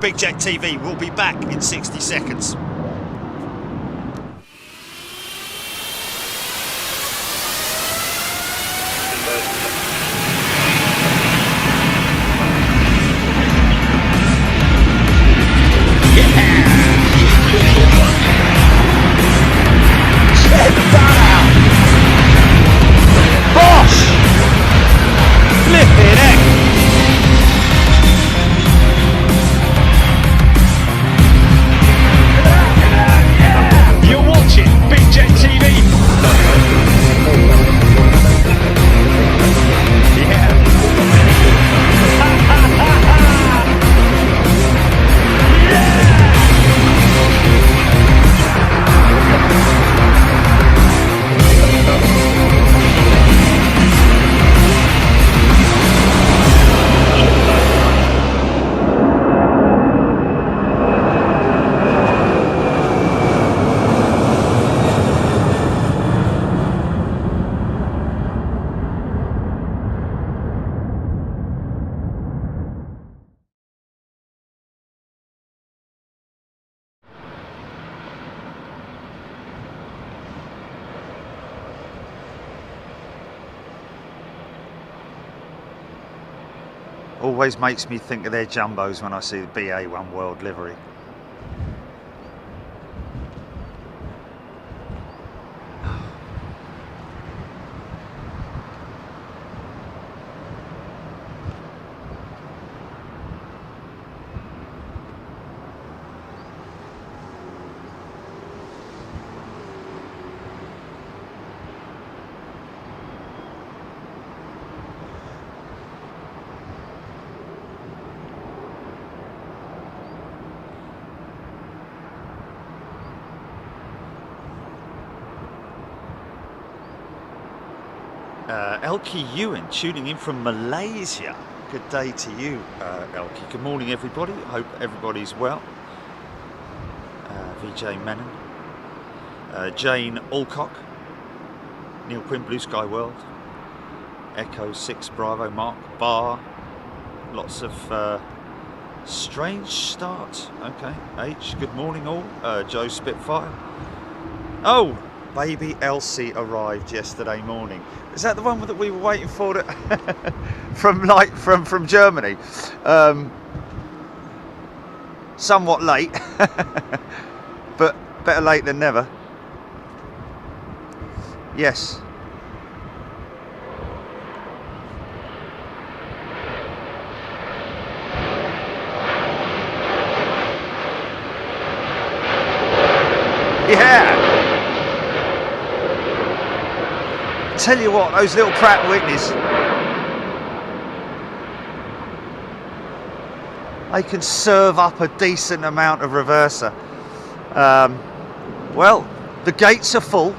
Big Jet TV will be back in 60 seconds. Always makes me think of their jumbos when I see the BA One World livery. Elkie Ewan tuning in from Malaysia. Good day to you, Elkie. Good morning, everybody. I hope everybody's well. VJ Menon, Jane Alcock, Neil Quinn, Blue Sky World, Echo 6 Bravo Mark, Bar. Lots of strange start. Okay, H. Good morning, all. Joe Spitfire. Oh. Baby Elsie arrived yesterday morning. Is that the one that we were waiting for from Germany? Somewhat late, but better late than never. Yes. Yeah. Tell you what, those little Pratt & Whitneys, they can serve up a decent amount of reverser. Well, the gates are full,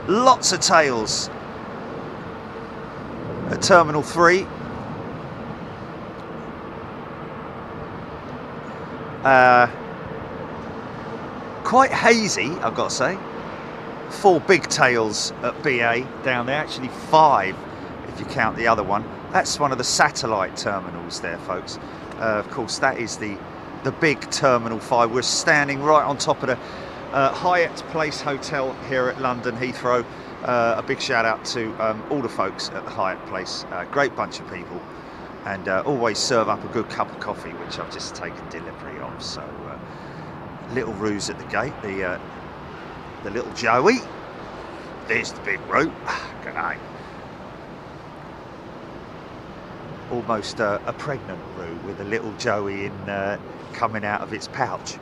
lots of tails at Terminal 3. Quite hazy, I've got to say. 4 big tails at BA down there, actually 5 if you count the other one. That's one of the satellite terminals there, folks. Of course, that is the big Terminal 5. We're standing right on top of the Hyatt Place Hotel here at London Heathrow. A big shout out to all the folks at the Hyatt Place. Great bunch of people, and always serve up a good cup of coffee, which I've just taken delivery of. So little Ruse at the gate, the little Joey. There's the big Roo. Good night. Almost a pregnant Roo with a little Joey in coming out of its pouch.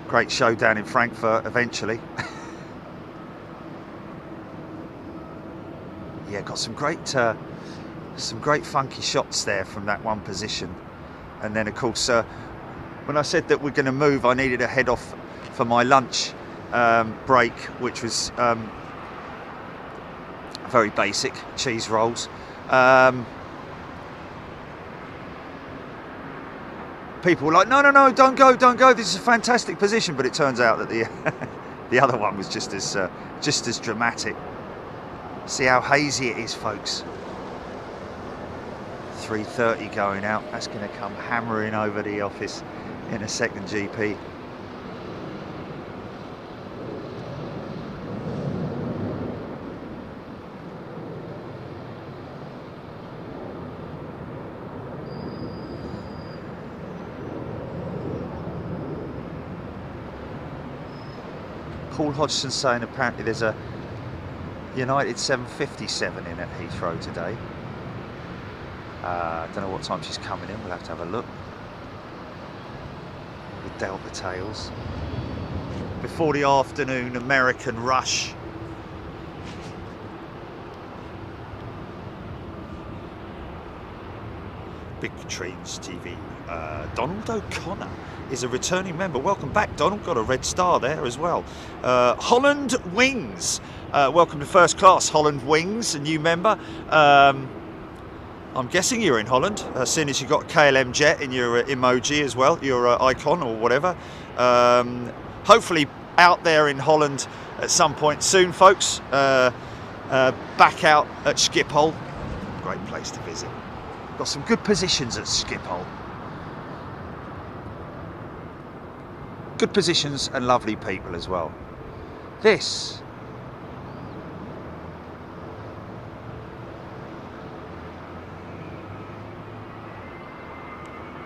Great show down in Frankfurt eventually. Yeah, got some great funky shots there from that one position. And then of course when I said that we're going to move, I needed to head off for my lunch break, which was very basic cheese rolls. People were like, no, don't go, this is a fantastic position. But it turns out that the the other one was just as dramatic. See how hazy it is, folks. 3:30 going out. That's going to come hammering over the office in a second, GP. Paul Hodgson saying apparently there's a United 757 in at Heathrow today. I don't know what time she's coming in, we'll have to have a look. With Delta tails. Before the afternoon American rush. Big Trains TV. Donald O'Connor is a returning member. Welcome back, Donald. Got a red star there as well. Holland Wings. Welcome to First Class, Holland Wings, a new member. I'm guessing you're in Holland, seeing as you've got KLM Jet in your emoji as well, your icon or whatever. Hopefully out there in Holland at some point soon, folks. Back out at Schiphol. Great place to visit. Got some good positions at Schiphol. Good positions and lovely people as well. This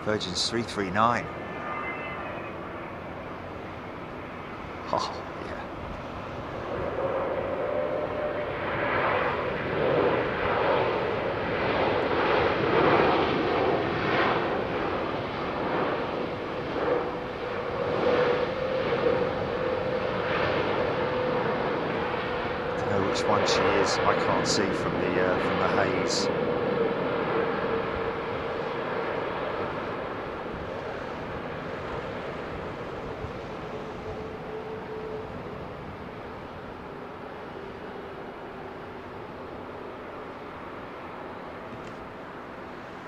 Virgin's 339. Oh, yeah. Don't know which one she is. I can't see from the haze.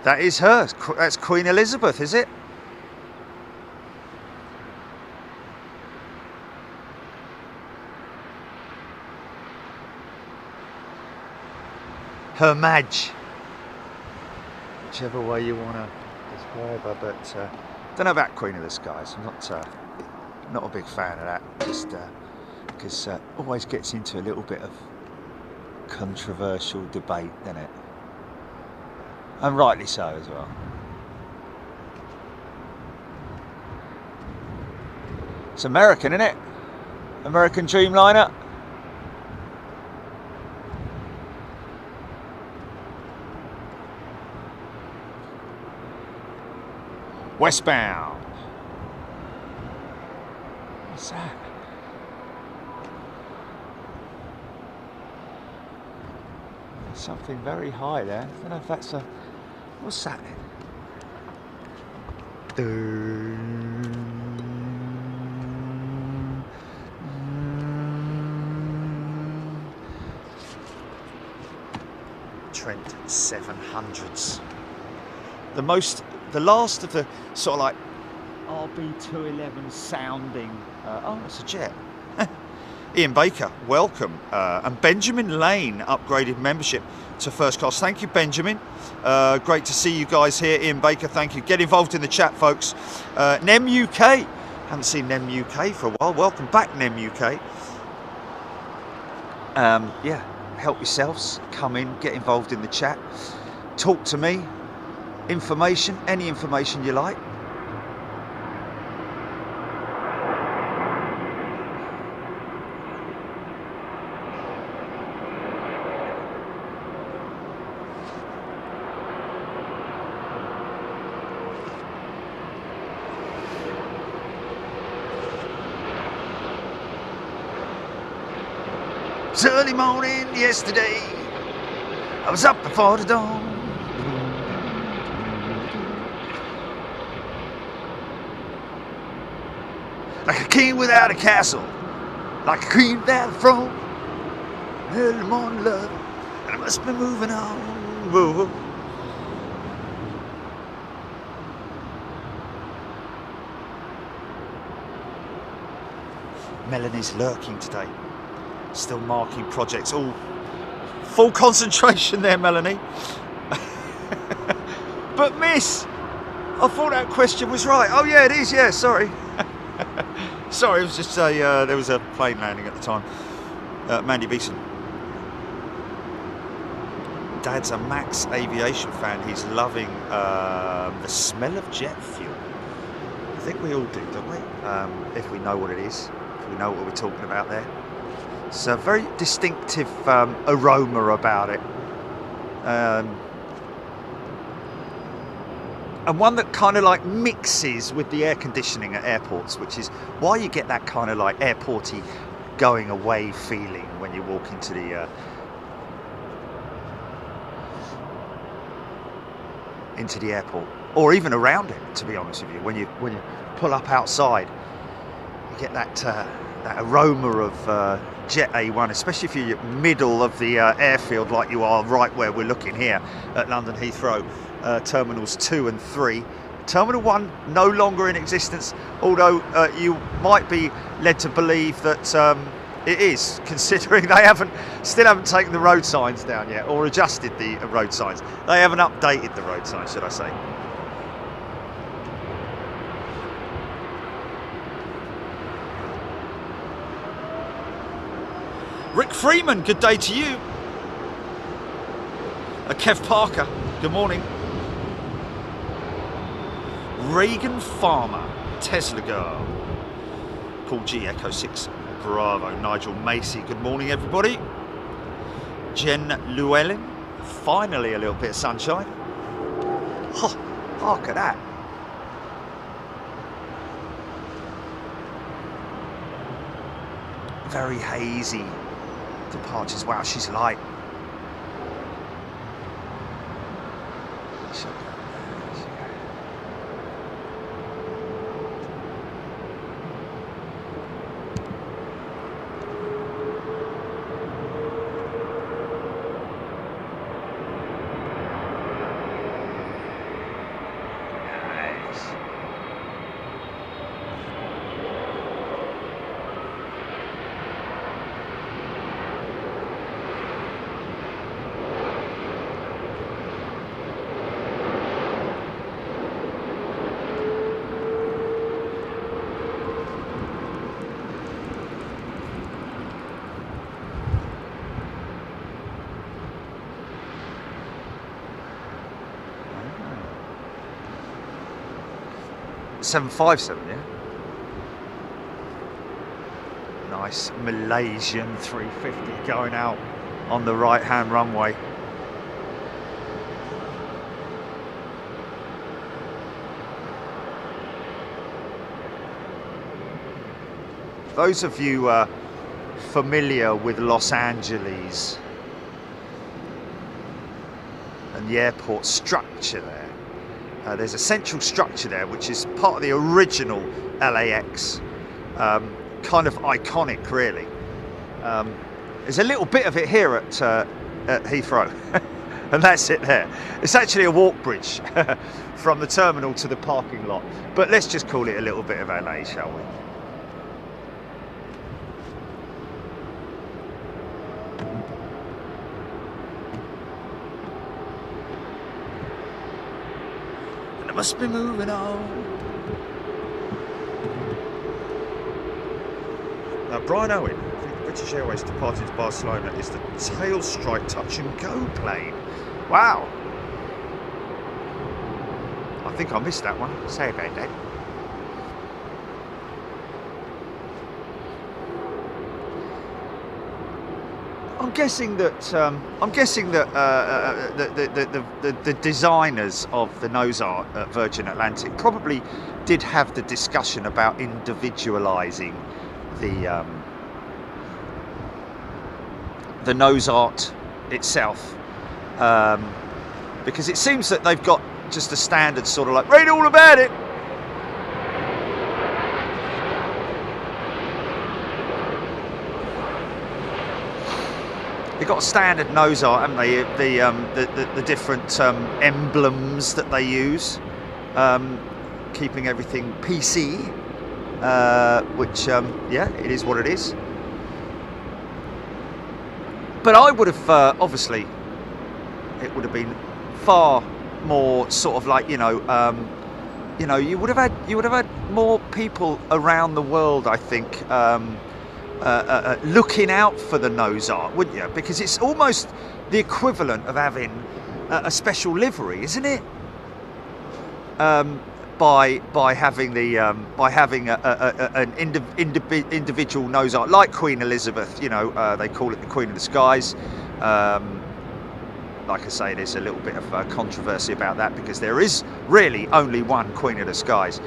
That is her. That's Queen Elizabeth, is it? Her Madge. Whichever way you want to describe her, but don't know about Queen of the Skies. I'm not a big fan of that. Just because always gets into a little bit of controversial debate, doesn't it? And rightly so as well. It's American, isn't it? American Dreamliner. Westbound. What's that? Something very high there. I don't know if that's a... What's that then? Trent 700s. The last of the sort of like RB211 sounding. Oh, it's a jet. Ian Baker, welcome. And Benjamin Lane upgraded membership to First Class. Thank you, Benjamin. Great to see you guys here. Ian Baker, thank you. Get involved in the chat, folks. Nem UK. Haven't seen Nem UK for a while. Welcome back, Nem UK. Yeah, help yourselves. Come in, get involved in the chat. Talk to me. Information, any information you like. It's early morning yesterday, I was up before the dawn. Like a king without a castle, like a queen without a throne. Early morning love, and I must be moving on. Whoa. Melanie's lurking today. Still marking projects, all Full concentration there, Melanie. But miss, I thought that question was right. Oh yeah, it is. Yeah, sorry. Sorry, it was just a there was a plane landing at the time. Mandy Beeson. Dad's a Max Aviation fan. He's loving the smell of jet fuel. I think we all do, don't we? If we know what it is, if we know what we're talking about there. It's a very distinctive aroma about it. And one that kind of like mixes with the air conditioning at airports, which is why you get that kind of like airporty going away feeling when you walk into the airport, or even around it. To be honest with you, when you pull up outside, you get that that aroma of Jet A1, especially if you're middle of the airfield, like you are right where we're looking here at London Heathrow. Terminals 2 and 3. Terminal 1 no longer in existence, although you might be led to believe that it is, considering they still haven't taken the road signs down yet, or adjusted the road signs. They haven't updated the road signs, should I say. Rick Freeman, good day to you. Kev Parker, good morning. Reagan Farmer, Tesla Girl. Paul G, Echo 6, Bravo. Nigel Macy, good morning everybody. Jen Llewellyn, finally a little bit of sunshine. Oh, look at that. Very hazy departures. Wow, she's light. .757, yeah. Nice Malaysian 350 going out on the right-hand runway. Those of you familiar with Los Angeles and the airport structure there, there's a central structure there which is part of the original LAX, kind of iconic really. There's a little bit of it here at Heathrow and that's it there. It's actually a walk bridge from the terminal to the parking lot, but let's just call it a little bit of LA, shall we? Must be moving on. Brian Owen, I think British Airways departing to Barcelona is the tail strike touch and go plane. Wow. I think I missed that one. Say about that. I'm guessing that the designers of the nose art at Virgin Atlantic probably did have the discussion about individualising the nose art itself, because it seems that they've got just a standard sort of like read all about it. They've got a standard nose art, haven't they? The different emblems that they use, keeping everything PC, which yeah, it is what it is. But I would have obviously, it would have been far more sort of like, you know, you would have had more people around the world, I think, looking out for the nose art, wouldn't you? Because it's almost the equivalent of having a special livery, isn't it? By having an individual nose art, like Queen Elizabeth, you know, they call it the Queen of the Skies. Like I say, there's a little bit of controversy about that, because there is really only one Queen of the Skies.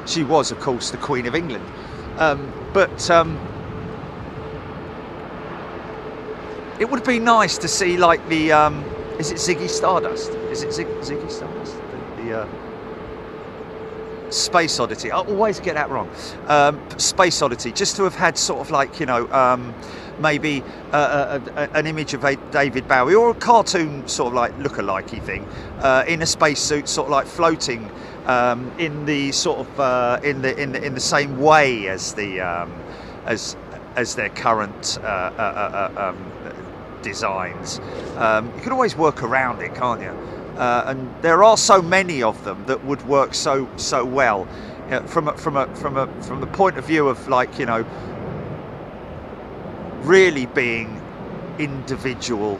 She was, of course, the Queen of England. But it would be nice to see, like, the is it Ziggy Stardust? Is it Ziggy Stardust? The Space Oddity. I always get that wrong. Space Oddity, just to have had sort of like, you know, maybe an image of David Bowie, or a cartoon sort of like look-alikey thing, in a spacesuit, sort of like floating in the sort of in the same way as the as their current designs. You can always work around it, can't you? And there are so many of them that would work so well, from the point of view of, like, you know, really being individual,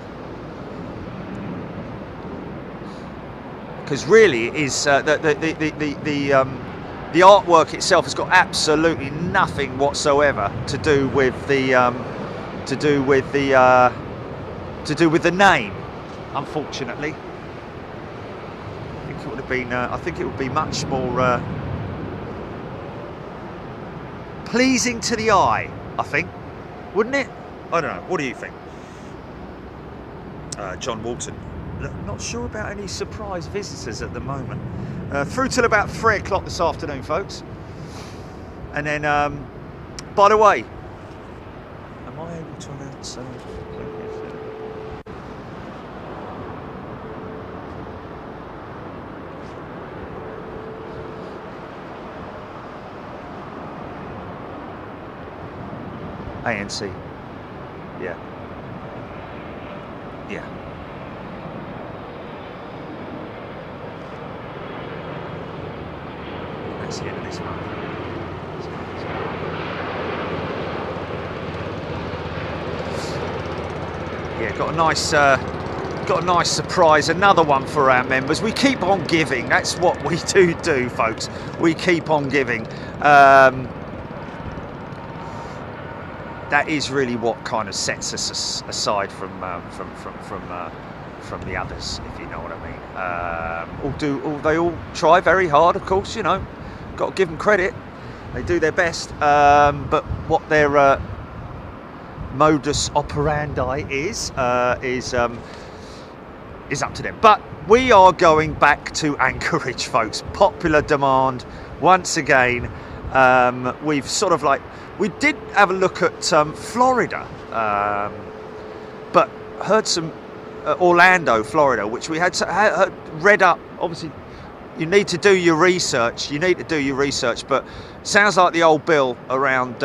because really it is the artwork itself has got absolutely nothing whatsoever to do with the name, unfortunately. It would have been I think it would be much more pleasing to the eye, I think, wouldn't it? I don't know, what do you think? John Walton, not sure about any surprise visitors at the moment, through till about 3 o'clock this afternoon, folks. And then by the way, am I able to announce ANC? Yeah. That's the end of this month. Yeah, got a nice surprise, another one for our members. We keep on giving. That's what we do, folks. We keep on giving. That is really what kind of sets us aside from the others, if you know what I mean. They all try very hard, of course. You know, got to give them credit. They do their best, but what their modus operandi is up to them. But we are going back to Anchorage, folks. Popular demand once again. We've sort of like, we did have a look at Florida, but heard some Orlando, Florida, which we had read up. Obviously, you need to do your research. But sounds like the old bill around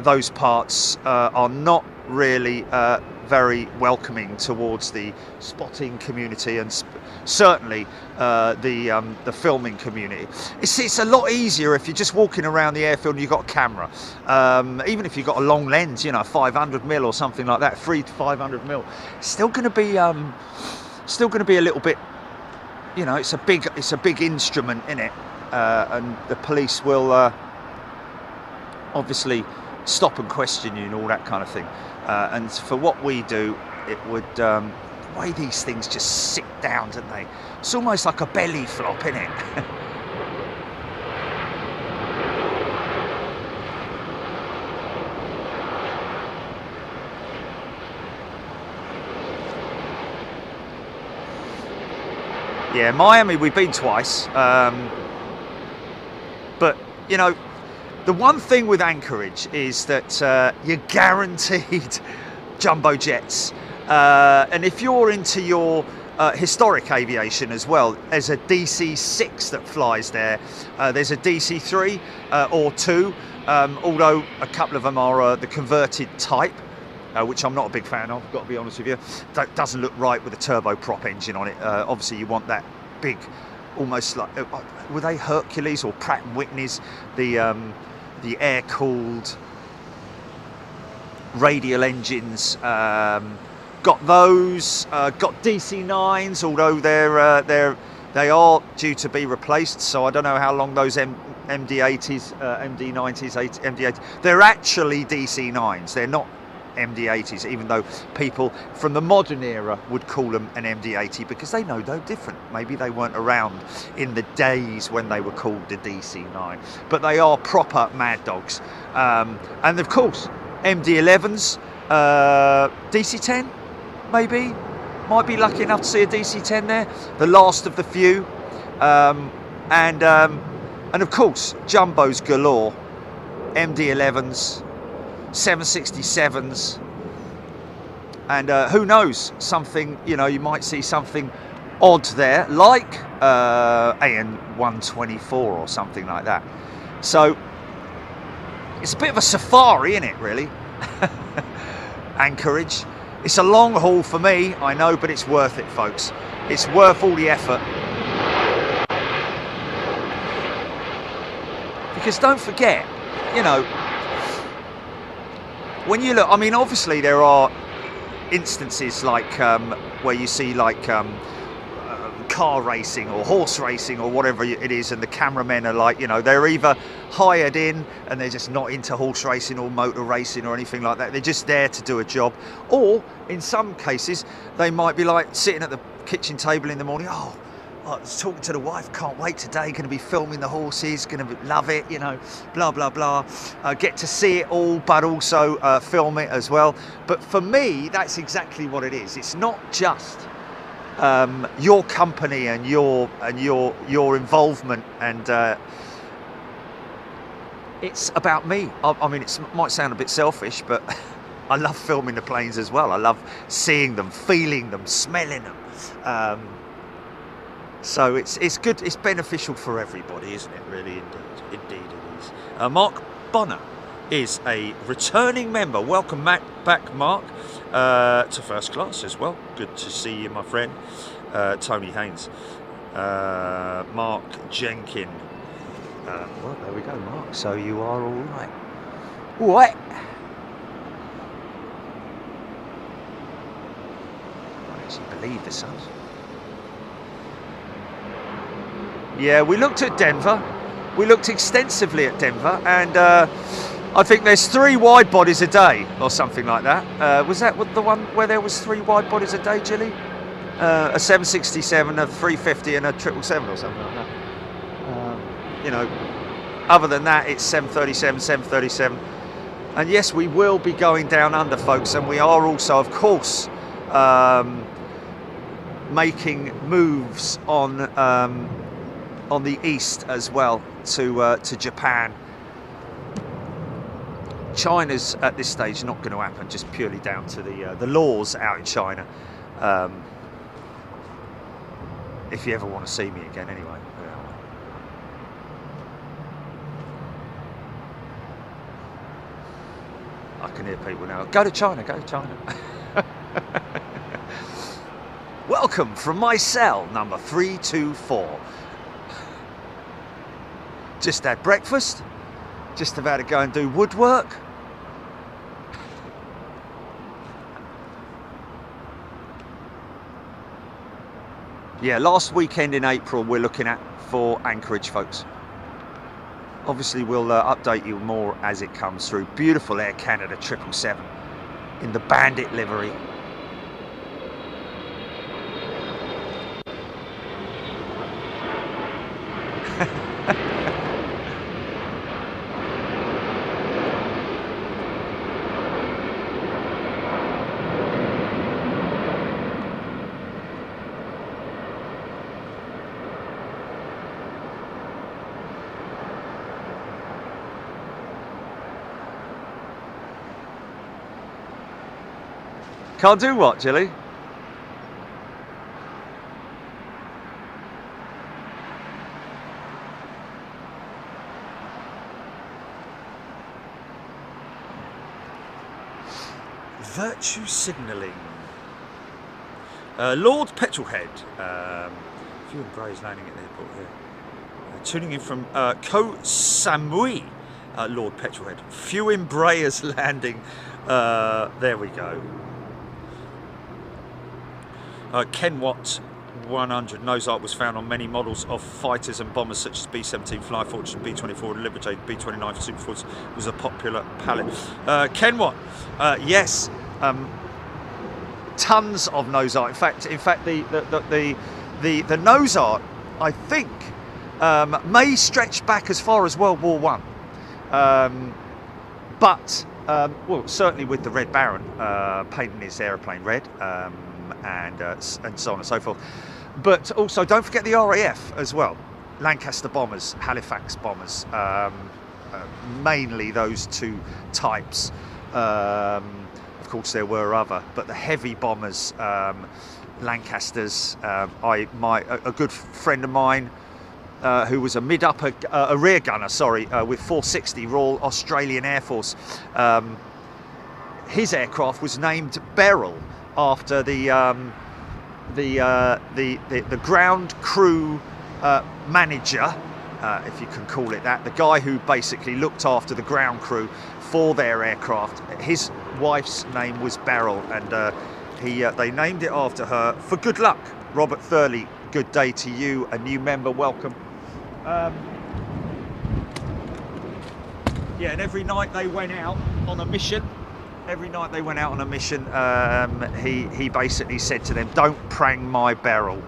those parts are not really very welcoming towards the spotting community, and certainly the filming community. It's a lot easier if you're just walking around the airfield and you've got a camera, even if you've got a long lens, you know, 500mm or something like that, 300 to 500mm. It's still going to be a little bit, you know, it's a big instrument in it, and the police will obviously stop and question you and all that kind of thing. And for what we do, it would, the way these things just sit down, don't they? It's almost like a belly flop, isn't it? Yeah, Miami, we've been twice. But, you know, the one thing with Anchorage is that you're guaranteed jumbo jets. And if you're into your historic aviation as well, there's a DC-6 that flies there. There's a DC-3 or 2 although a couple of them are the converted type, which I'm not a big fan of, got to be honest with you. That doesn't look right with a turboprop engine on it. Obviously you want that big, almost like, were they Hercules or Pratt & Whitney's, the air-cooled radial engines. Got those, got DC9s, although they are due to be replaced, so I don't know how long those MD80s, MD90s, MD80s, they're actually DC9s, they're not MD80s, even though people from the modern era would call them an MD80 because they know no different. Maybe they weren't around in the days when they were called the DC9, but they are proper mad dogs. And of course, MD11s, DC10, maybe. Might be lucky enough to see a DC10 there, the last of the few. And of course, jumbos galore, MD11s, 767s, and who knows, something, you know, you might see something odd there, like AN124 or something like that. So it's a bit of a safari, isn't it, really? Anchorage. It's a long haul for me, I know, but it's worth it, folks. It's worth all the effort. Because don't forget, you know, when you look, I mean, obviously there are instances like where you see like car racing or horse racing or whatever it is, and the cameramen are like, you know, they're either hired in and they're just not into horse racing or motor racing or anything like that. They're just there to do a job. Or in some cases, they might be like sitting at the kitchen table in the morning, oh, I was talking to the wife, can't wait today, going to be filming the horses, going to love it, you know, blah, blah, blah. Get to see it all, but also film it as well. But for me, that's exactly what it is. It's not just your company and your involvement, and it's about me. I mean, it might sound a bit selfish, but I love filming the planes as well. I love seeing them, feeling them, smelling them. So it's good, it's beneficial for everybody, isn't it? Really, indeed it is. Mark Bonner is a returning member. Welcome back, Mark, to First Class as well. Good to see you, my friend. Tony Haynes. Mark Jenkin. Well, there we go, Mark. So you are all right. All right. I actually believe this sounds. Yeah, we looked at Denver. We looked extensively at Denver, and I think there's 3 wide bodies a day or something like that. Was that the one where there was 3 wide bodies a day, Gilly? A 767, a 350, and a 777 or something like that. You know, other than that, it's 737, 737. And yes, we will be going down under, folks, and we are also, of course, making moves on the east as well, to Japan. China's at this stage not going to happen, just purely down to the laws out in China. If you ever want to see me again, anyway. I can hear people now. Go to China, go to China. Welcome from my cell number 324. Just had breakfast. Just about to go and do woodwork. Yeah, last weekend in April we're looking at for Anchorage, folks. Obviously we'll update you more as it comes through. Beautiful Air Canada 777 in the Bandit livery. Can't do what, Gilly? Virtue signalling. Lord Petrolhead. Few Embraers landing at the airport here. Tuning in from Koh Samui. Lord Petrolhead. Few Embraers landing. There we go. Kenwatt 100 nose art was found on many models of fighters and bombers such as B-17 Fly Fortress, B-24 Liberator, B-29 Superforce was a popular palette. Kenwatt, yes, tons of nose art. In fact, the nose art, I think, may stretch back as far as World War One, but well, certainly with the Red Baron painting his aeroplane red. And so on and so forth. But also, don't forget the RAF as well. Lancaster bombers, Halifax bombers, mainly those two types. Of course, there were other, but the heavy bombers, Lancasters. A good friend of mine who was a rear gunner, with 460 Royal Australian Air Force. His aircraft was named Beryl, after the ground crew manager, if you can call it that, the guy who basically looked after the ground crew for their aircraft. His wife's name was Beryl, and they named it after her for good luck. Robert Thurley, good day to you, a new member, welcome. Yeah, and every night they went out on a mission. He basically said to them, "Don't prang my Beryl,"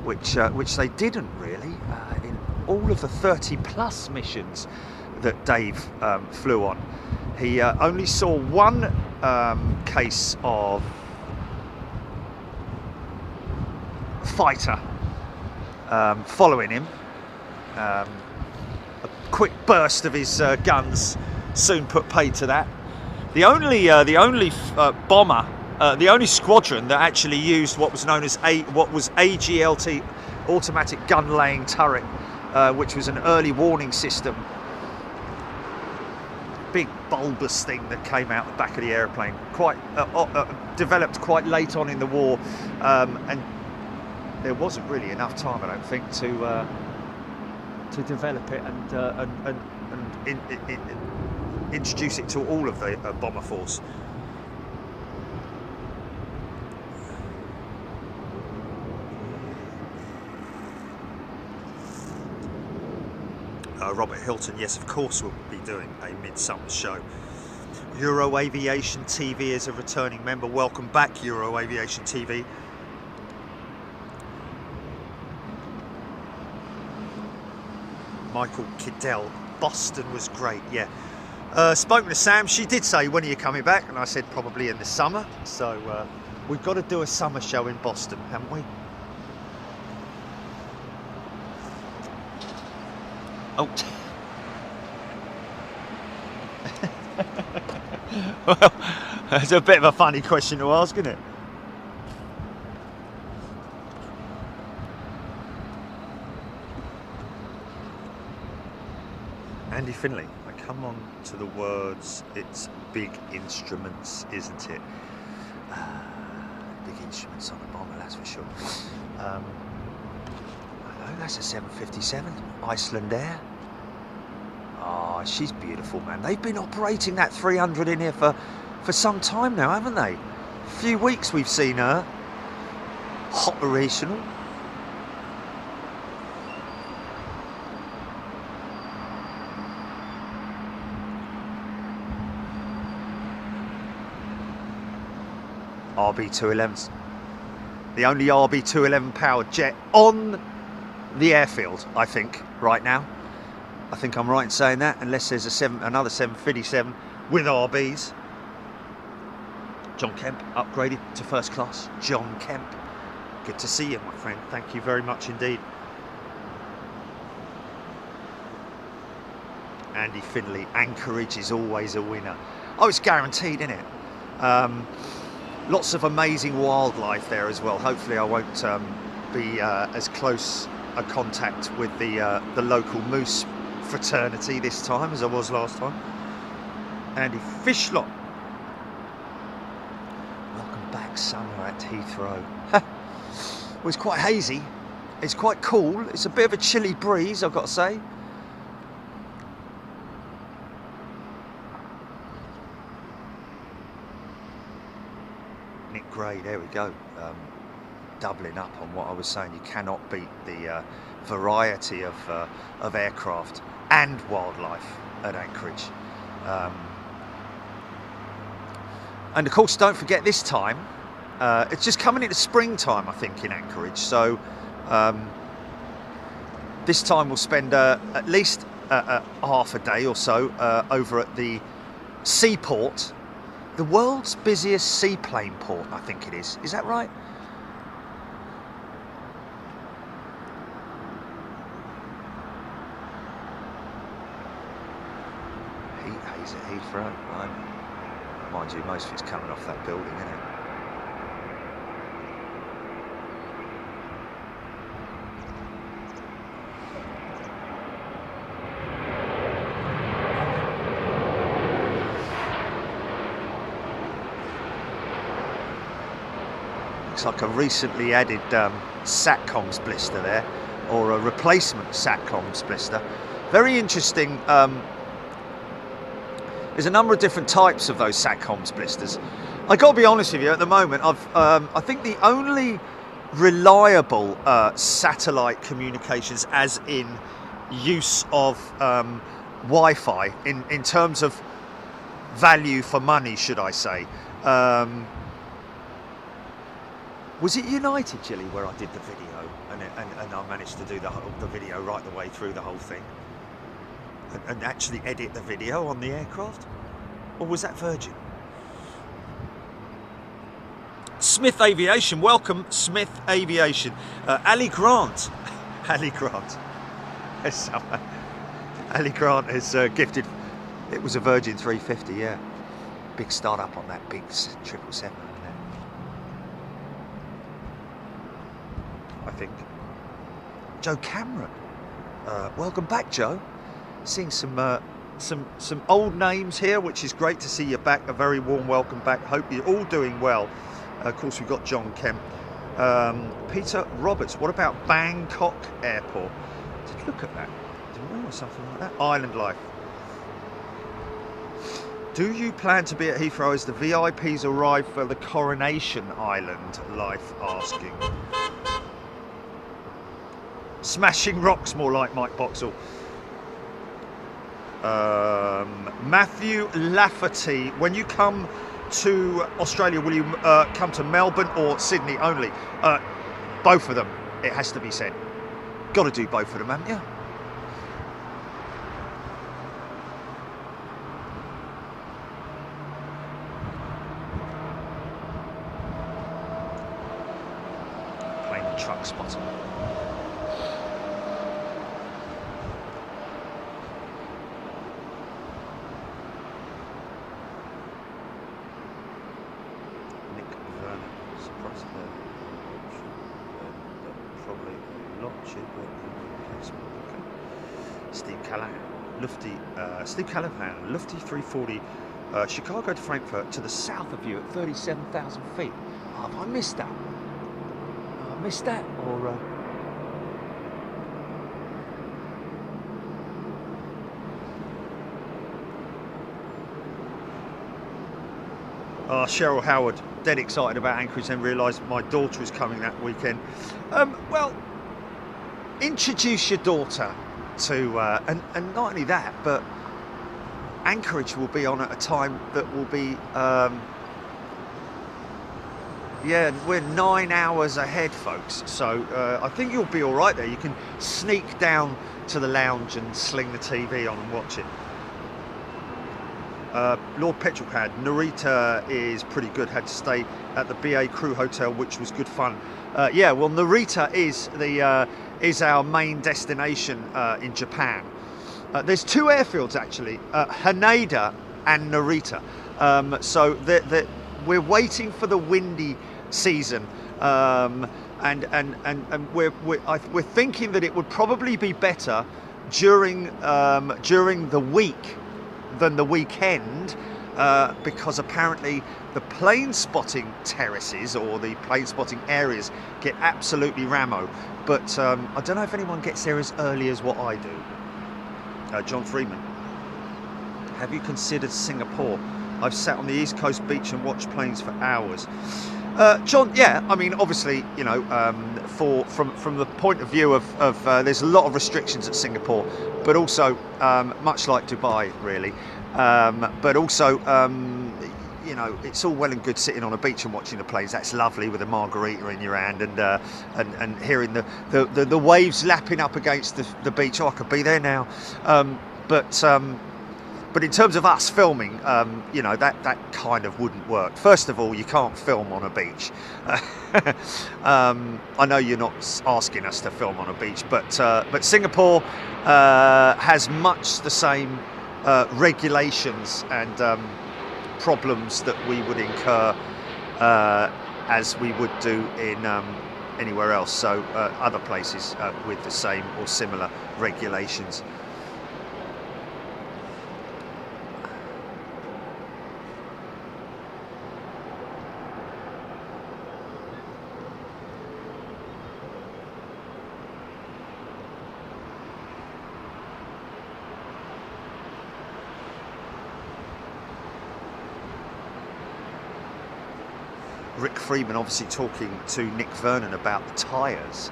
which they didn't really. In all of the 30+ missions that Dave flew on, he only saw one case of fighter following him. A quick burst of his guns soon put paid to that. The only bomber, the only squadron that actually used what was known as AGLT, automatic gun laying turret, which was an early warning system. Big bulbous thing that came out the back of the airplane, quite developed quite late on in the war, and there wasn't really enough time, I don't think, to develop it and introduce it to all of the bomber force. Robert Hilton, yes, of course we'll be doing a midsummer show. Euro Aviation TV is a returning member. Welcome back, Euro Aviation TV. Michael Kiddell, Boston was great, yeah. Spoken to Sam, she did say, when are you coming back? And I said, probably in the summer. So we've got to do a summer show in Boston, haven't we? Oh. Well, that's a bit of a funny question to ask, isn't it? Andy Finley, I come on to the words, it's big instruments, isn't it? Big instruments on a bomber, that's for sure. I know, that's a 757, Iceland Air. Oh, she's beautiful, man. They've been operating that 300 in here for some time now, haven't they? A few weeks we've seen her operational. RB211s. The only RB211 powered jet on the airfield, I think, right now. I think I'm right in saying that, unless there's another 757 with RBs. John Kemp, upgraded to first class. John Kemp, good to see you, my friend. Thank you very much indeed. Andy Finley, Anchorage is always a winner. Oh, it's guaranteed, isn't it? Lots of amazing wildlife there as well. Hopefully I won't be as close a contact with the local moose fraternity this time as I was last time. Andy Fishlot. Welcome back, summer at Heathrow. Well, it's quite hazy. It's quite cool. It's a bit of a chilly breeze, I've got to say. Nick Gray, there we go. Doubling up on what I was saying. You cannot beat the variety of aircraft and wildlife at Anchorage. And of course, don't forget this time, it's just coming into springtime, I think, in Anchorage. So this time we'll spend at least half a day or so over at the seaport, the world's busiest seaplane port, I think it is. Is that right? Heat haze at Heathrow, right? Mind you, most of it's coming off that building, isn't it? Looks like a recently added SATCOMs blister there, or a replacement SATCOMs blister. Very interesting. There's a number of different types of those SATCOMs blisters. I got to be honest with you, at the moment, I think the only reliable satellite communications, as in use of Wi-Fi, in terms of value for money, should I say, was it United, Gilly, where I did the video, and I managed to do the video right the way through the whole thing? And actually edit the video on the aircraft? Or was that Virgin? Smith Aviation, welcome, Smith Aviation. Ali Grant. Ali Grant. Ali Grant has gifted, it was a Virgin 350, yeah. Big start up on that big 777 over there. I think. Joe Cameron. Welcome back, Joe. Seeing some old names here, which is great to see you back. A very warm welcome back. Hope you're all doing well. Of course, we've got John Kemp, Peter Roberts. What about Bangkok Airport? Did look at that? Did you know, or something like that? Island Life. Do you plan to be at Heathrow as the VIPs arrive for the Coronation Island Life asking? Smashing rocks, more like Mike Boxall. Matthew Lafferty, when you come to Australia, will you come to Melbourne or Sydney only? Both of them, it has to be said. Got to do both of them, haven't you? Plane and truck spotter. Steve Callahan, Lufty 340, Chicago to Frankfurt to the south of you at 37,000 feet. Oh, have I missed that? Have I missed that? Or Cheryl Howard, dead excited about Anchorage, then realised my daughter is coming that weekend. Well, introduce your daughter to, and not only that, but Anchorage will be on at a time that will be, yeah, we're 9 hours ahead, folks. So I think you'll be all right there. You can sneak down to the lounge and sling the TV on and watch it. Lord Petrolcad, Narita is pretty good. Had to stay at the BA Crew Hotel, which was good fun. Yeah, well, Narita is our main destination in Japan. There's two airfields actually, Haneda and Narita. So we're waiting for the windy season, and we're thinking that it would probably be better during the week than the weekend, because apparently the plane spotting terraces or the plane spotting areas get absolutely rammo. But I don't know if anyone gets there as early as what I do. John Freeman, have you considered Singapore? I've sat on the East Coast beach and watched planes for hours. John, yeah, I mean, obviously, you know, from the point of view of there's a lot of restrictions at Singapore, but also much like Dubai, really. But also, you know, it's all well and good sitting on a beach and watching the planes. That's lovely with a margarita in your hand and hearing the waves lapping up against the beach. Oh, I could be there now. But in terms of us filming, you know, that kind of wouldn't work. First of all, you can't film on a beach. I know you're not asking us to film on a beach, but Singapore has much the same regulations and problems that we would incur as we would do in anywhere else. So other places with the same or similar regulations. Rick Freeman obviously talking to Nick Vernon about the tyres.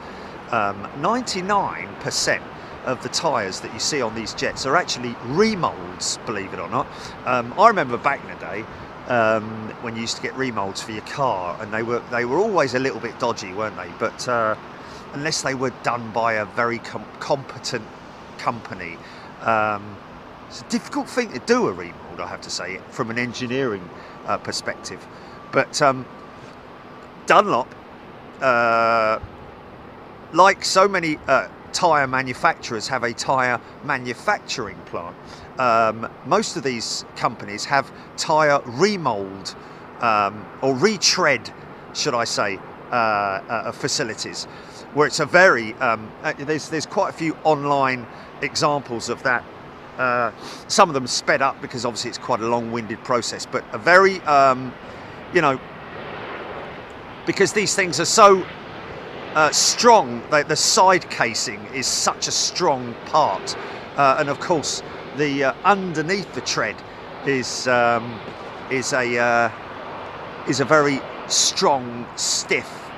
99% of the tyres that you see on these jets are actually remolds, believe it or not. I remember back in the day when you used to get remolds for your car, and they were always a little bit dodgy, weren't they? But unless they were done by a very competent company, it's a difficult thing to do, a remold, I have to say, from an engineering perspective. But Dunlop, like so many tyre manufacturers, have a tyre manufacturing plant. Most of these companies have tyre remold or retread, should I say, facilities, where it's a very there's quite a few online examples of that. Some of them sped up because obviously it's quite a long-winded process, but a very you know, because these things are so strong, the side casing is such a strong part, and of course the underneath the tread is a very strong, stiff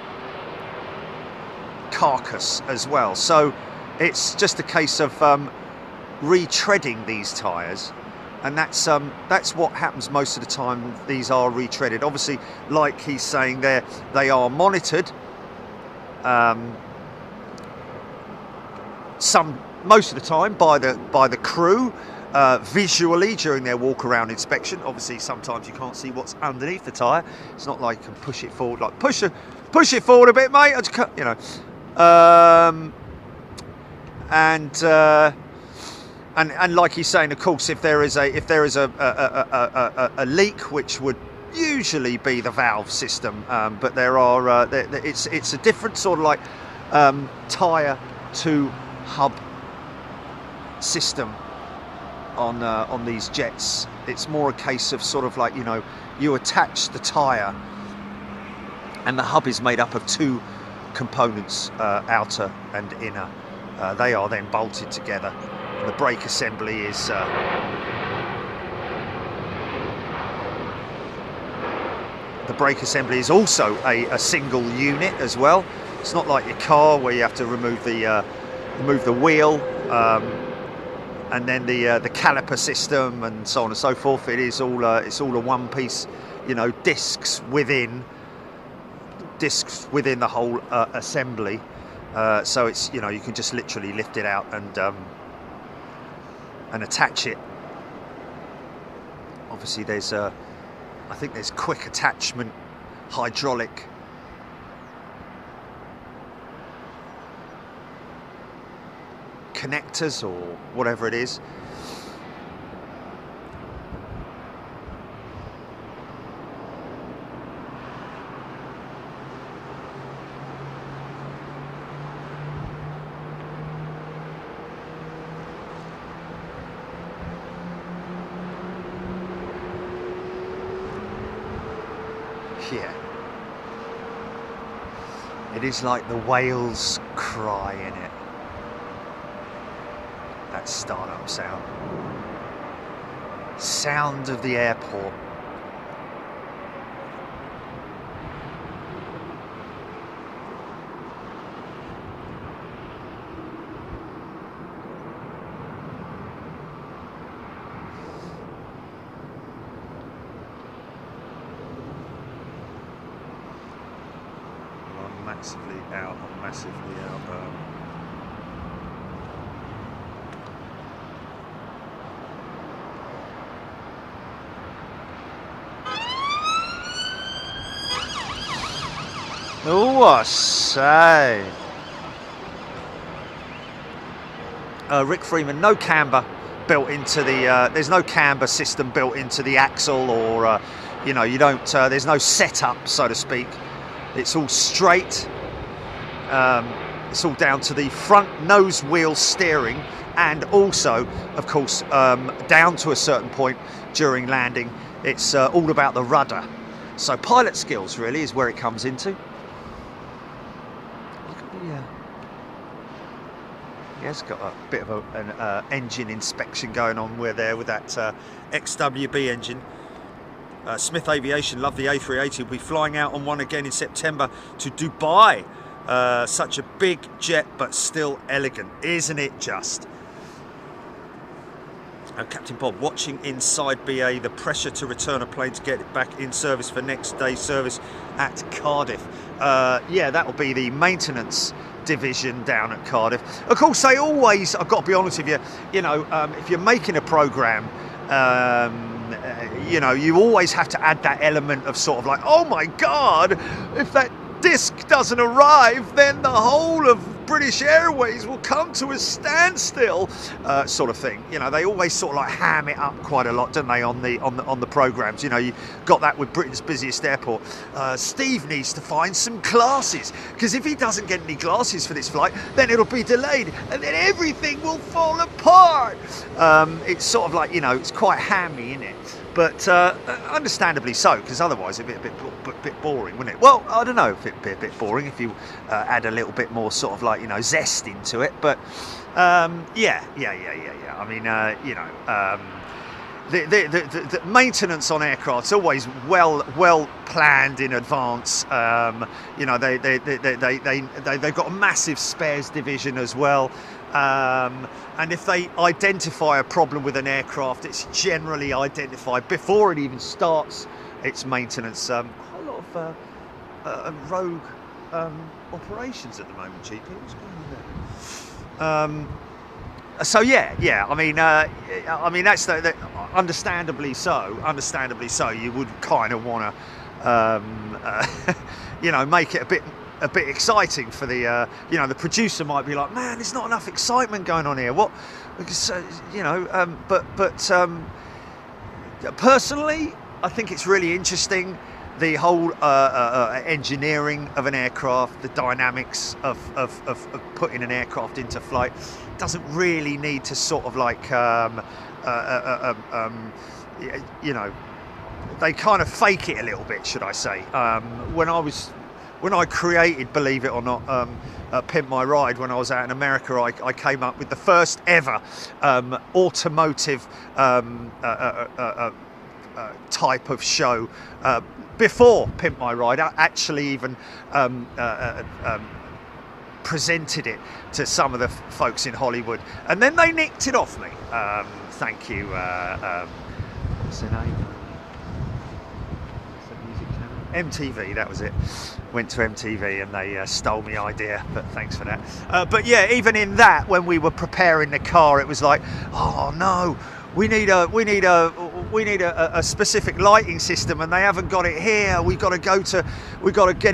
carcass as well. So it's just a case of retreading these tyres. And that's what happens most of the time. These are retreaded. Obviously, like he's saying there, they are monitored. Most of the time by the crew visually during their walk-around inspection. Obviously, sometimes you can't see what's underneath the tyre. It's not like you can push it forward, like push it forward a bit, mate. You know, And like he's saying, of course, if there is a leak, which would usually be the valve system, but there are it's a different sort of like tyre to hub system on these jets. It's more a case of sort of like, you know, you attach the tyre, and the hub is made up of two components, outer and inner. They are then bolted together. The brake assembly is also a single unit as well. It's not like your car where you have to remove the wheel and then the caliper system and so on and so forth. It's all a one piece, you know, discs within the whole assembly. So it's, you know, you can just literally lift it out and attach it. Obviously there's I think there's quick attachment hydraulic connectors or whatever it is. Yeah. It is like the whales cry in it. That startup sound. Sound of the airport. Massively out, I'm massively out. Oh, I say. Rick Freeman, no camber built into the. There's no camber system built into the axle, or you know, you don't. There's no setup, so to speak. It's all straight. It's all down to the front nose wheel steering, and also, of course, down to a certain point during landing, it's all about the rudder. So pilot skills really is where it comes into. Look at the, yeah, it's got a bit of an engine inspection going on with that XWB engine. Smith Aviation, love the A380. We'll be flying out on one again in September to Dubai. Such a big jet, but still elegant, isn't it just? Captain Bob, watching inside BA, the pressure to return a plane to get it back in service for next day's service at Cardiff. Yeah, that will be the maintenance division down at Cardiff. Of course, they always, I've got to be honest with you, you know, if you're making a programme, you know, you always have to add that element of sort of like, oh my God, if that disc doesn't arrive, then the whole of British Airways will come to a standstill, sort of thing. You know, they always sort of like ham it up quite a lot, don't they, on the programs? You know, you got that with Britain's busiest airport. Steve needs to find some glasses, because if he doesn't get any glasses for this flight, then it'll be delayed, and then everything will fall apart. It's sort of like, you know, it's quite hammy, isn't it? But understandably so, because otherwise it'd be a bit boring, wouldn't it? Well, I don't know if it'd be a bit boring if you add a little bit more sort of like, you know, zest into it. But yeah. I mean, you know, the maintenance on aircraft's always well planned in advance. You know, they've got a massive spares division as well. And if they identify a problem with an aircraft, it's generally identified before it even starts its maintenance. A lot of rogue operations at the moment, GP. What's going on there? So yeah. I mean that's the understandably so. Understandably so. You would kind of want to, you know, make it a bit exciting for the, you know, the producer might be like, man, there's not enough excitement going on here. What? Because, you know, but personally, I think it's really interesting. The whole engineering of an aircraft, the dynamics of putting an aircraft into flight, doesn't really need to sort of like, you know, they kind of fake it a little bit, should I say? When I created, believe it or not, Pimp My Ride, when I was out in America, I came up with the first ever automotive type of show. Before Pimp My Ride, I actually even presented it to some of the folks in Hollywood, and then they nicked it off me. Thank you. What's the name? MTV, that was it. Went to MTV and they stole my idea, but thanks for that. But yeah, even in that, when we were preparing the car, it was like, oh no, we need a specific lighting system, and they haven't got it here. We've got to get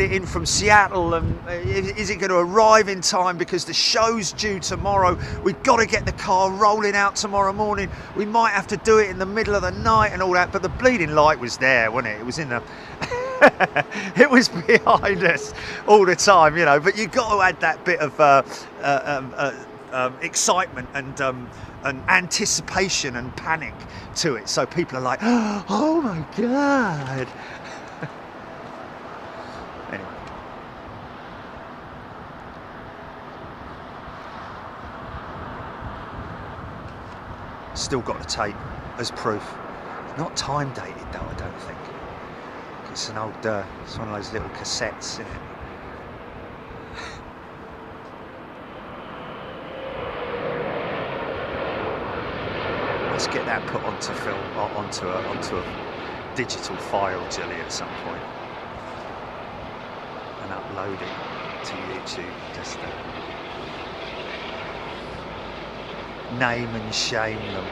it in from Seattle, and is it going to arrive in time because the show's due tomorrow? We've got to get the car rolling out tomorrow morning. We might have to do it in the middle of the night and all that, but the bleeding light was there, wasn't it? It was in the it was behind us all the time, you know. But you've got to add that bit of excitement and anticipation and panic to it, so people are like, oh my God. still got the tape as proof. Not time dated though, I don't think. It's an old, it's one of those little cassettes, isn't it? Let's get that put onto film, onto a digital file, Jilly, at some point, and upload it to YouTube. Just name and shame them.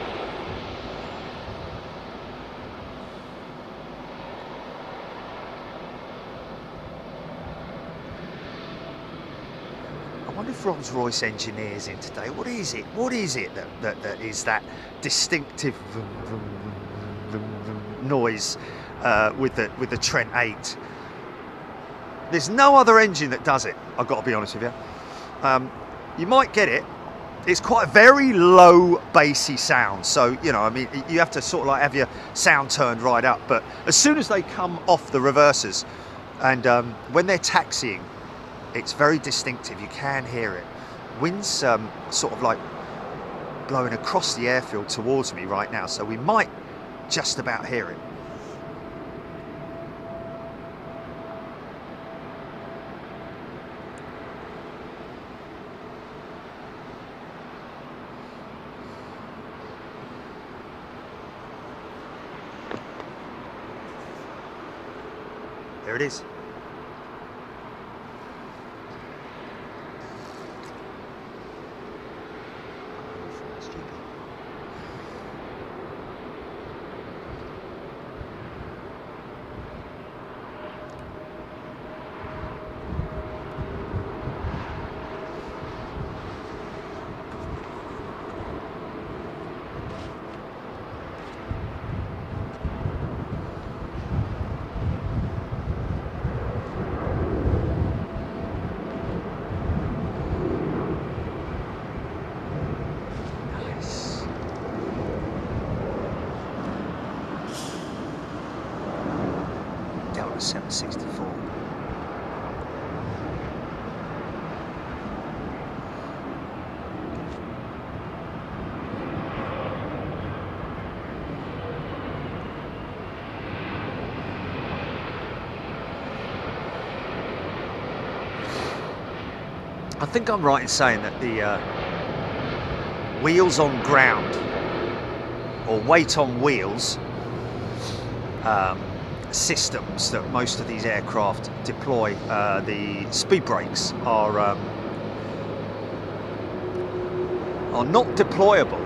I wonder if Rolls-Royce engineers in today. What is it? What is it that is that distinctive noise with the Trent 8? There's no other engine that does it. I've got to be honest with you. You might get it. It's quite a very low bassy sound, so you know, I mean, you have to sort of like have your sound turned right up. But as soon as they come off the reversers, and when they're taxiing, it's very distinctive. You can hear it. Wind's sort of like blowing across the airfield towards me right now, so we might just about hear it. There it is. Delta 764. I think I'm right in saying that the wheels on ground, or weight on wheels, systems that most of these aircraft deploy, the speed brakes are not deployable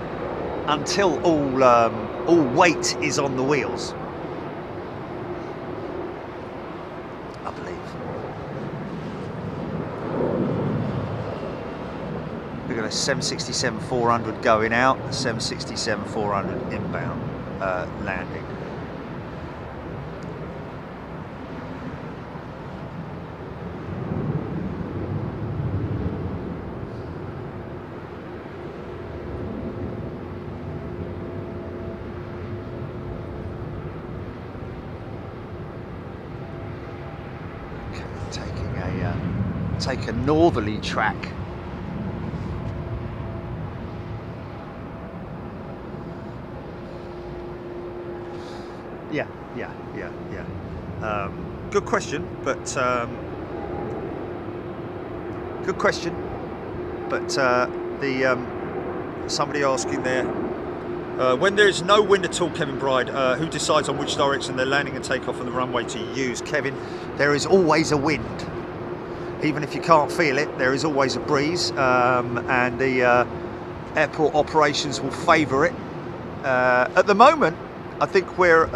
until all weight is on the wheels, I believe. We've got a 767-400 going out, a 767-400 inbound landing. Take a northerly track. Yeah. Good question, but somebody asking there, when there is no wind at all, Kevin Bride, who decides on which direction they're landing and take off on the runway to use? Kevin, there is always a wind. Even if you can't feel it, there is always a breeze, and the airport operations will favour it. At the moment, I think we're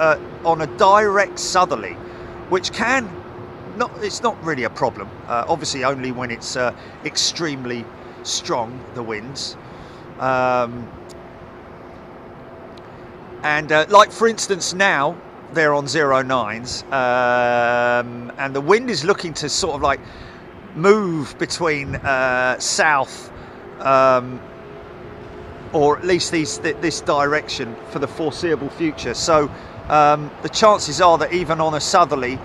on a direct southerly, which it's not really a problem. Obviously, only when it's extremely strong, the winds. Like for instance, now they're on 09s, and the wind is looking to sort of like move between south, or at least this direction for the foreseeable future. So the chances are that even on a southerly,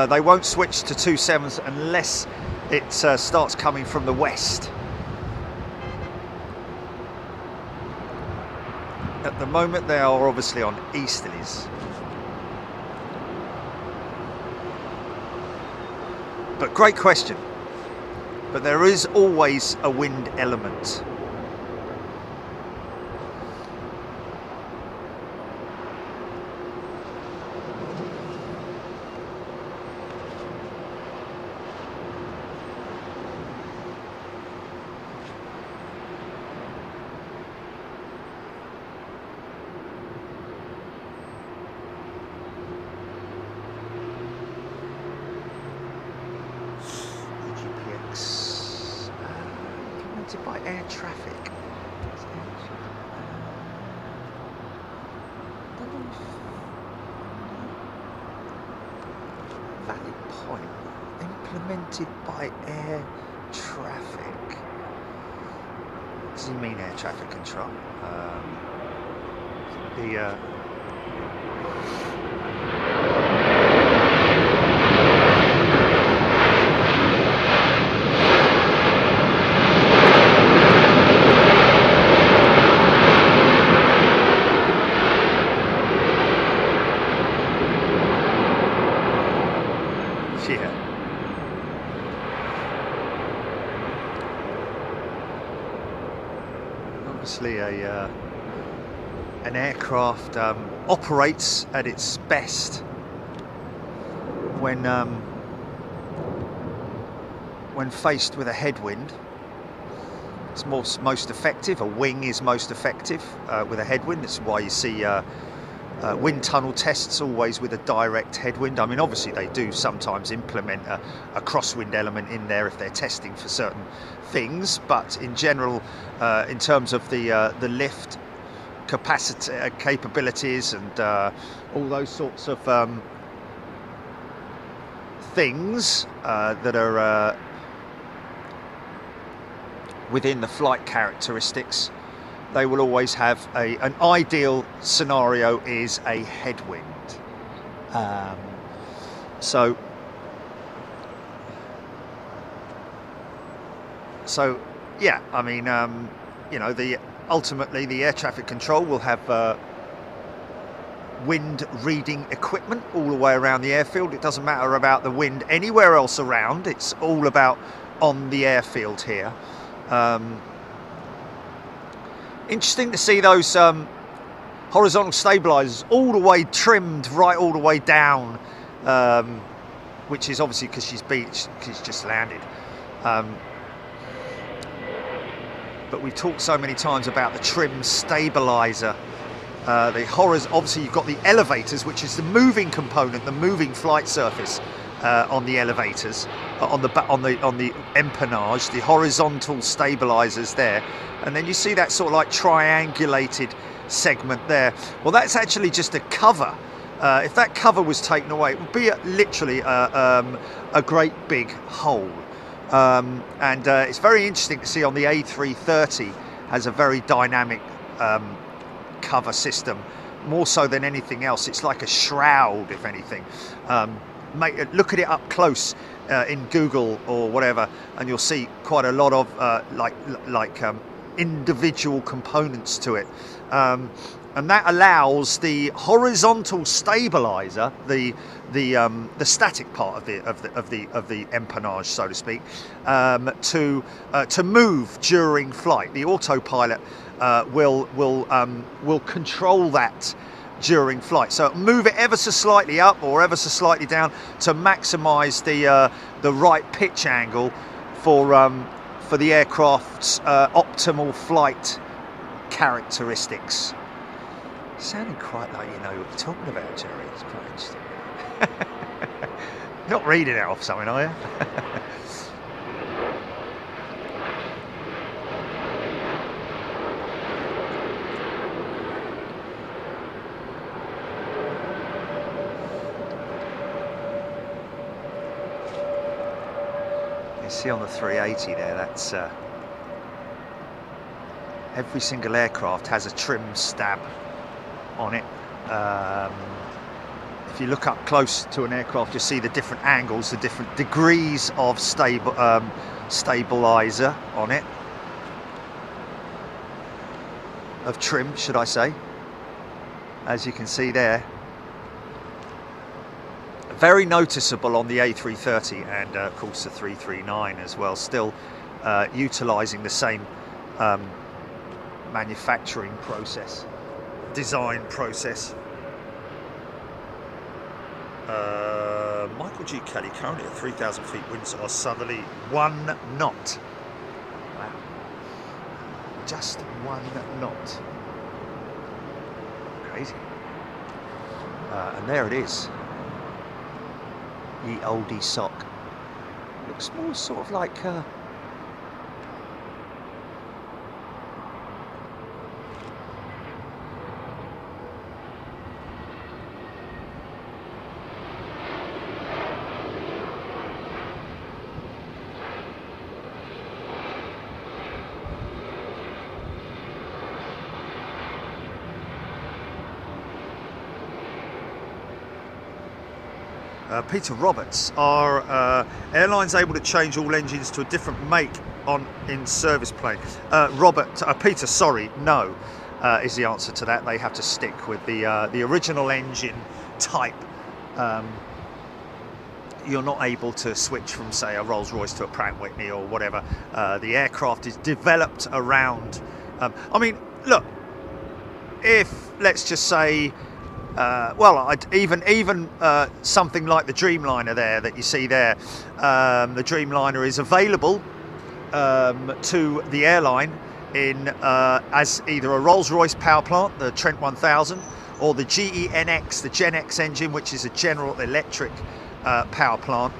they won't switch to 27s unless it starts coming from the west. At the moment they are obviously on easterlies. But great question. But there is always a wind element. By air traffic. Valley Point implemented by air traffic. What does he mean, air traffic control? Obviously an aircraft operates at its best when faced with a headwind. It's most effective. A wing is most effective with a headwind. That's why you see wind tunnel tests always with a direct headwind. I mean, obviously they do sometimes implement a crosswind element in there if they're testing for certain things, but in general, in terms of the lift capacity, capabilities, and all those sorts of things that are within the flight characteristics, they will always have an ideal scenario is a headwind. So yeah, I mean, you know, ultimately the air traffic control will have wind reading equipment all the way around the airfield. It doesn't matter about the wind anywhere else around. It's all about on the airfield here. Interesting to see those horizontal stabilizers all the way trimmed right all the way down, which is obviously because she's just landed. But we've talked so many times about the trim stabilizer. Obviously you've got the elevators, which is the moving component, the moving flight surface on the elevators, on the empennage, the horizontal stabilizers there, and then you see that sort of like triangulated segment there. Well, that's actually just a cover. If that cover was taken away, it would be literally a great big hole. And it's very interesting to see on the A330 has a very dynamic cover system, more so than anything else. It's like a shroud, if anything. Look at it up close in Google or whatever, and you'll see quite a lot of individual components to it, and that allows the horizontal stabilizer, the static part of the empennage, so to speak, to move during flight. The autopilot will control that during flight, so move it ever so slightly up or ever so slightly down to maximise the right pitch angle for the aircraft's optimal flight characteristics. Sounding quite like you know what you're talking about, Jerry. It's quite interesting. Not reading it off something, are you? You see on the 380 there, that's every single aircraft has a trim stab on it. If you look up close to an aircraft, you'll see the different angles, the different degrees of stabilizer on it, of trim, should I say. as you can see there. Very noticeable on the A330 and of course the 339 as well, still utilising the same manufacturing process, design process. Michael G. Kelly currently at 3,000 feet, winds are southerly 1 knot. Wow. Just 1 knot. Crazy. And there it is. Ye oldie sock. Looks more sort of like Peter Roberts, are airlines able to change all engines to a different make on in-service plane? Peter, sorry, no, is the answer to that. They have to stick with the original engine type. You're not able to switch from, say, a Rolls-Royce to a Pratt & Whitney or whatever. The aircraft is developed around. I mean, look, if let's just say. Even something like the Dreamliner there that you see there, the Dreamliner is available to the airline in as either a Rolls-Royce power plant, the Trent 1000, or the GENX, the Gen X engine, which is a General Electric power plant.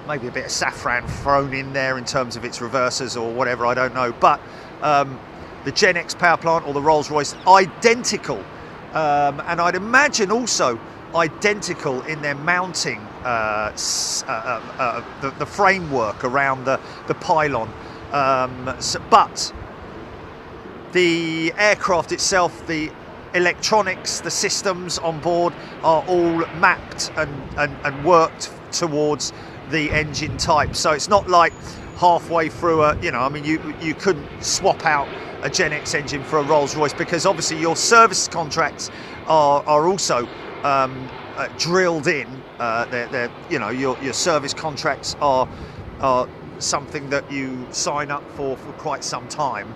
Maybe a bit of saffron thrown in there in terms of its reversers or whatever, I don't know. But the Gen X power plant or the Rolls-Royce, identical. And I'd imagine also identical in their mounting, the framework around the pylon. But the aircraft itself, the electronics, the systems on board are all mapped and worked towards the engine type. So it's not like halfway through you couldn't swap out a Gen X engine for a Rolls-Royce, because obviously your service contracts are also drilled in. Your service contracts are something that you sign up for quite some time.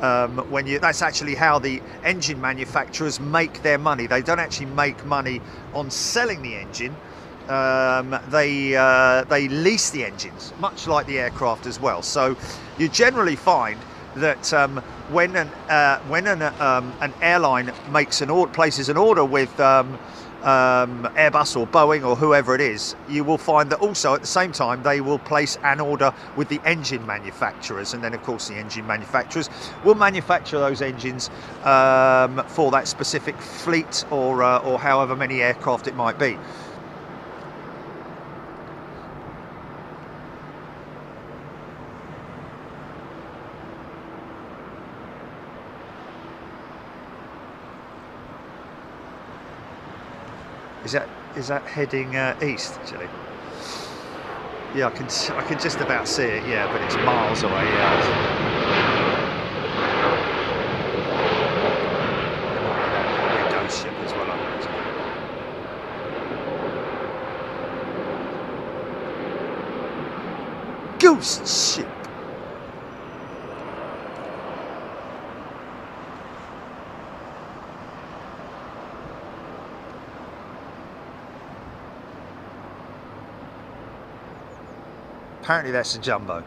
That's actually how the engine manufacturers make their money. They don't actually make money on selling the engine. They lease the engines, much like the aircraft as well. So you generally find that when an airline places an order with Airbus or Boeing or whoever it is, you will find that also at the same time they will place an order with the engine manufacturers, and then of course the engine manufacturers will manufacture those engines for that specific fleet or however many aircraft it might be. Is that heading east actually? Yeah, I can just about see it. Yeah, but it's miles away. Yeah. A ghost ship as well, I imagine. Ghost ship. Apparently that's a jumbo.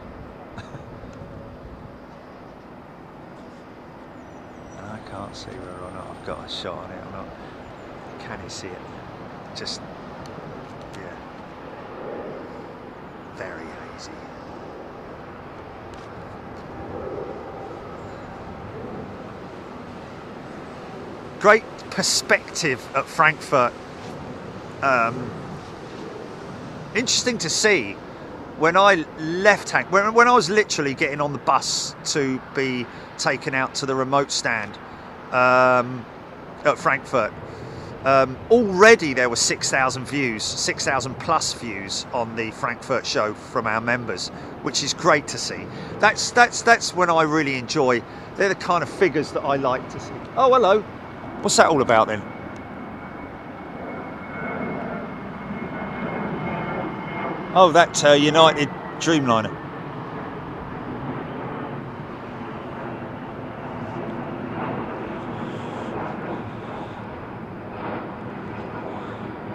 I can't see whether or not I've got a shot on it or not. Can you see it? Just, yeah. Very hazy. Great perspective at Frankfurt. Interesting to see. When I left when I was literally getting on the bus to be taken out to the remote stand at Frankfurt, already there were 6,000 views, 6,000 plus views on the Frankfurt show from our members, which is great to see. That's when I really enjoy. They're the kind of figures that I like to see. Oh, hello. What's that all about then? Oh, that United Dreamliner.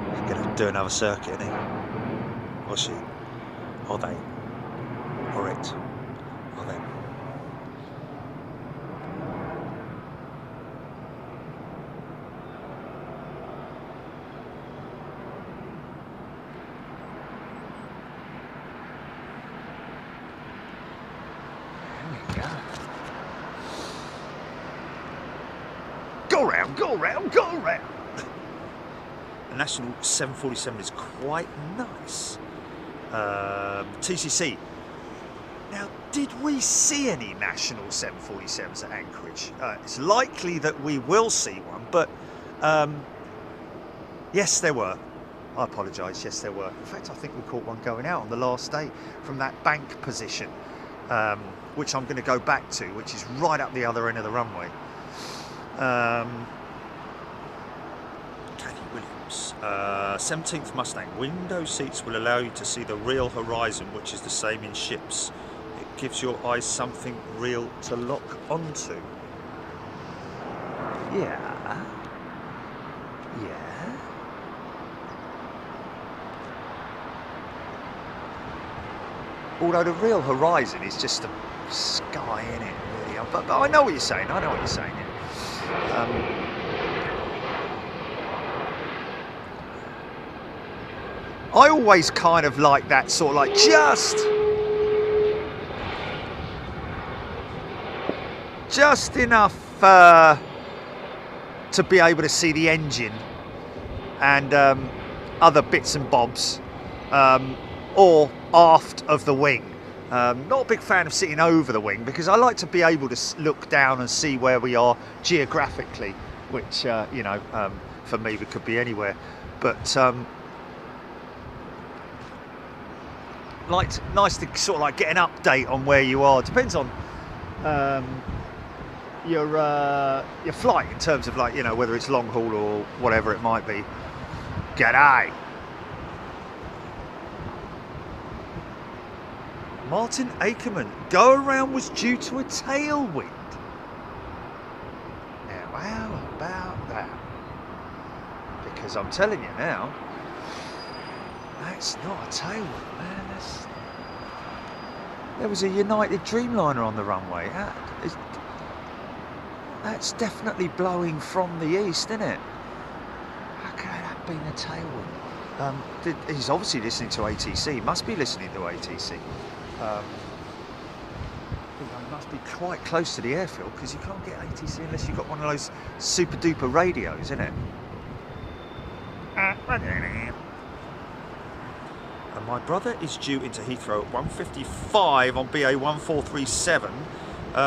He's gonna do another circuit, isn't he? Or she? Or they? Or it? Or them? Go round, go round, go round. The National 747 is quite nice. TCC. Now, did we see any National 747s at Anchorage? It's likely that we will see one, but yes, there were. I apologise, yes, there were. In fact, I think we caught one going out on the last day from that bank position, which I'm going to go back to, which is right up the other end of the runway. Kathy Williams, 17th Mustang. Window seats will allow you to see the real horizon, which is the same in ships. It gives your eyes something real to lock onto. Yeah. Yeah. Although the real horizon is just the sky, in it, really. But I know what you're saying. I know what you're saying. Yeah. I always kind of like that sort of like just enough to be able to see the engine and other bits and bobs, or aft of the wing. Not a big fan of sitting over the wing because I like to be able to look down and see where we are geographically, which you know, for me it could be anywhere, but nice to sort of like get an update on where you are. Depends on your flight in terms of, like, you know, whether it's long haul or whatever it might be. G'day. Martin Akerman, go around was due to a tailwind. Now, how about that? Because I'm telling you now, that's not a tailwind, man. There was a United Dreamliner on the runway. That's definitely blowing from the east, isn't it? How could that have been a tailwind? He's obviously listening to ATC. He must be listening to ATC. He must be quite close to the airfield because you can't get ATC unless you've got one of those super duper radios, isn't it? And my brother is due into Heathrow at 1:55 on BA 1437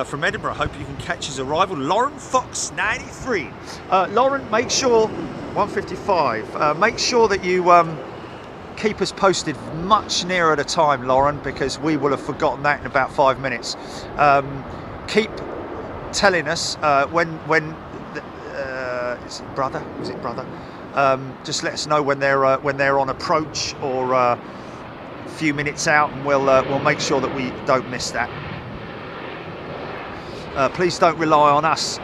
from Edinburgh. Hope you can catch his arrival. Lauren Fox 93. Lauren, make sure 1:55. Make sure that you keep us posted much nearer the time, Lauren, because we will have forgotten that in about 5 minutes. Keep telling us when is it brother? Was it brother? Just let us know when they're on approach or a few minutes out, and we'll make sure that we don't miss that. Please don't rely on us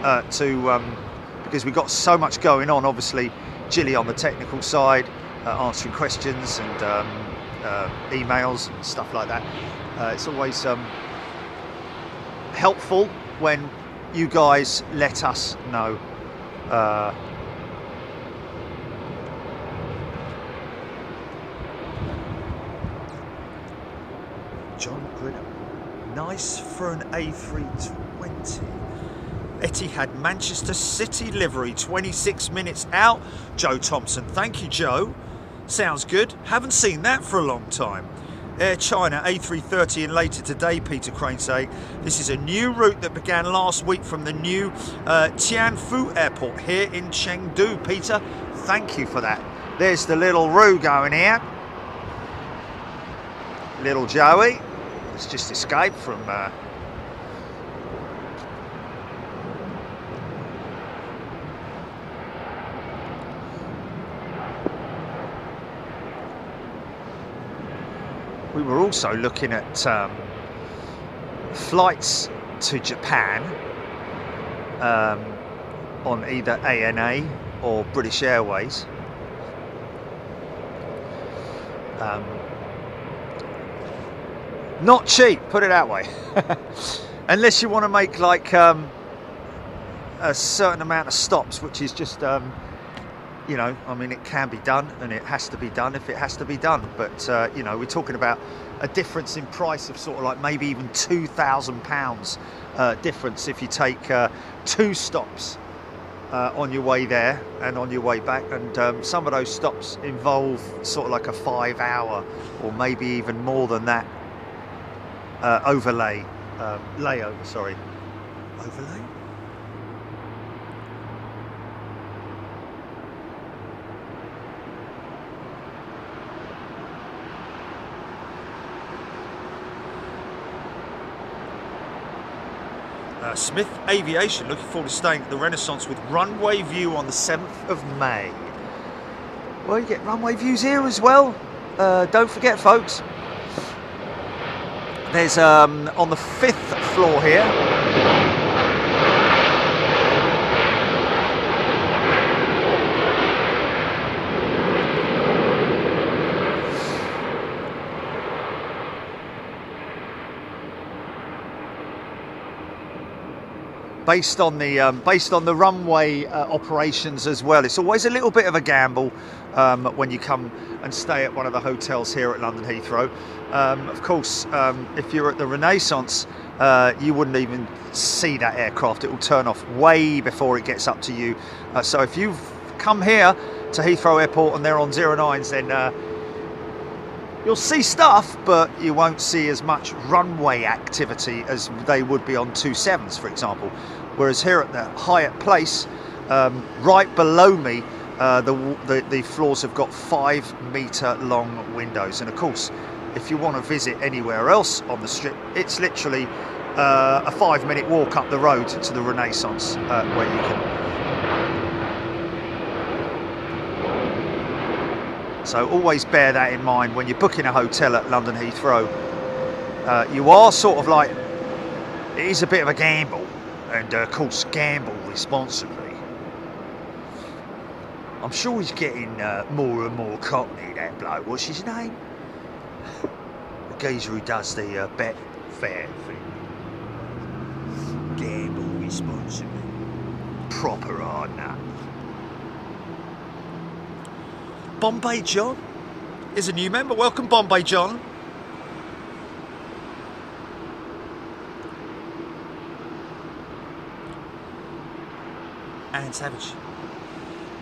because we've got so much going on. Obviously, Gilly on the technical side, answering questions and emails and stuff like that. It's always helpful when you guys let us know. John Grinham, nice for an A320. Etihad Manchester City livery, 26 minutes out. Joe Thompson, thank you, Joe. Sounds good. Haven't seen that for a long time. Air China A330 in later today, Peter Crane saying. This is a new route that began last week from the new Tianfu airport here in Chengdu. Peter, thank you for that. There's the little Roo going here. Little Joey has just escaped from we were also looking at flights to Japan on either ANA or British Airways. Not cheap, put it that way. Unless you want to make like a certain amount of stops, which is just you know, I mean, it can be done and it has to be done if it has to be done, but you know, we're talking about a difference in price of sort of like maybe even £2,000 difference if you take 2 stops on your way there and on your way back, and some of those stops involve sort of like a 5-hour or maybe even more than that layover, sorry, overlay. Smith Aviation, looking forward to staying at the Renaissance with runway view on the 7th of May. Well, you get runway views here as well. Don't forget, folks, there's on the 5th floor here, based on the runway operations as well. It's always a little bit of a gamble when you come and stay at one of the hotels here at London Heathrow. Of course, if you're at the Renaissance, you wouldn't even see that aircraft. It will turn off way before it gets up to you. So if you've come here to Heathrow Airport and they're on 09s, then you'll see stuff, but you won't see as much runway activity as they would be on 27s, for example. Whereas here at the Hyatt Place, right below me, the floors have got 5-metre long windows. And of course, if you want to visit anywhere else on the strip, it's literally a 5-minute walk up the road to the Renaissance, where you can. So always bear that in mind when you're booking a hotel at London Heathrow. You are sort of like, it is a bit of a gamble, and of course gamble responsibly. I'm sure he's getting more and more cockney, that bloke. What's his name? The geezer who does the bet fair thing. Gamble responsibly. Proper hard nut. Bombay John is a new member. Welcome, Bombay John. And Savage.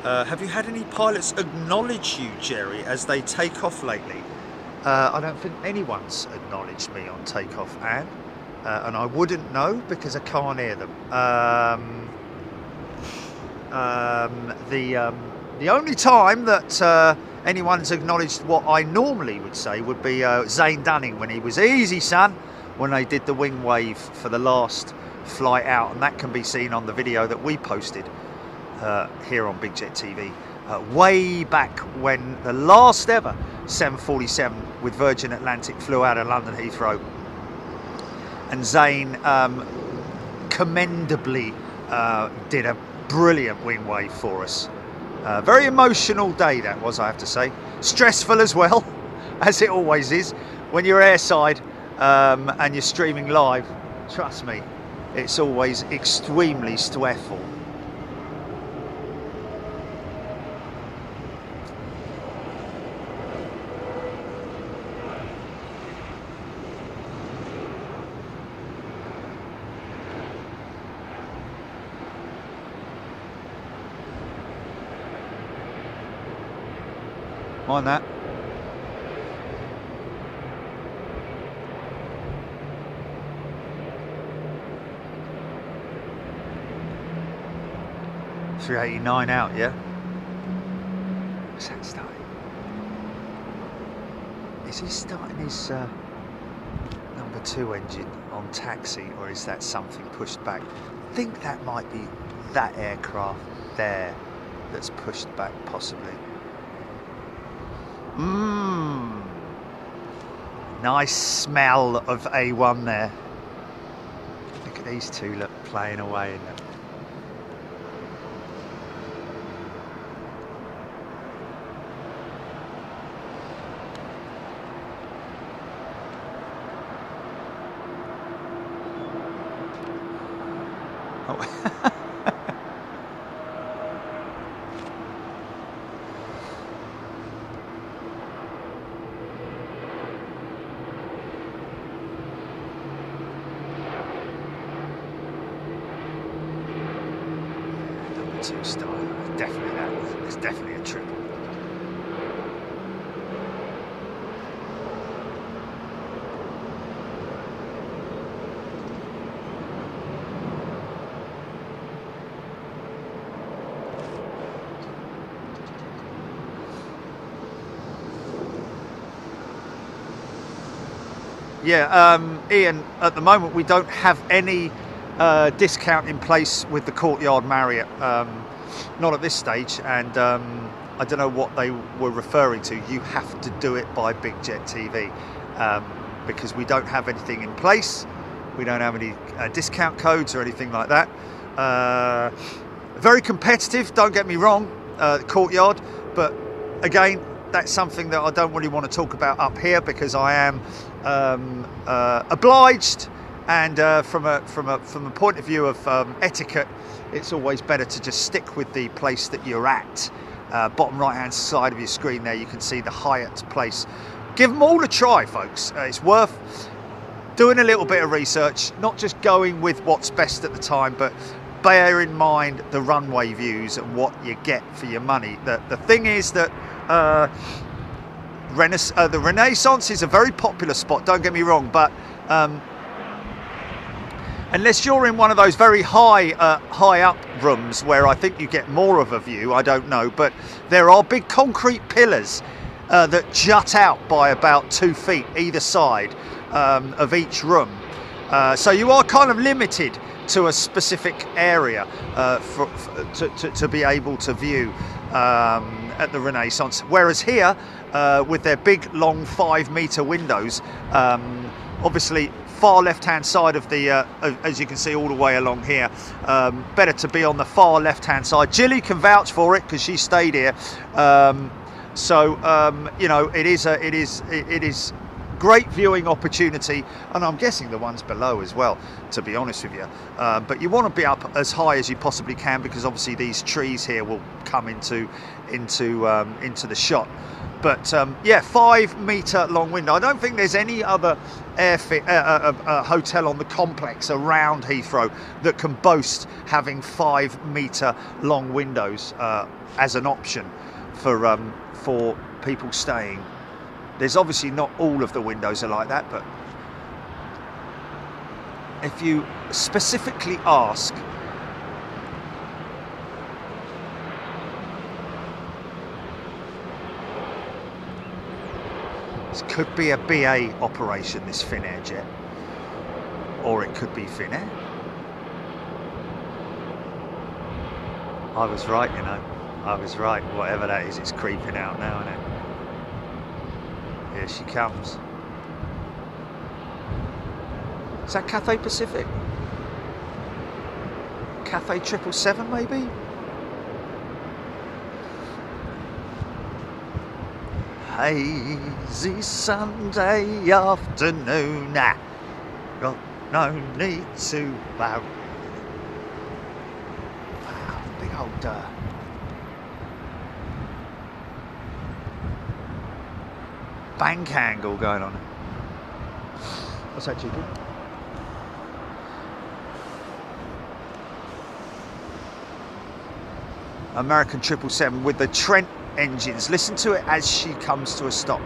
Have you had any pilots acknowledge you, Jerry, as they take off lately? I don't think anyone's acknowledged me on takeoff, Anne. And I wouldn't know because I can't hear them. The only time that anyone's acknowledged what I normally would say would be Zane Dunning when he was easy, son, when they did the wing wave for the last flight out, and that can be seen on the video that we posted here on Big Jet TV way back when the last ever 747 with Virgin Atlantic flew out of London Heathrow, and Zane commendably did a brilliant wing wave for us. Very emotional day that was, I have to say. Stressful as well, as it always is when you're airside and you're streaming live. Trust me, it's always extremely stressful. Mind that. $389 out, yeah? What's that starting? Is he starting his number 2 engine on taxi, or is that something pushed back? I think that might be that aircraft there that's pushed back, possibly. Nice smell of A1 there. Look at these two, look, playing away in them. Oh. Two star, definitely that. It's definitely a triple. Yeah, Ian, at the moment we don't have any discount in place with the Courtyard Marriott, not at this stage, and I don't know what they were referring to. You have to do it by Big Jet TV, because we don't have anything in place. We don't have any discount codes or anything like that. Very competitive, don't get me wrong, Courtyard, but again, that's something that I don't really want to talk about up here, because I am obliged, and from a point of view of etiquette, it's always better to just stick with the place that you're at. Bottom right hand side of your screen there, you can see the Hyatt place. Give them all a try, folks. It's worth doing a little bit of research, not just going with what's best at the time, but bear in mind the runway views and what you get for your money. The thing is that the Renaissance is a very popular spot, don't get me wrong, but unless you're in one of those very high up rooms where I think you get more of a view, I don't know, but there are big concrete pillars that jut out by about 2 feet either side of each room, so you are kind of limited to a specific area to be able to view at the Renaissance, whereas here with their big long 5-meter windows, obviously far left hand side of the as you can see all the way along here, better to be on the far left hand side. Jilly can vouch for it because she stayed here, so you know, it is great viewing opportunity, and I'm guessing the ones below as well, to be honest with you, but you want to be up as high as you possibly can, because obviously these trees here will come into the shot. But yeah, 5-meter long window. I don't think there's any other hotel on the complex around Heathrow that can boast having 5-meter long windows as an option for people staying. There's obviously not all of the windows are like that, but if you specifically ask, this could be a BA operation, this Finnair jet, or it could be Finnair. I was right, you know, I was right. Whatever that is, it's creeping out now, isn't it? Here she comes. Is that Cathay Pacific? Cathay 777 maybe? Hazy Sunday afternoon, got no need to bow. Wow, big old bank angle going on. What's that, GP? American 777 with the Trent engines. Listen to it as she comes to a stop.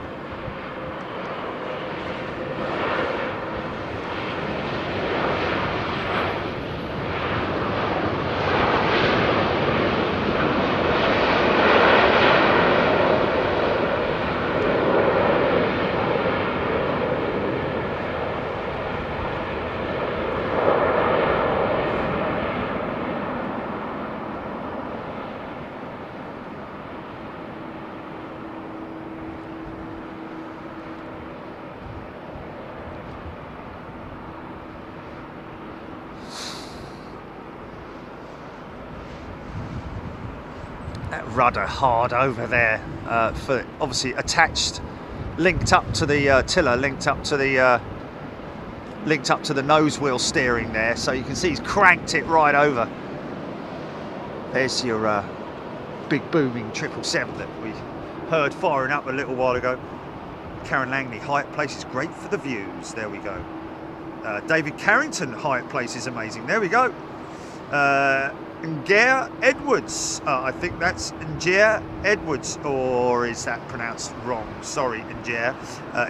rudder hard over there, for obviously attached, linked up to the tiller, linked up to the nose wheel steering there. So you can see he's cranked it right over. There's your big booming 777 that we heard firing up a little while ago. Karen Langley, Hyatt Place is great for the views. There we go. David Carrington, Hyatt Place is amazing. There we go. Ngair Edwards, I think that's Ngair Edwards, or is that pronounced wrong? Sorry, Ngair.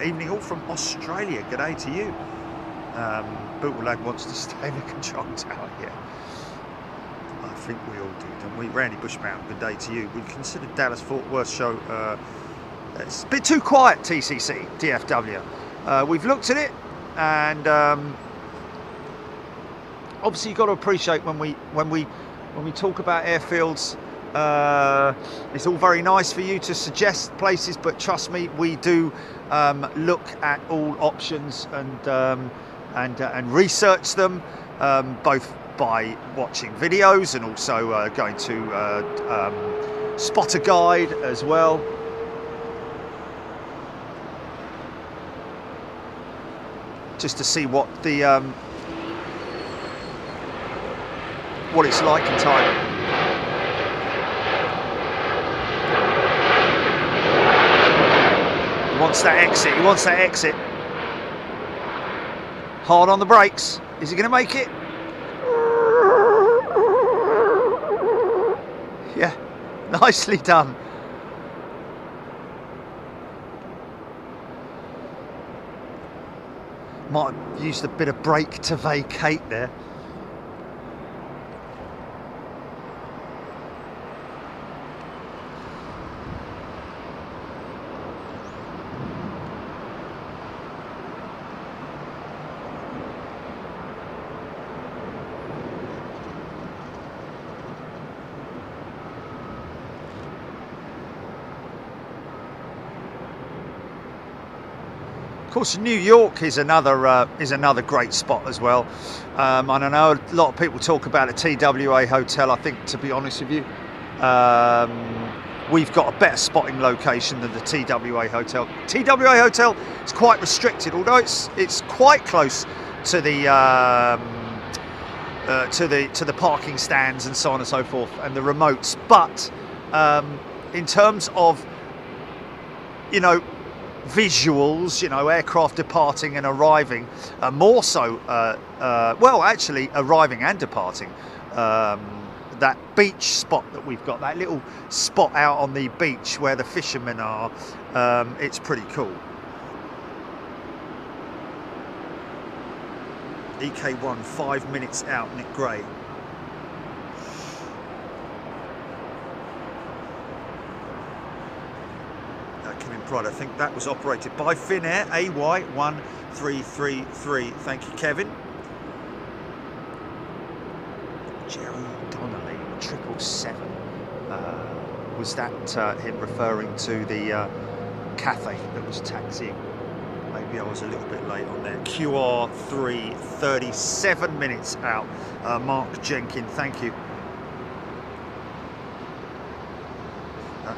Evening all from Australia. G'day to you. Bootleg wants to stay in the control tower. Yeah, I think we all do, don't we? Randy Bushbound, good day to you. We consider Dallas Fort Worth show. It's a bit too quiet. TCC DFW. We've looked at it, and obviously you've got to appreciate when we talk about airfields, it's all very nice for you to suggest places, but trust me, we do look at all options and research them, both by watching videos and also going to Spotter Guide as well. Just to see what the what it's like in time. He wants that exit. He wants that exit. Hard on the brakes. Is he going to make it? Yeah, nicely done. Might have used a bit of brake to vacate there. Of course, New York is another great spot as well. And I know a lot of people talk about a TWA hotel. I think, to be honest with you, we've got a better spotting location than the TWA hotel. TWA hotel is quite restricted, although it's quite close to the parking stands and so on and so forth, and the remotes. But in terms of, you know, visuals, you know, aircraft departing and arriving, more so, well, actually arriving and departing, that beach spot that we've got, that little spot out on the beach where the fishermen are, it's pretty cool. EK1, 5 minutes out, Nick Gray. Pride. I think that was operated by Finnair, AY1333. Thank you, Kevin. Jerry Donnelly, 777. Was that him referring to the Cathay that was taxiing? Maybe I was a little bit late on there. QR3, 37 minutes out. Mark Jenkin, thank you.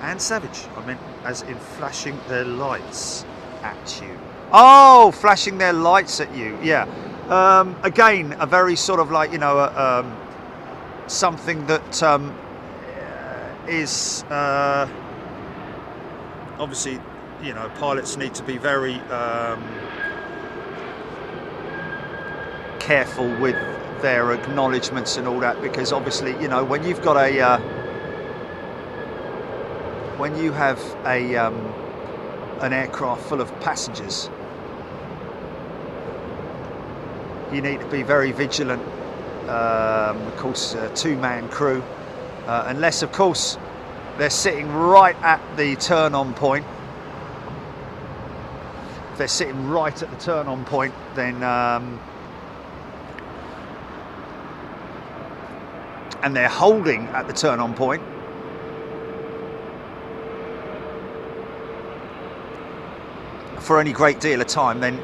And Savage, I meant as in flashing their lights at you. Oh, flashing their lights at you, yeah. Again, a very sort of like, you know, something that is obviously, you know, pilots need to be very careful with their acknowledgements and all that, because obviously, you know, when you've got a when you have an aircraft full of passengers, you need to be very vigilant. Of course, a two-man crew, unless of course they're sitting right at the turn-on point. If they're sitting right at the turn-on point, then and they're holding at the turn-on point, for any great deal of time, then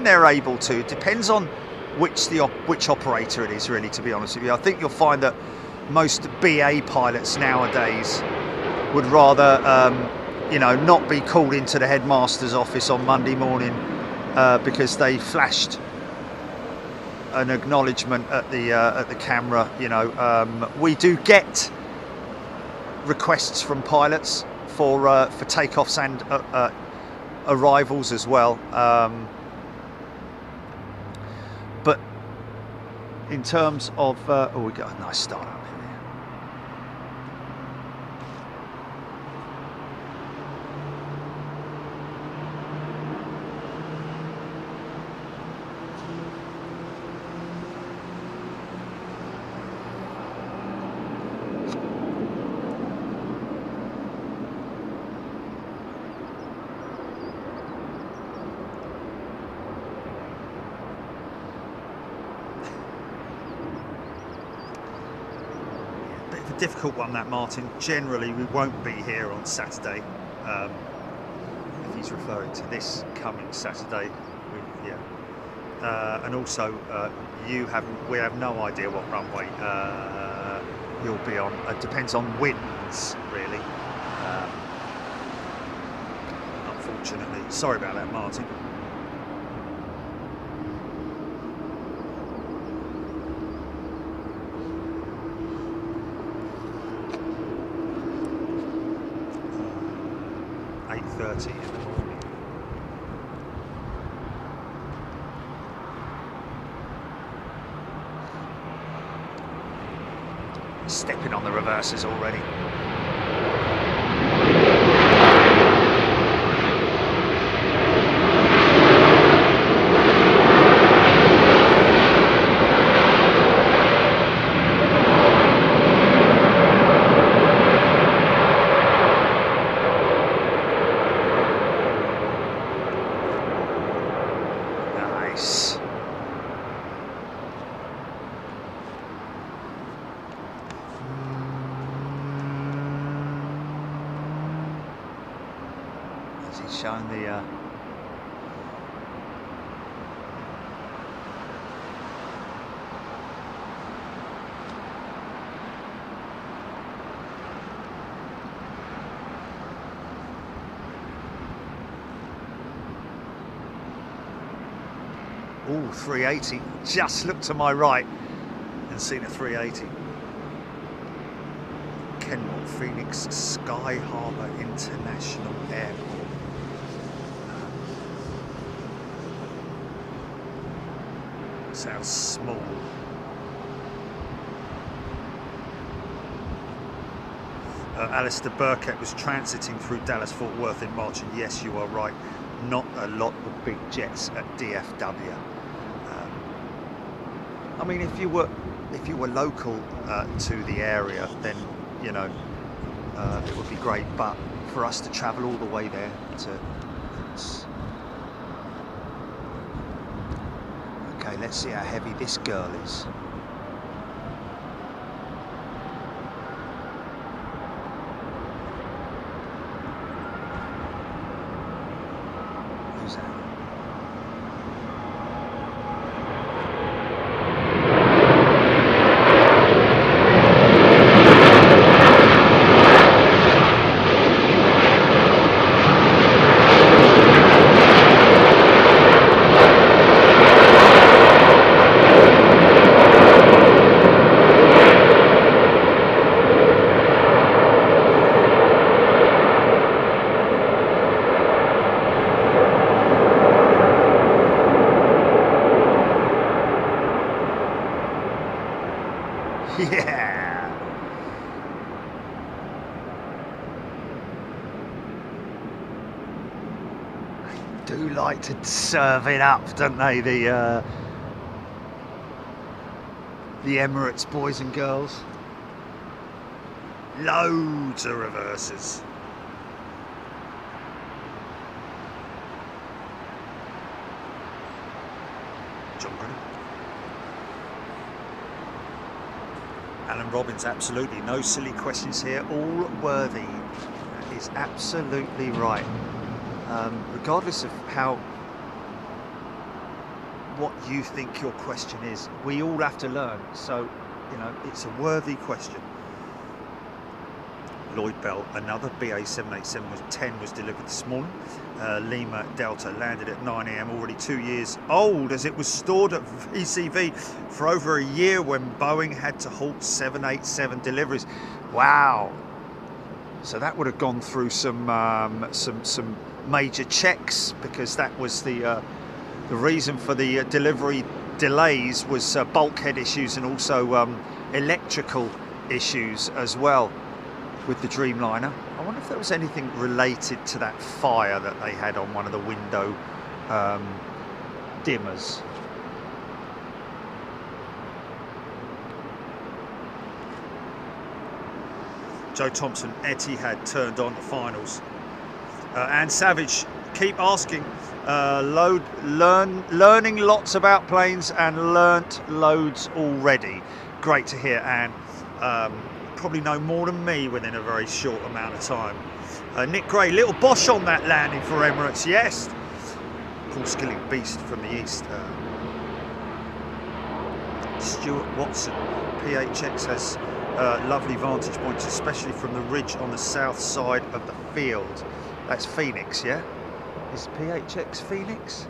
they're able to. Depends on which operator it is, really, to be honest with you. I think you'll find that most BA pilots nowadays would rather, you know, not be called into the headmaster's office on Monday morning because they flashed an acknowledgement at the camera. You know, we do get requests from pilots for takeoffs and arrivals as well, but in terms of oh, we got a nice start up here. Difficult one, that, Martin. Generally we won't be here on Saturday, if he's referring to this coming Saturday. And also we have no idea what runway you'll be on. It depends on winds, really, unfortunately. Sorry about that, Martin. In the morning. Stepping on the reverses already. Showing the ooh, 380. Just look to my right and seen a 380. Kenmore Phoenix Sky Harbour International Airport. Sounds small. Alistair Burkett was transiting through Dallas Fort Worth in March, and yes, you are right, not a lot of big jets at DFW. I mean, if you were local to the area, then you know it would be great. But for us to travel all the way there okay, let's see how heavy this girl is. Who's that? Yeah. They do like to serve it up, don't they? The Emirates boys and girls. Loads of reverses. Alan Robbins, absolutely. No silly questions here, all worthy. That is absolutely right. Regardless of what you think your question is, we all have to learn. So, you know, it's a worthy question. Lloyd Bell. Another BA 787-10 was delivered this morning. Lima Delta landed at 9 AM, already 2 years old, as it was stored at VCV for over a year when Boeing had to halt 787 deliveries. Wow. So that would have gone through some major checks, because that was the reason for the delivery delays was bulkhead issues and also electrical issues as well with the Dreamliner. I wonder if there was anything related to that fire that they had on one of the window dimmers. Joe Thompson, Etihad turned on the finals. And Savage, keep asking. Learning lots about planes and learnt loads already. Great to hear, Anne. Probably know more than me within a very short amount of time. Nick Gray, little Bosch on that landing for Emirates, yes. Paul Skilling, beast from the east. Stuart Watson, PHX has lovely vantage points, especially from the ridge on the south side of the field. That's Phoenix, yeah? Is PHX Phoenix?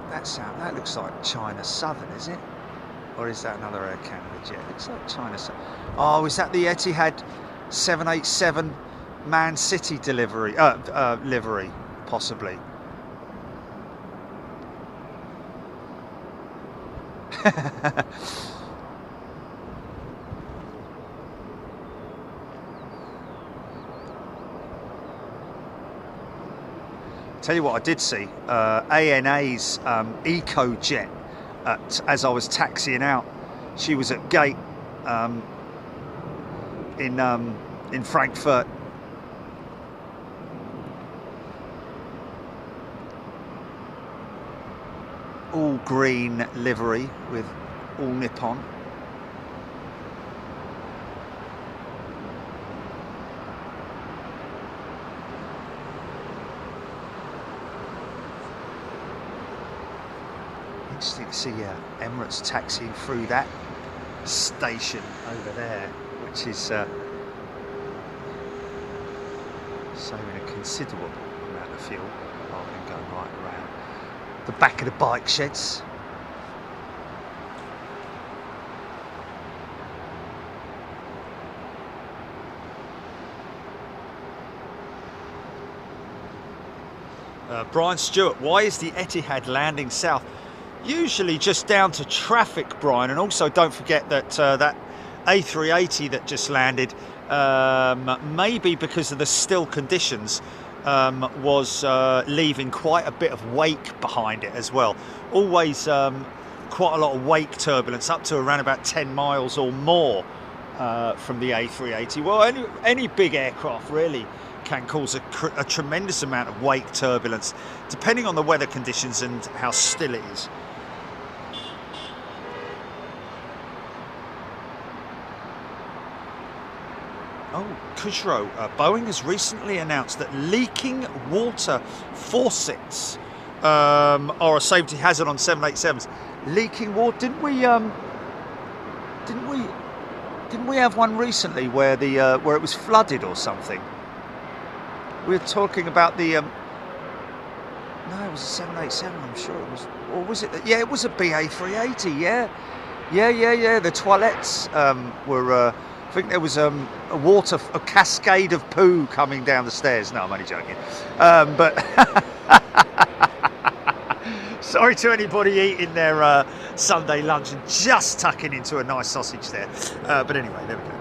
That looks like China Southern, is it? Or is that another Air Canada jet? It looks like China Southern. Oh, is that the Etihad 787 Man City livery, possibly? Tell you what, I did see ANA's EcoJet as I was taxiing out. She was at gate in Frankfurt. All green livery with all Nippon. Interesting to see Emirates taxiing through that station over there, which is saving a considerable amount of fuel rather than going right around the back of the bike sheds. Brian Stewart, why is the Etihad landing south? Usually just down to traffic, Brian, and also don't forget that that A380 that just landed, maybe because of the still conditions, was leaving quite a bit of wake behind it as well. Always quite a lot of wake turbulence, up to around about 10 miles or more from the A380. Well, any big aircraft really can cause a tremendous amount of wake turbulence, depending on the weather conditions and how still it is. Oh, Kujro, Boeing has recently announced that leaking water faucets are a safety hazard on 787s. Leaking water, didn't we have one recently where it was flooded or something? We were talking about the no, it was a 787, I'm sure it was, or was it? Yeah, it was a BA 380. Yeah. The toilets were. I think there was a cascade of poo coming down the stairs. No, I'm only joking. But sorry to anybody eating their Sunday lunch and just tucking into a nice sausage there. But anyway, there we go.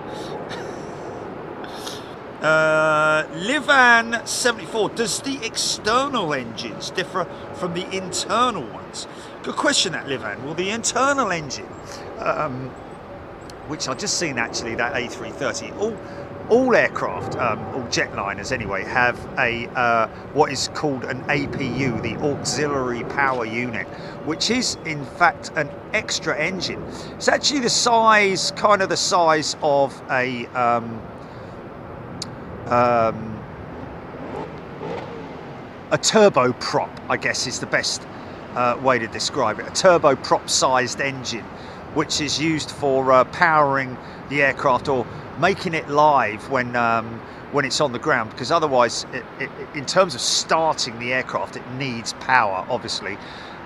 Livan74, does the external engines differ from the internal ones? Good question, that, Livan. Well, the internal engine, which I've just seen actually, that A330, all aircraft, all jetliners anyway, have a what is called an APU, the auxiliary power unit, which is in fact an extra engine. It's actually the size of a turboprop, I guess is the best way to describe it. A turboprop sized engine, which is used for powering the aircraft or making it live when it's on the ground, because otherwise, in terms of starting the aircraft, it needs power, obviously,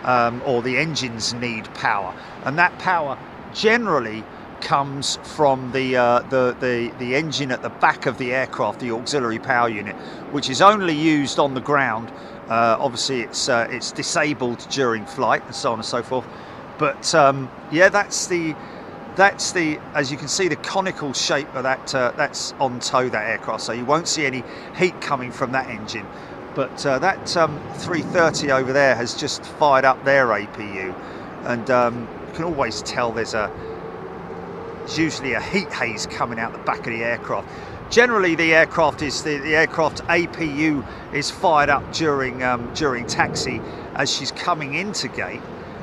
or the engines need power, and that power generally comes from the engine at the back of the aircraft, the auxiliary power unit, which is only used on the ground. Obviously, it's disabled during flight and so on and so forth. But yeah, that's the as you can see, the conical shape of that. That's on tow, that aircraft, so you won't see any heat coming from that engine. But that 330 over there has just fired up their APU, and you can always tell there's usually a heat haze coming out the back of the aircraft. Generally, the aircraft APU is fired up during taxi as she's coming into gate.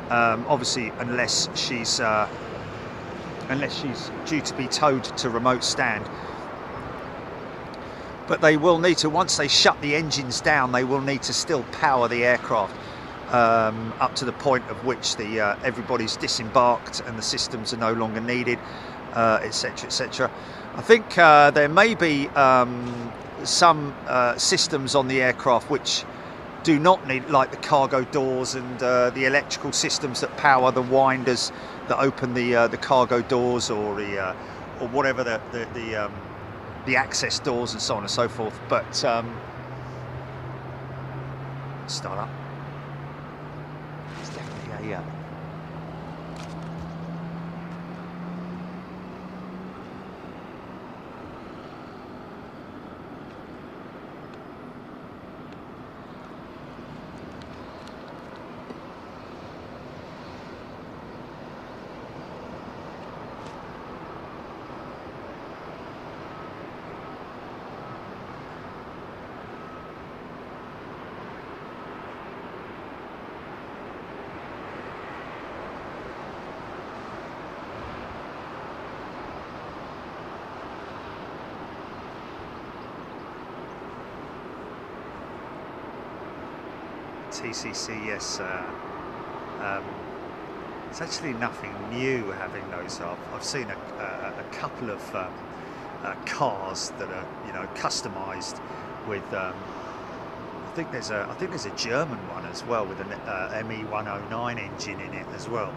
Obviously, unless she's due to be towed to remote stand. But they will need to, once they shut the engines down, they will need to still power the aircraft up to the point of which everybody's disembarked and the systems are no longer needed, etc., etc. I think there may be some systems on the aircraft which do not need, like the cargo doors and the electrical systems that power the winders that open the cargo doors, or whatever the access doors and so on and so forth. But start up. It's definitely a TCC, yes. It's actually nothing new having those. I've seen a couple of cars that are, you know, customised with. I think there's a German one as well with an ME109 engine in it as well.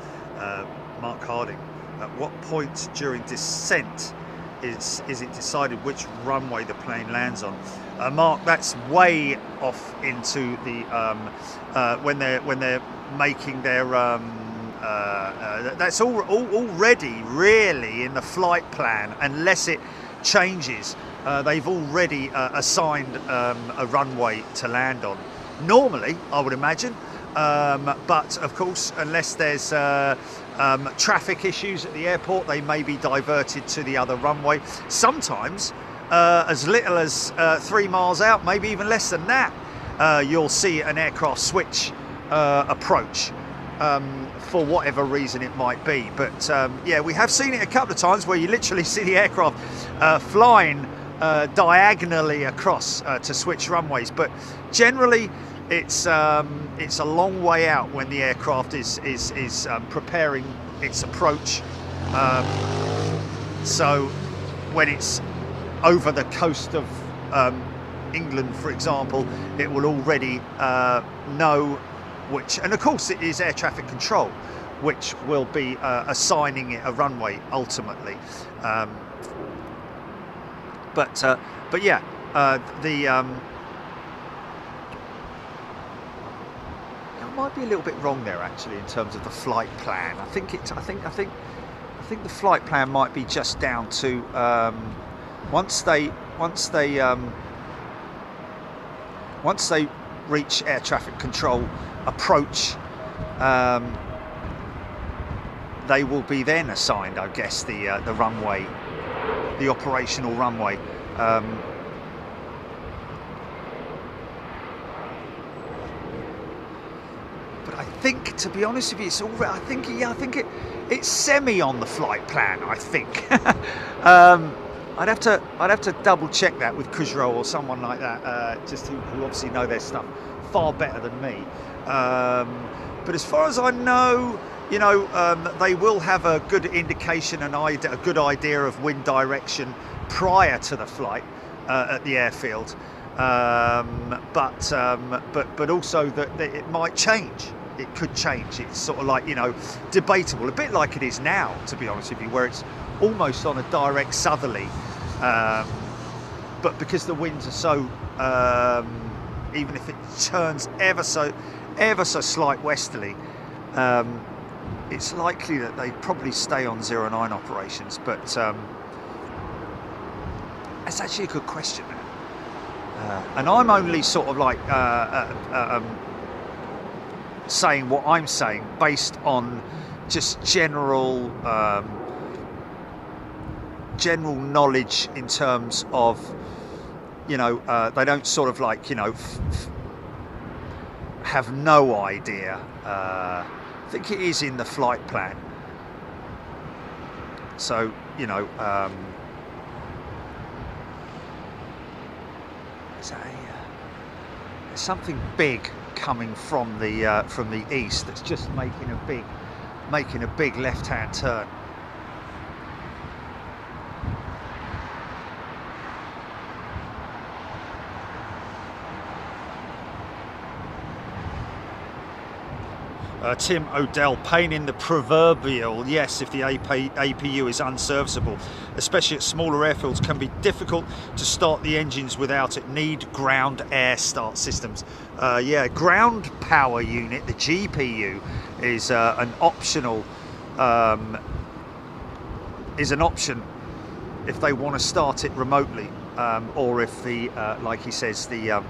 Mark Harding. At what point during descent is it decided which runway the plane lands on? Mark, that's way off into the when they're making their that's already really in the flight plan, unless it changes. They've already assigned a runway to land on, normally, I would imagine, but of course, unless there's traffic issues at the airport, they may be diverted to the other runway. Sometimes as little as 3 miles out, maybe even less than that, you'll see an aircraft switch approach for whatever reason it might be. But yeah, we have seen it a couple of times where you literally see the aircraft flying diagonally across to switch runways. But generally, it's a long way out when the aircraft is preparing its approach. So when it's over the coast of England, for example, it will already know which, and of course it is air traffic control, which will be assigning it a runway ultimately. But yeah, I might be a little bit wrong there actually in terms of the flight plan. I think the flight plan might be just down to once they reach air traffic control approach, they will be then assigned, I guess, the runway, the operational runway. But I think, to be honest with you, it's all. I think it's semi on the flight plan. I think. I'd have to double check that with Kujro or someone like that, just who obviously know their stuff far better than me. But as far as I know, you know, they will have a good indication and a good idea of wind direction prior to the flight at the airfield, but also that it might change. It could change. It's sort of like, you know, debatable, a bit like it is now, to be honest with you, where it's almost on a direct southerly, but because the winds are so, even if it turns ever so slight westerly, it's likely that they probably stay on 09 operations. But that's actually a good question, man. And I'm only sort of like saying what I'm saying based on just general knowledge in terms of, you know, they don't sort of like, you know, have no idea. I think it is in the flight plan. So, you know, there's something big coming from the east that's just making a big left-hand turn. Tim O'Dell, pain in the proverbial. Yes, if the APU is unserviceable, especially at smaller airfields, can be difficult to start the engines without it. Need ground air start systems. Yeah, ground power unit, the GPU, is an optional. Is an option if they want to start it remotely, or if the like he says, the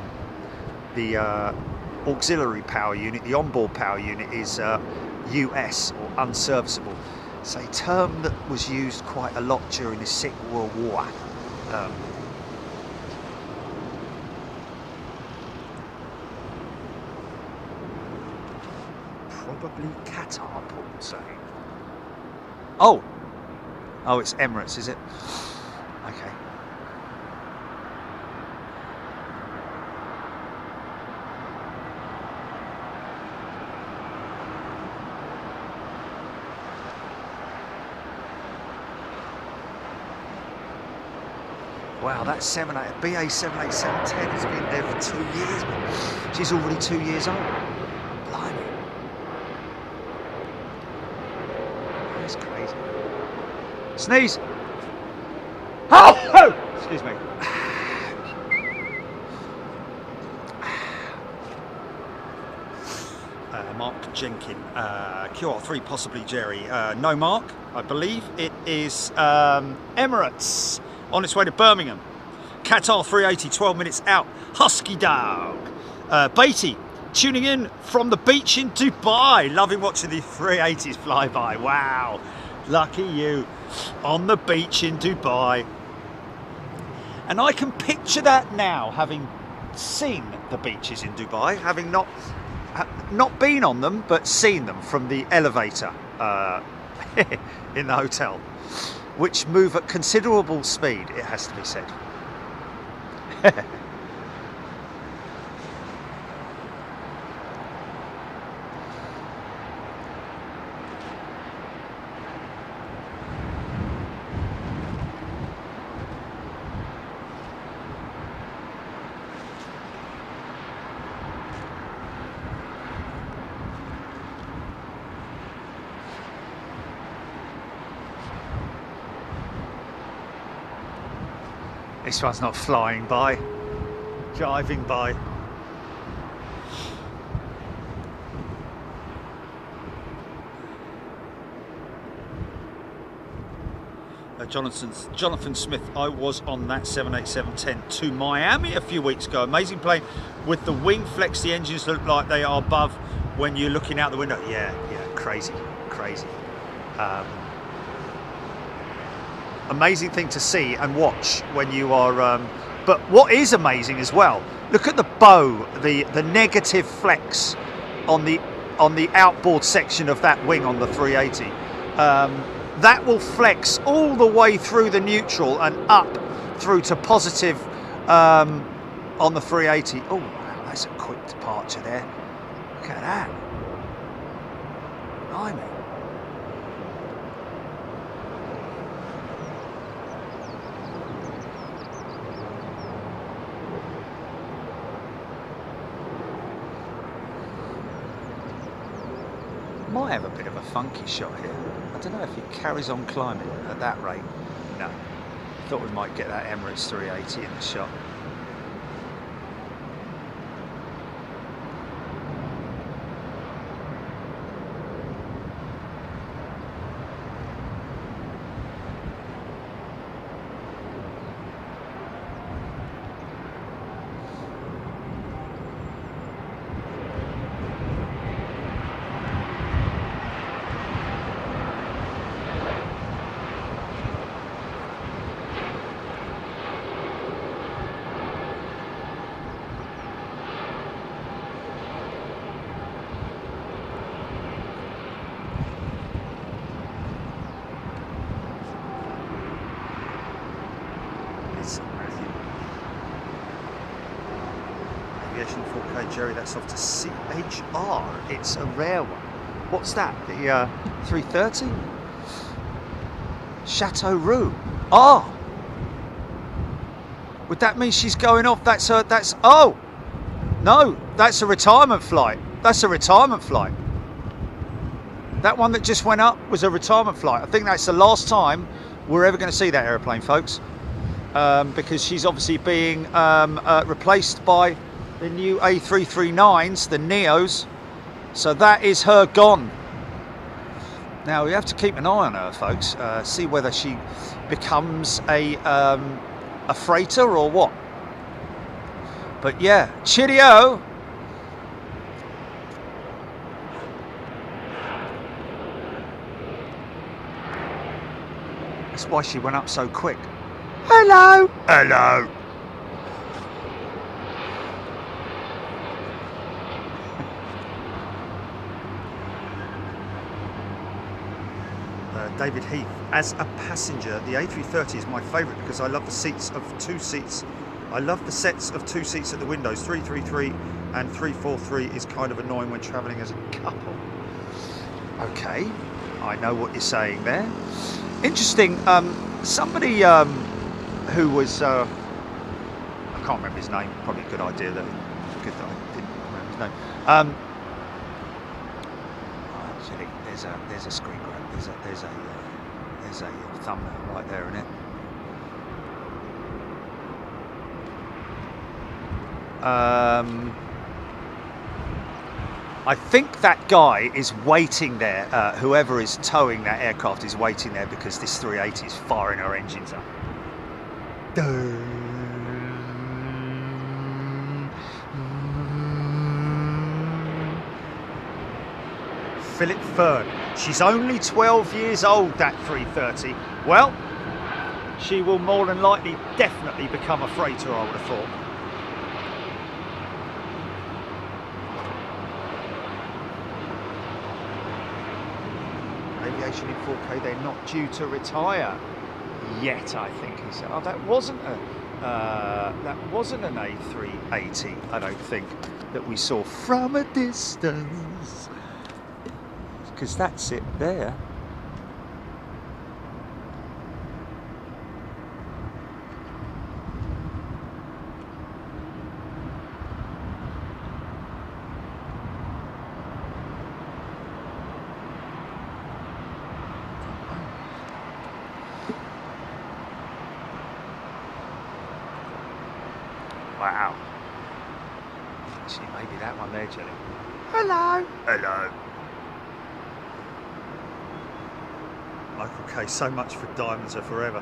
auxiliary power unit, the onboard power unit, is US or unserviceable. It's a term that was used quite a lot during the Second World War. Probably Qatar, Paul saying. Oh, it's Emirates, is it? Okay. Wow, that BA 787-10 has been there for 2 years. She's already 2 years old. Blimey. That's crazy. Sneeze. Oh! Excuse me. Mark Jenkin, QR3 possibly Jerry. No Mark, I believe it is Emirates. On its way to Birmingham. Qatar 380, 12 minutes out. Husky Dog. Beatty, tuning in from the beach in Dubai. Loving watching the 380s fly by. Wow. Lucky you. On the beach in Dubai. And I can picture that now, having seen the beaches in Dubai, having not been on them, but seen them from the elevator in the hotel, which move at considerable speed, it has to be said. This one's not flying by, driving by. Jonathan Smith, I was on that 787-10 to Miami a few weeks ago. Amazing plane with the wing flex. The engines look like they are above when you're looking out the window. Yeah, crazy. Amazing thing to see and watch when you are. But what is amazing as well, look at the bow, the negative flex on the outboard section of that wing on the 380. That will flex all the way through the neutral and up through to positive on the 380. Oh, wow, that's a quick departure there. Look at that. Blimey. might have a bit of a funky shot here. I don't know if he carries on climbing at that rate. No. Thought we might get that Emirates 380 in the shot. Aviation 4K, Jerry, that's off to CHR. It's a rare one. What's that? The 330? Chateau Roux. Oh! Would that mean she's going off? That's her, that's, oh! No, that's a retirement flight. That's a retirement flight. That one that just went up was a retirement flight. I think that's the last time we're ever going to see that aeroplane, folks. Because she's obviously being replaced by the new A339s, the Neos. So that is her gone. Now we have to keep an eye on her, folks. See whether she becomes a freighter or what. But yeah, cheerio. That's why she went up so quick. Hello. Hello. David Heath, as a passenger, the A330 is my favourite because I love the seats of 2 seats. I love the sets of 2 seats at the windows. 333 and 343 is kind of annoying when travelling as a couple. Okay, I know what you're saying there. Interesting. Somebody who was I can't remember his name. Probably a good idea that I didn't remember his name. Actually, there's a screen grab. There's a thumbnail right there, isn't it? I think that guy is waiting there. Whoever is towing that aircraft is waiting there because this 380 is firing her engines up. Philip Fern. She's only 12 years old, that 330. Well, she will more than likely definitely become a freighter, I would have thought. Aviation in 4K, they're not due to retire yet, I think he said. Oh, that wasn't an A380, I don't think, that we saw from a distance. Because that's it there. Wow. Actually, maybe that one there, Jelly. Hello. Hello. Michael K, so much for diamonds are forever.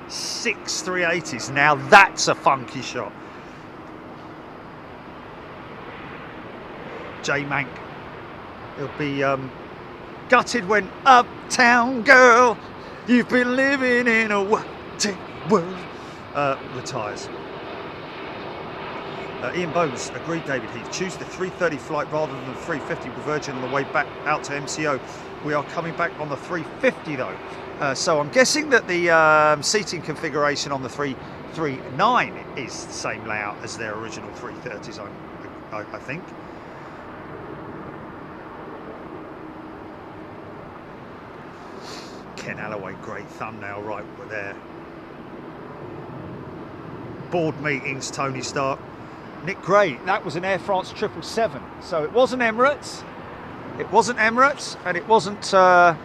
Six 380s. Now that's a funky shot. J Mank. He'll be gutted when Uptown Girl, you've been living in a wanted world, retires. Ian Bones agreed, David Heath. Choose the 330 flight rather than the 350 with Virgin on the way back out to MCO. We are coming back on the 350 though. So I'm guessing that the seating configuration on the 339 is the same layout as their original 330s, I think. Ken Alloway, great thumbnail right there. Board meetings, Tony Stark. Nick Gray, that was an Air France 777. So it wasn't Emirates. It wasn't Emirates, and it wasn't Qatar.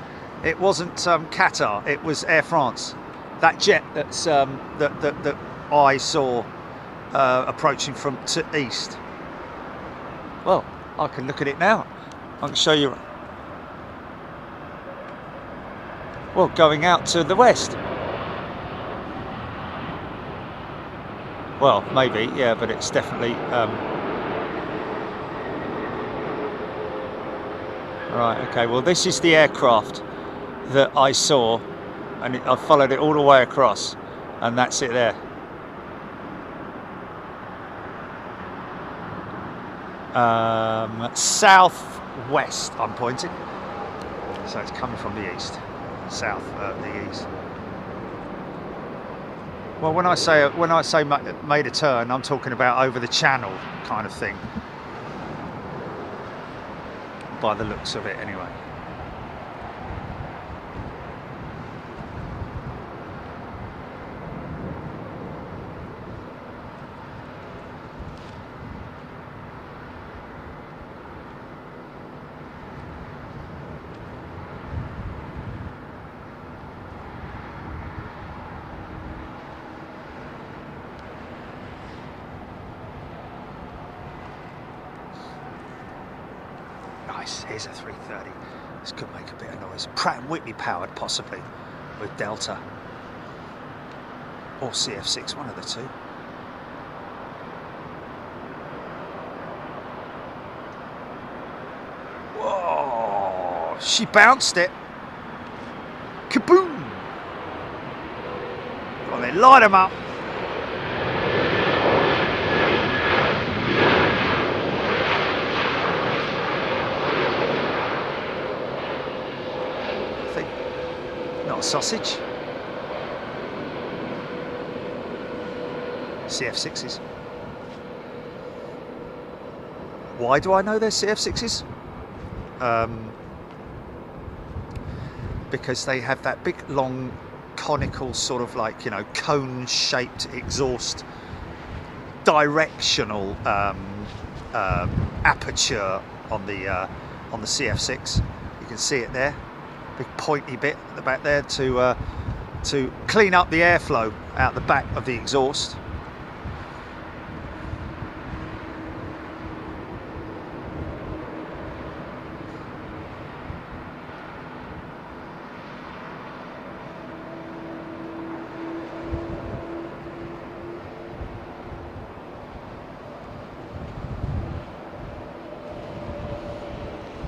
It was Air France. That jet that's that I saw approaching from to east. Well, I can look at it now. I can show you. Well, going out to the west. Well, maybe, yeah, but it's definitely. Right, okay, well, this is the aircraft that I saw, and I followed it all the way across, and that's it there. Southwest, I'm pointing. So it's coming from the east, the east. Well, when I say made a turn, I'm talking about over the channel kind of thing. By the looks of it, anyway. Here's a 330. This could make a bit of noise. Pratt & Whitney powered, possibly, with Delta. Or CF6, one of the two. Whoa! She bounced it. Kaboom! Well, they light them up. Sausage. CF6s. Why do I know they're CF6s? Because they have that big, long, conical sort of like, you know, cone-shaped exhaust, directional aperture on the CF6. You can see it there. Big pointy bit at the back there to clean up the airflow out the back of the exhaust.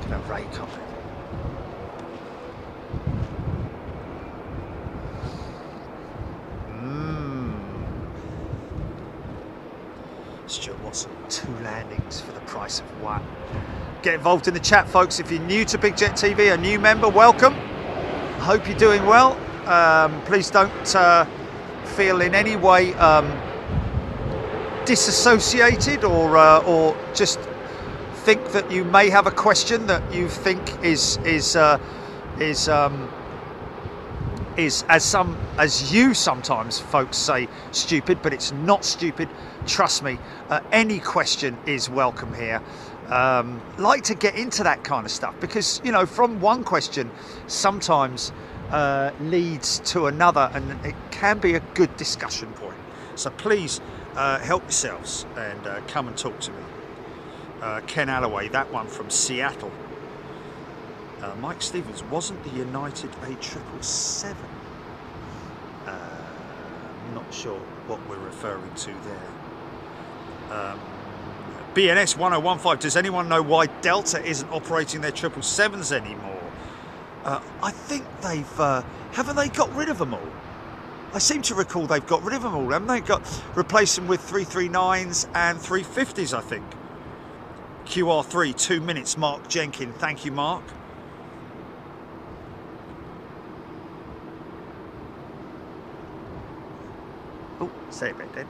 Look at that rake on it. Stuart Watson, 2 landings for the price of 1. Get involved in the chat, folks. If you're new to Big Jet TV, a new member, welcome. I hope you're doing well. Please don't feel in any way disassociated or just think that you may have a question that you think is as you sometimes folks say stupid, but it's not stupid. Trust me, any question is welcome here. Like to get into that kind of stuff because, you know, from one question sometimes leads to another, and it can be a good discussion point. So please help yourselves and come and talk to me. Ken Alloway, that one from Seattle. Mike Stevens, wasn't the United A777? I'm not sure what we're referring to there. BNS 1015, does anyone know why Delta isn't operating their 777s anymore? I think they've, haven't they got rid of them all? I seem to recall they've got rid of them all, haven't they? Replaced them with 339s and 350s, I think. QR3, 2 minutes, Mark Jenkin. Thank you, Mark. Oh, say it back then.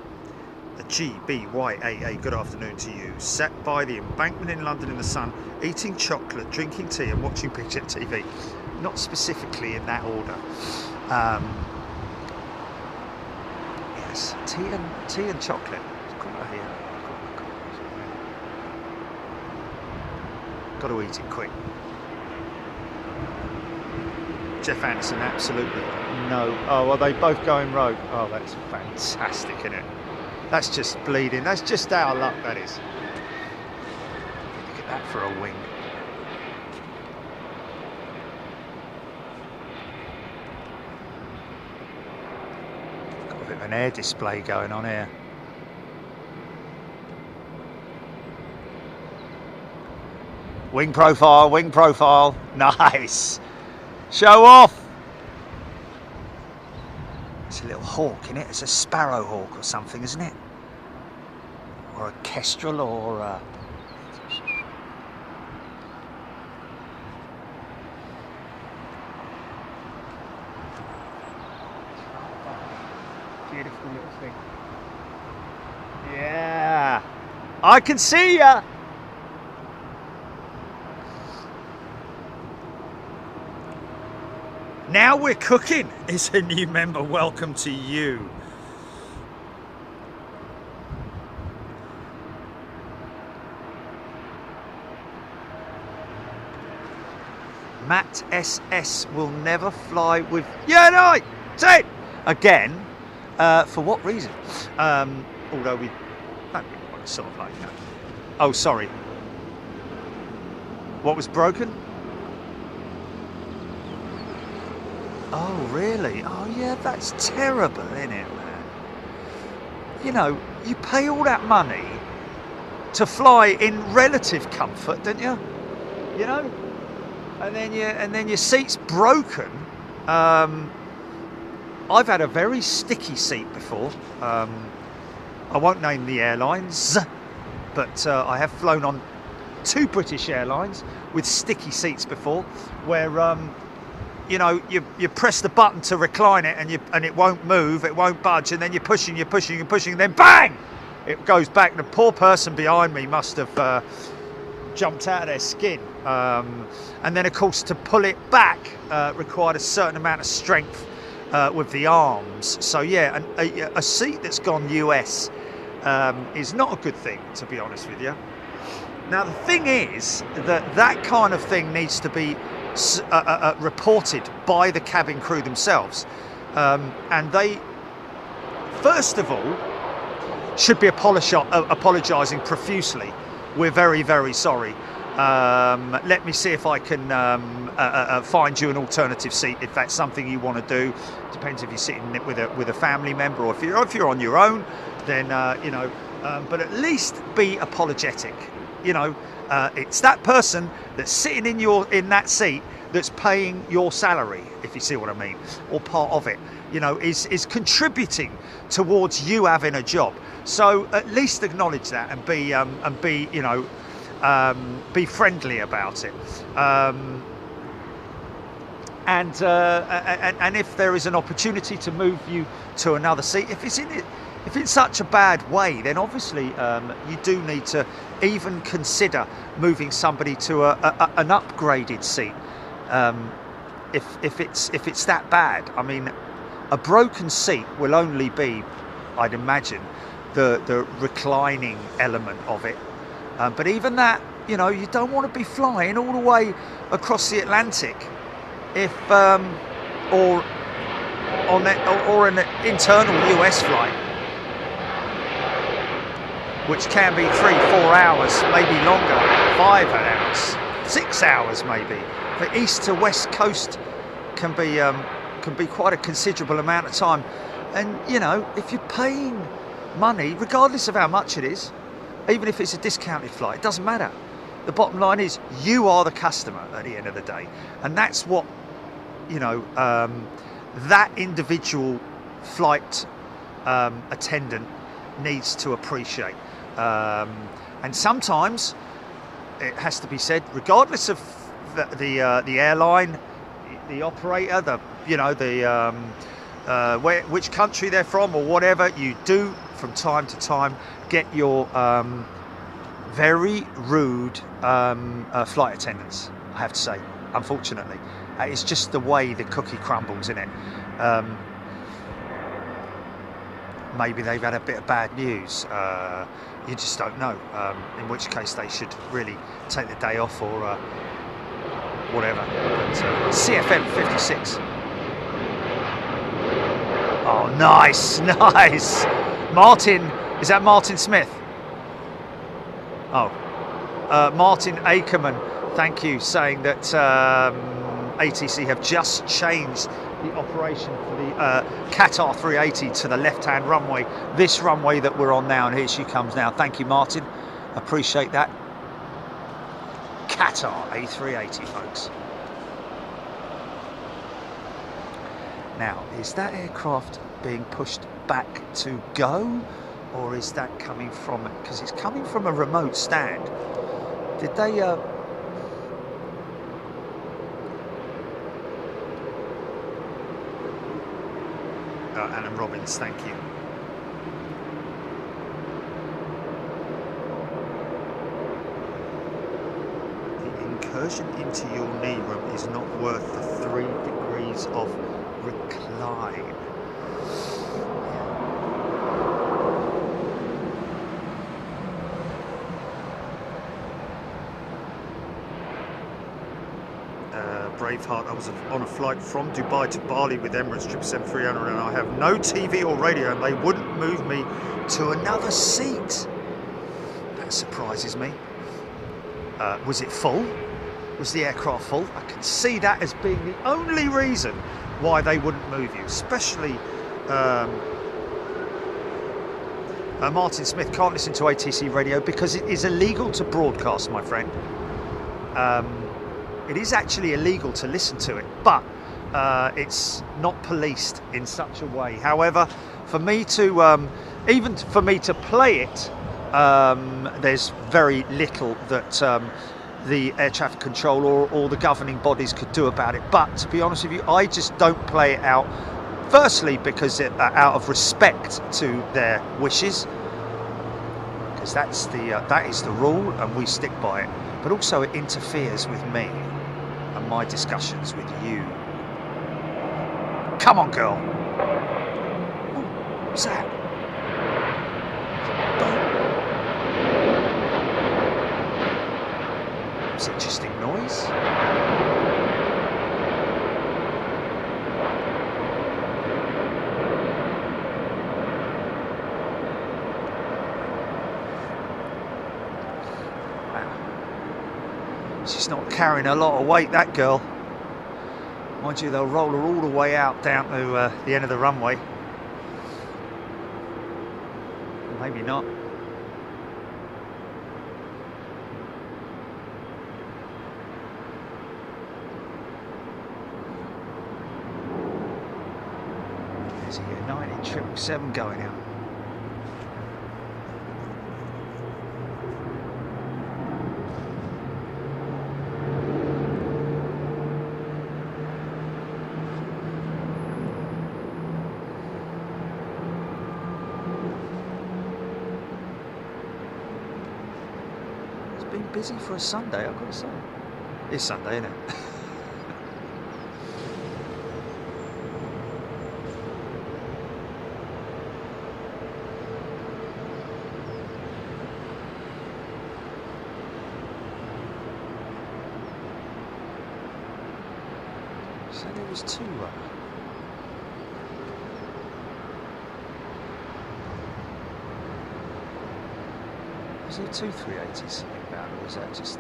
The GBYAA, good afternoon to you. Sat by the embankment in London in the sun, eating chocolate, drinking tea and watching Big Jet TV. Not specifically in that order. Yes, tea and chocolate. It's quite Got to eat it quick. Jeff Anderson, absolutely no. Oh, are they both going rogue? Oh, that's fantastic, isn't it? That's just bleeding. That's just our luck, that is. Look at that for a wing. Got a bit of an air display going on here. Wing profile, wing profile. Nice. Show off. It's a little hawk, isn't it? It's a sparrow hawk or something, isn't it? Or a kestrel or a... Beautiful little thing. Yeah. I can see ya. Now we're cooking. Is a new member. Welcome to you. Matt SS will never fly with... Yeah, no, say it again. For what reason? Although we don't really want to sort of like... Oh, sorry. What was broken? Oh, really? Oh, yeah, that's terrible, isn't it, man? You know, you pay all that money to fly in relative comfort, don't you? You know? And then your seat's broken. I've had a very sticky seat before. I won't name the airlines, but I have flown on 2 British airlines with sticky seats before, where you know, you press the button to recline it and it won't move, it won't budge, and then you're pushing, and then bang! It goes back. The poor person behind me must have jumped out of their skin. And then, of course, to pull it back required a certain amount of strength with the arms. So, yeah, a seat that's gone US is not a good thing, to be honest with you. Now, the thing is that kind of thing needs to be reported by the cabin crew themselves, and they first of all should be apologising profusely. We're very, very sorry. Let me see if I can find you an alternative seat if that's something you want to do. Depends if you're sitting with a family member, or if you're on your own, then you know. But at least be apologetic. You know, it's that person that's sitting in that seat that's paying your salary, if you see what I mean, or part of it. You know, is contributing towards you having a job. So at least acknowledge that and be you know, be friendly about it. And if there is an opportunity to move you to another seat, if it's such a bad way, then obviously you do need to even consider moving somebody to an upgraded seat. If it's that bad, I mean, a broken seat will only be, I'd imagine, the reclining element of it. But even that, you know, you don't want to be flying all the way across the Atlantic if or an internal US flight, which can be 3-4 hours, maybe longer, 5 hours, 6 hours maybe. The east to west coast can be quite a considerable amount of time. And you know, if you're paying money, regardless of how much it is, even if it's a discounted flight, it doesn't matter. The bottom line is you are the customer at the end of the day, and that's what, you know, that individual flight attendant needs to appreciate. And sometimes it has to be said, regardless of the airline, the operator, which country they're from or whatever, you do from time to time get your very rude flight attendants, I have to say, unfortunately. It's just the way the cookie crumbles, isn't it? maybe they've had a bit of bad news. You just don't know. In which case they should really take the day off or whatever. But, CFM 56. Oh, nice, nice. Martin, is that Martin Smith? Oh, Martin Ackerman, thank you, saying that ATC have just changed the operation for the Qatar 380 to the left-hand runway, this runway that we're on now, and here she comes now. Thank you, Martin. Appreciate that. Qatar A380, folks. Now, is that aircraft being pushed back to go, or is that coming from, because it's coming from a remote stand? Did they Alan Robbins, thank you. The incursion into your knee room is not worth the 3 degrees of recline. Braveheart, I was on a flight from Dubai to Bali with Emirates 777-300 and I have no TV or radio and they wouldn't move me to another seat. That surprises me. Was it full? Was the aircraft full? I can see that as being the only reason why they wouldn't move you, especially Martin Smith can't listen to ATC radio because it is illegal to broadcast, my friend. It is actually illegal to listen to it, but it's not policed in such a way. However, for me to, even for me to play it, there's very little that the air traffic control or the governing bodies could do about it. But to be honest with you, I just don't play it out. Firstly, because out of respect to their wishes, because that is the rule, and we stick by it. But also it interferes with me and my discussions with you. Come on, girl. Ooh, what's that? It's interesting noise. She's not carrying a lot of weight, that girl. Mind you, they'll roll her all the way out down to the end of the runway. Maybe not. There's a United 777 going out. Busy for a Sunday, I've got to say. It's Sunday, isn't it? So there was two. Is there 2 380s something about, or is that just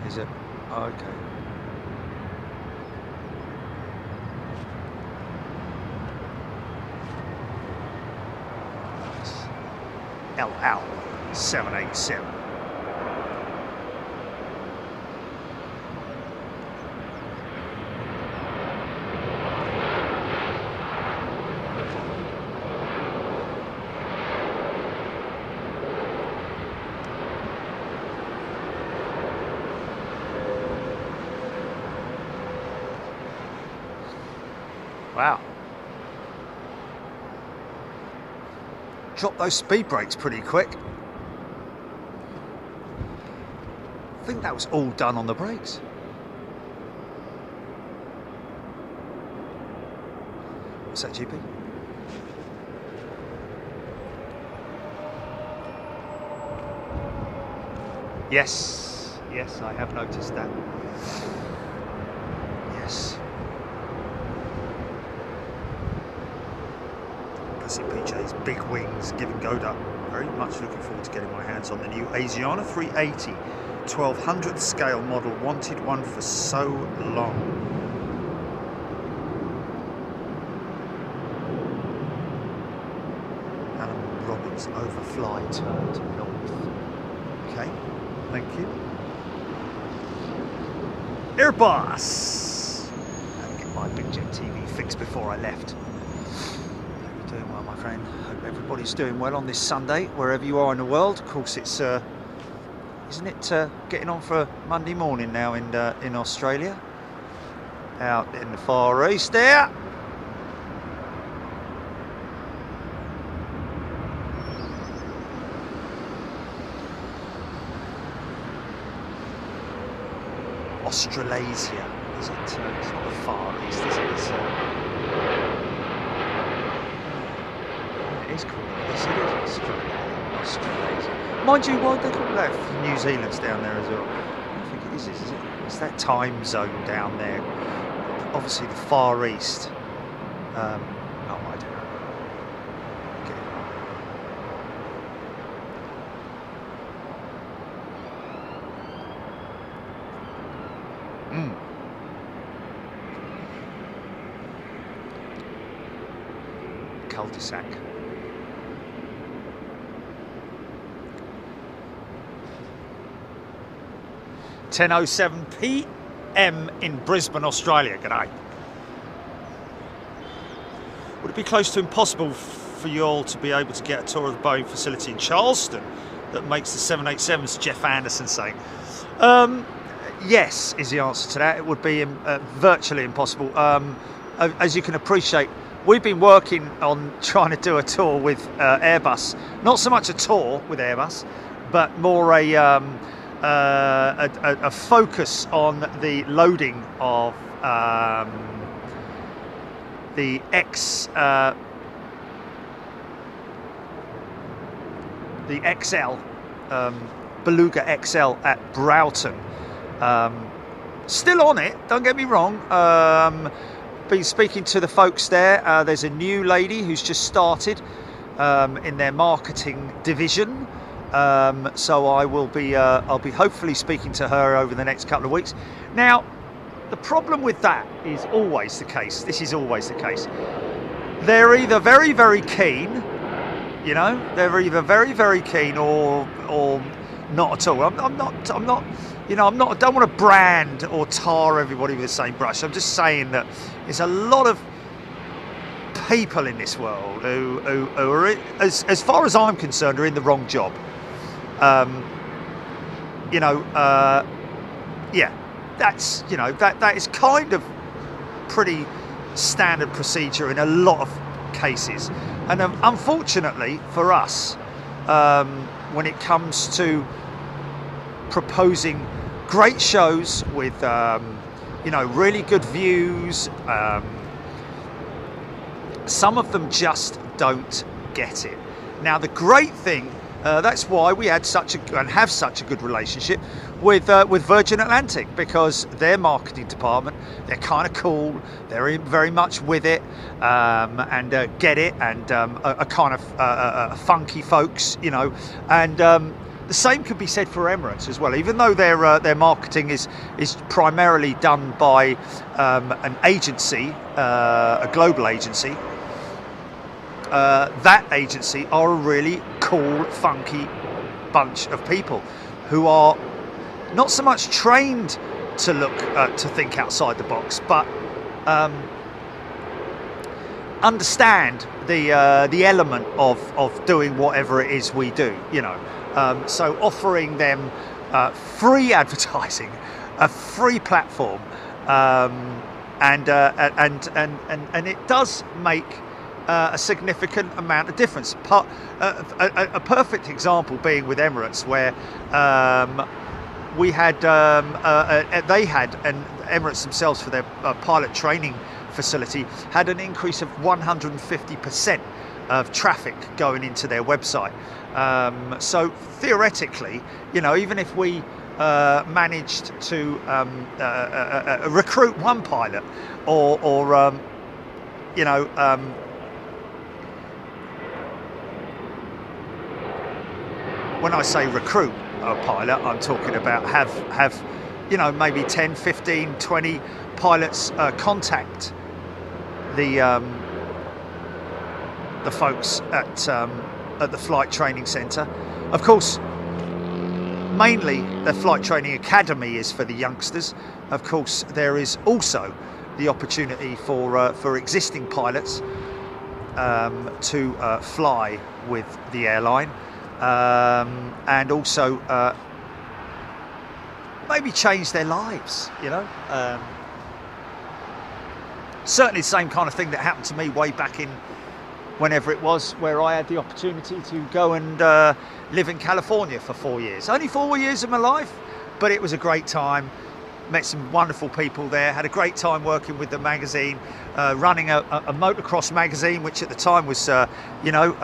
is it? Oh, okay. LL 787. Wow. Dropped those speed brakes pretty quick. I think that was all done on the brakes. What's that, GP? Yes, yes, I have noticed that. Yes. Pussy PJ's big wings giving Goda. Very much looking forward to getting my hands on the new Asiana 380 1200th scale model. Wanted one for so long. Alan Robbins overfly turned north. Okay, thank you. Airbus! I'll get my Big Jet TV fixed before I left. Hope you're doing well, my friend. Hope everybody's doing well on this Sunday, wherever you are in the world. Of course, it's isn't it getting on for Monday morning now in Australia? Out in the Far East there. Australasia, is it? It's not the Far East, is it? It is called this. It is Australasia. Mind you, why do they call that? New Zealand's down there as well. I don't think it is it? It's that time zone down there. Obviously, the Far East. Oh, I don't know. Get it wrong. Cul-de-sac. (10:07 p.m. in Brisbane, Australia. G'day. Would it be close to impossible for you all to be able to get a tour of the Boeing facility in Charleston that makes the 787s? Jeff Anderson saying. Yes, is the answer to that. It would be virtually impossible. As you can appreciate, we've been working on trying to do a tour with Airbus. Not so much a tour with Airbus, but more a focus on the loading of the XL, Beluga XL at Broughton. Still on it, don't get me wrong. Been speaking to the folks there. There's a new lady who's just started in their marketing division. So I'll be hopefully speaking to her over the next couple of weeks. Now, the problem with that is always the case. This is always the case. They're either very, very keen, you know, they're either very, very keen or not at all. I'm not, you know, I don't want to brand or tar everybody with the same brush. I'm just saying that there's a lot of people in this world who are, as far as I'm concerned, are in the wrong job. Yeah, that's, you know, that is kind of pretty standard procedure in a lot of cases. And unfortunately for us, when it comes to proposing great shows with, you know, really good views, some of them just don't get it. Now, the great thing, that's why we had have such a good relationship with Virgin Atlantic, because their marketing department, they're kind of cool, they're very much with it, and get it, and are kind of funky folks, you know, and the same could be said for Emirates as well. Even though their marketing is primarily done by an agency, a global agency. That agency are a really cool, funky bunch of people who are not so much trained to look to think outside the box, but understand the element of doing whatever it is we do. You know, so offering them free advertising, a free platform, and it does make a significant amount of difference. A perfect example being with Emirates, where they had, and Emirates themselves for their pilot training facility had an increase of 150% of traffic going into their website. So theoretically, you know, even if we managed to recruit one pilot, or you know, when I say recruit a pilot, I'm talking about have you know, maybe 10, 15, 20 pilots contact the folks at the flight training centre. Of course, mainly the flight training academy is for the youngsters. Of course, there is also the opportunity for existing pilots to fly with the airline, and also maybe change their lives, you know. Certainly the same kind of thing that happened to me way back in whenever it was, where I had the opportunity to go and live in California for 4 years. Only 4 years of my life, but it was a great time. Met some wonderful people there, had a great time working with the magazine, running a motocross magazine, which at the time was, you know,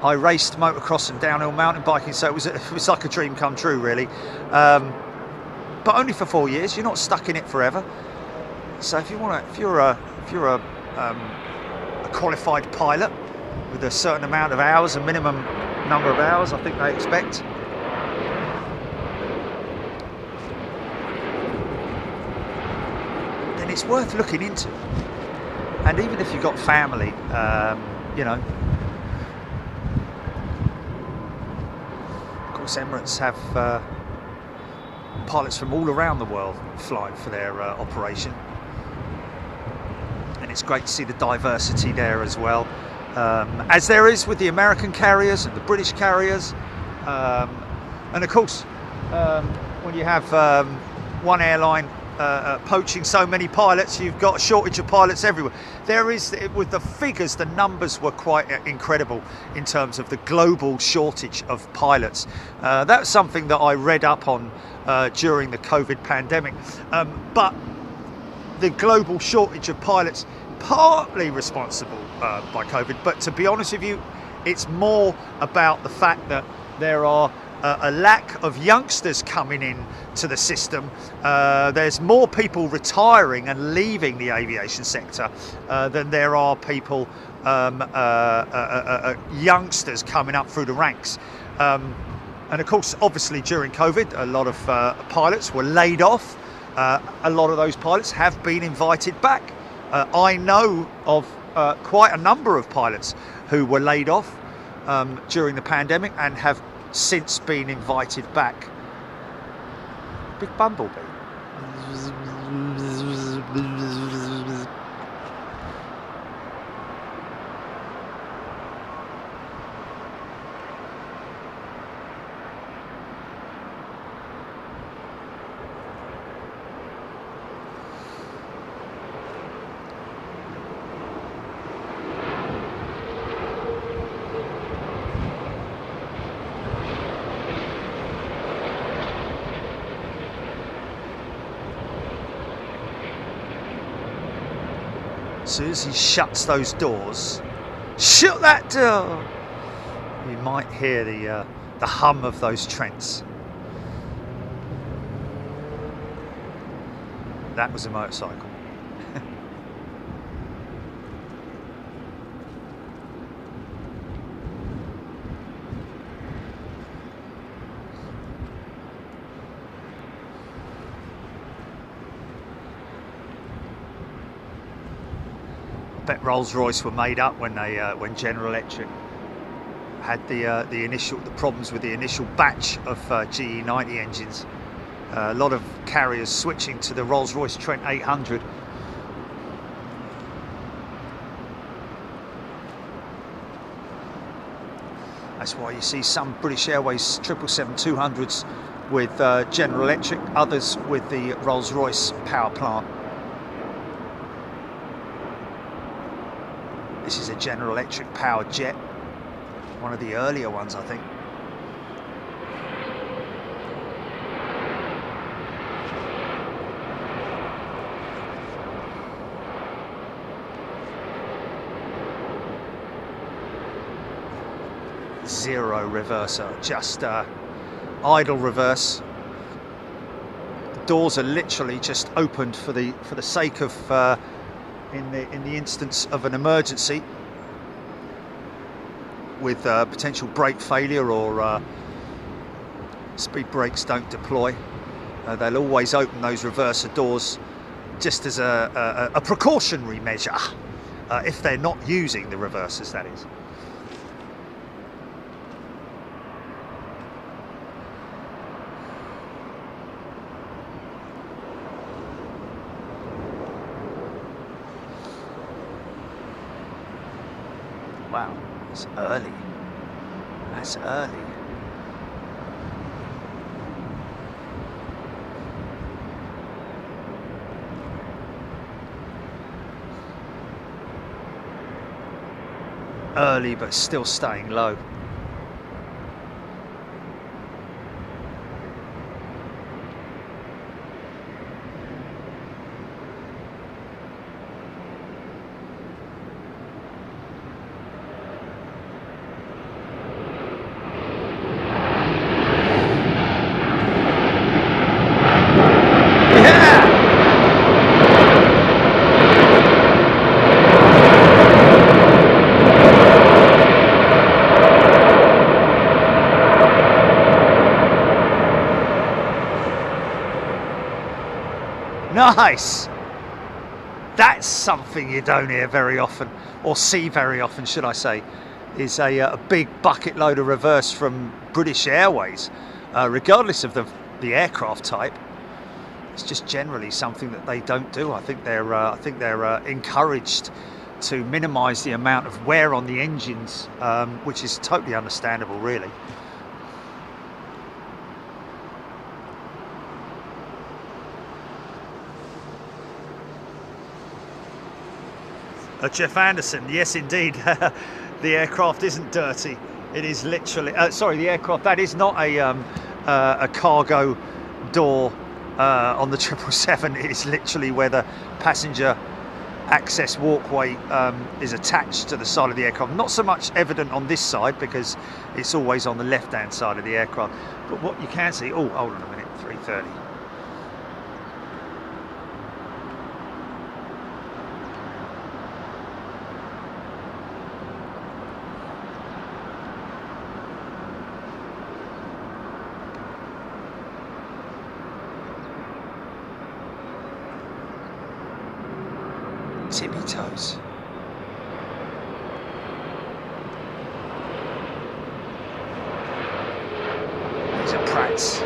I raced motocross and downhill mountain biking, so it was like a dream come true, really. But only for 4 years. You're not stuck in it forever. So if you're a qualified pilot with a certain amount of hours, a minimum number of hours, I think they expect, then it's worth looking into. And even if you've got family, you know, of course, Emirates have pilots from all around the world flying for their operation. And it's great to see the diversity there as well, as there is with the American carriers and the British carriers. And of course, when you have one airline poaching so many pilots, you've got a shortage of pilots everywhere. There is, with the figures, the numbers were quite incredible in terms of the global shortage of pilots. That's something that I read up on during the COVID pandemic. But the global shortage of pilots, partly responsible by COVID, but to be honest with you, it's more about the fact that there are a lack of youngsters coming in to the system. There's more people retiring and leaving the aviation sector than there are people, youngsters coming up through the ranks. And of course, obviously during COVID, a lot of pilots were laid off. A lot of those pilots have been invited back. I know of quite a number of pilots who were laid off during the pandemic and have since been invited back. Big bumblebee. As soon as he shuts those doors, shut that door, you might hear the hum of those Trents. That was a motorcycle. I bet Rolls-Royce were made up when when General Electric had the problems with the initial batch of GE90 engines. A lot of carriers switching to the Rolls-Royce Trent 800. That's why you see some British Airways 777-200s with General Electric, others with the Rolls-Royce power plant. This is a General Electric powered jet, one of the earlier ones, I think. zero reverser, just idle reverse. The doors are literally just opened for the sake of in the instance of an emergency with potential brake failure or speed brakes don't deploy. They'll always open those reverser doors just as a precautionary measure, if they're not using the reversers, that is. Wow, it's early. That's early. Early, but still staying low. Nice! That's something you don't hear very often, or see very often, should I say, is a big bucket load of reverse from British Airways, regardless of the aircraft type. It's just generally something that they don't do. I think they're encouraged to minimise the amount of wear on the engines, which is totally understandable, really. Jeff Anderson, yes indeed, the aircraft isn't dirty. It is literally, sorry, the aircraft, that is not a cargo door on the 777. It is literally where the passenger access walkway is attached to the side of the aircraft. Not so much evident on this side because it's always on the left hand side of the aircraft. But what you can see, oh, hold on a minute, 330. Tippy toes. These are Pratts.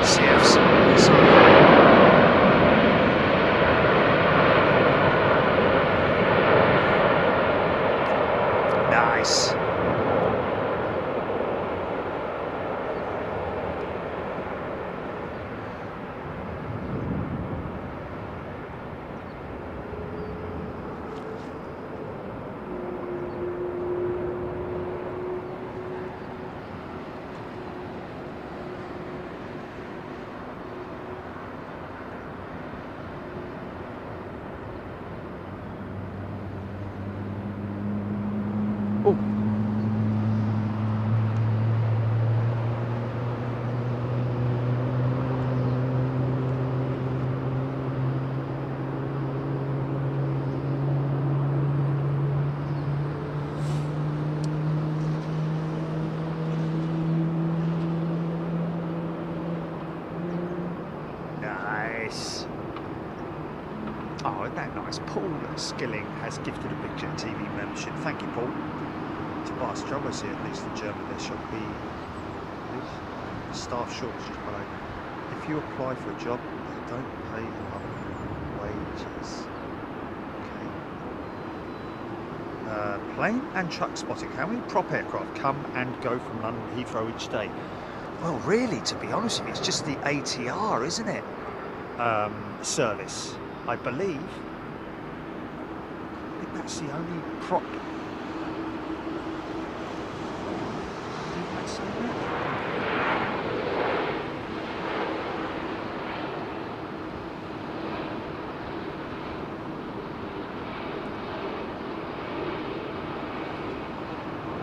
CFs. Nice. Oh, isn't that nice? Paul Skilling has gifted a Big Jet TV membership. Thank you, Paul. Tobias Jobbers here, at least in Germany, there shall be staff shortages below. If you apply for a job, they don't pay enough wages. Okay. Plane and truck spotting. How many prop aircraft come and go from London to Heathrow each day? Well, really, to be honest with you, it's just the ATR, isn't it? Service, I believe. I think that's the only prop. Didn't they say that?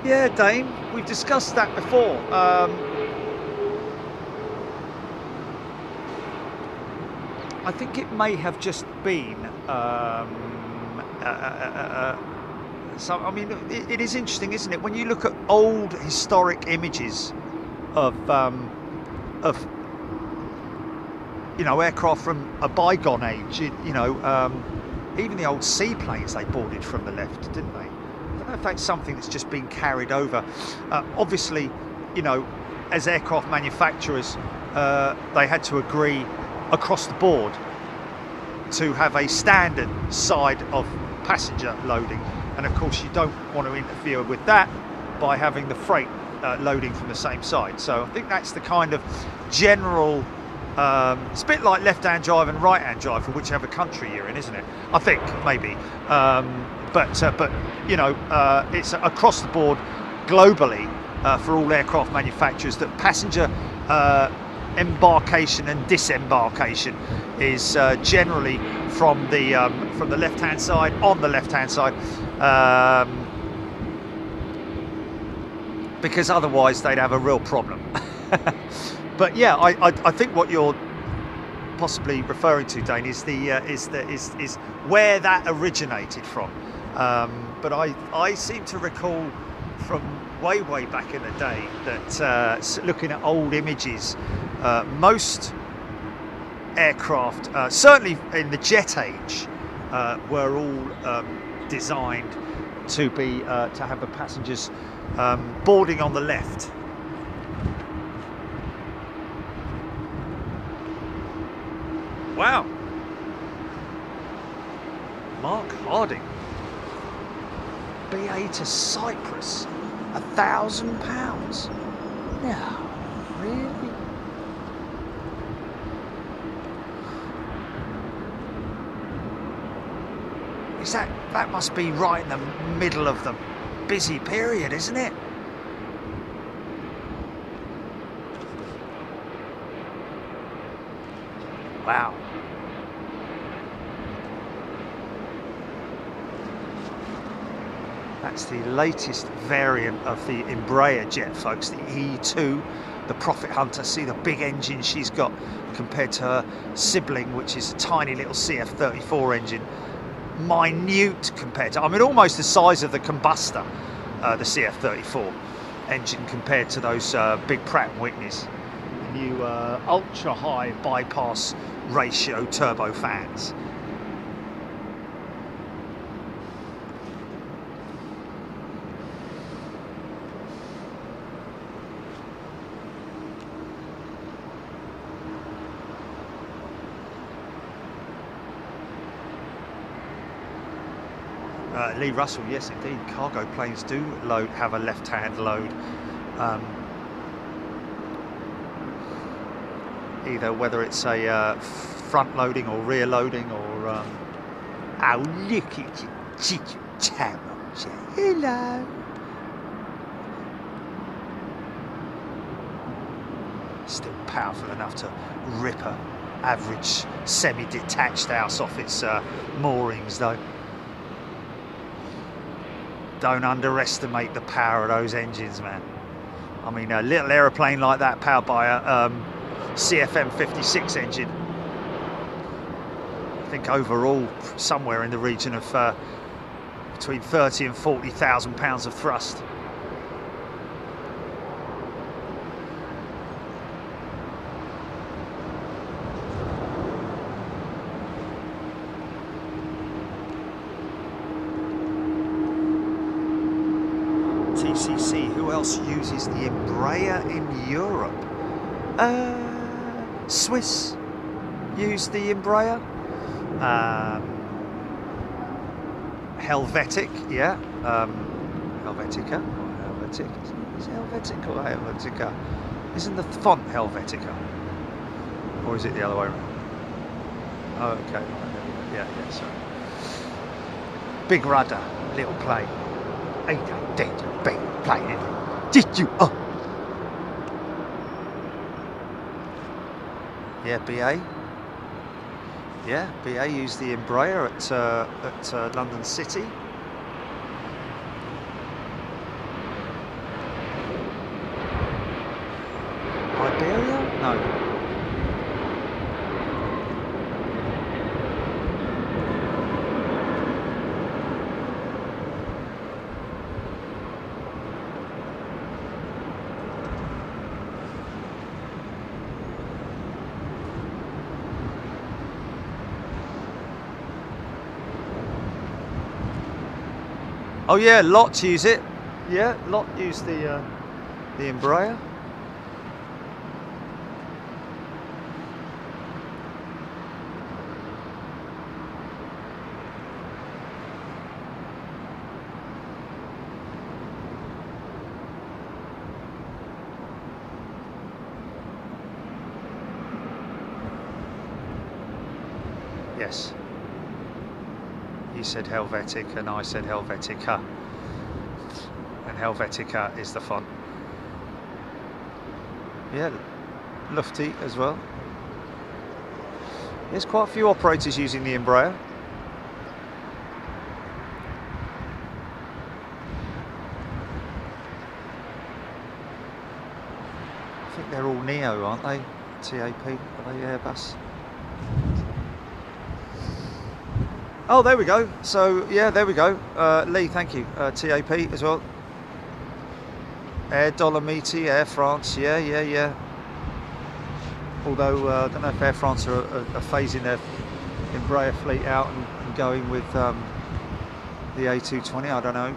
Yeah, Dane, we've discussed that before. I think it may have just been. So I mean, it is interesting, isn't it? When you look at old historic images of you know, aircraft from a bygone age, you know, even the old seaplanes they boarded from the left, didn't they? I don't know if that's something that's just been carried over. Obviously, you know, as aircraft manufacturers, they had to agree across the board to have a standard side of passenger loading, and of course you don't want to interfere with that by having the freight loading from the same side. So I think that's the kind of general, it's a bit like left-hand drive and right-hand drive for whichever country you're in, isn't it? I think, maybe. But you know, it's across the board globally for all aircraft manufacturers that passenger embarkation and disembarkation is generally from the left-hand side, on the left-hand side, because otherwise they'd have a real problem. But yeah, I think what you're possibly referring to, Dane, is where that originated from. But I seem to recall from way back in the day that looking at old images, most aircraft, certainly in the jet age, were all designed to be to have the passengers boarding on the left. Wow. Mark Harding. BA to Cyprus. £1,000. No, really? Is that must be right in the middle of the busy period, isn't it? Wow. That's the latest variant of the Embraer jet, folks, the E2, the Profit Hunter. See the big engine she's got compared to her sibling, which is a tiny little CF34 engine. Minute compared to, I mean, almost the size of the combustor, the CF34 engine, compared to those big Pratt & Whitneys. The new ultra-high bypass ratio turbofans. Lee Russell, yes indeed, cargo planes do have a left-hand load, either whether it's a front loading or rear loading, or oh, look at you, cheeky channels, hello. Still powerful enough to rip a average semi-detached house off its moorings, though. Don't underestimate the power of those engines, man. I mean, a little aeroplane like that powered by a CFM56 engine, I think overall somewhere in the region of between 30 and 40,000 pounds of thrust. TCC, who else uses the Embraer in Europe? Swiss use the Embraer. Helvetic, yeah. Helvetica? Helvetic? Is it Helvetic or Helvetica? Isn't the font Helvetica? Or is it the other way around? Oh, okay. Yeah, sorry. Big rudder, little plane. Ain't a danger, big plane, is it? Did you? Oh. Yeah, BA. Yeah, BA used the Embraer at London City. Oh yeah, lots use it. Yeah, lot use the Embraer. Yes. You said Helvetic and I said Helvetica. And Helvetica is the font. Yeah, Lufty as well. There's quite a few operators using the Embraer. I think they're all Neo, aren't they? TAP, are they Airbus? Oh, there we go. So, yeah, there we go. Lee, thank you. TAP as well. Air Dolomiti, Air France. Yeah. Although, I don't know if Air France are phasing their Embraer fleet out and going with the A220. I don't know.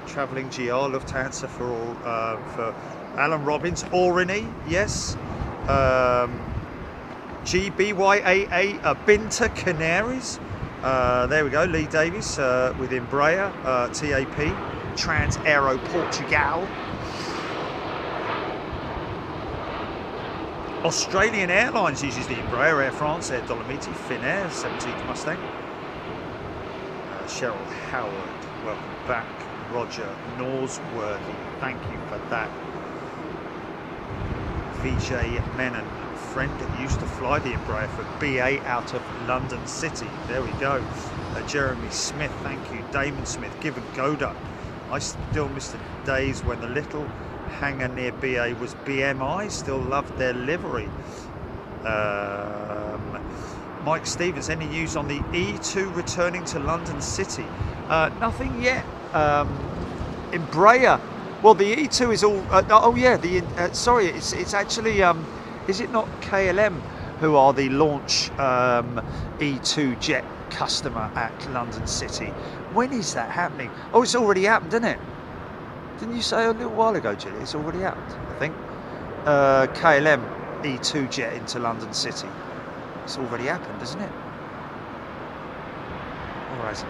Travelling GR, Lufthansa for all, for Alan Robbins. Oriny, yes. GBYAA Binter Canaries. There we go, Lee Davies with Embraer, TAP, Trans Aero Portugal. Australian Airlines uses the Embraer, Air France, Air Dolomiti, Finnair, 17th Mustang. Cheryl Howard, welcome back. Roger Norsworthy, thank you for that. VJ Menon, friend that used to fly the Embraer for BA out of London City. There we go. Jeremy Smith, thank you. Damon Smith, Given Goda. I still miss the days when the little hangar near BA was BMI. Still loved their livery. Mike Stevens, any news on the E2 returning to London City? Nothing yet. Embraer. Well, the E2 is all. Oh yeah. Sorry, it's actually. Is it not KLM who are the launch E2 jet customer at London City? When is that happening? Oh, it's already happened, isn't it? Didn't you say a little while ago, Julie? It's already happened, I think. KLM E2 jet into London City. It's already happened, isn't it? Or has it?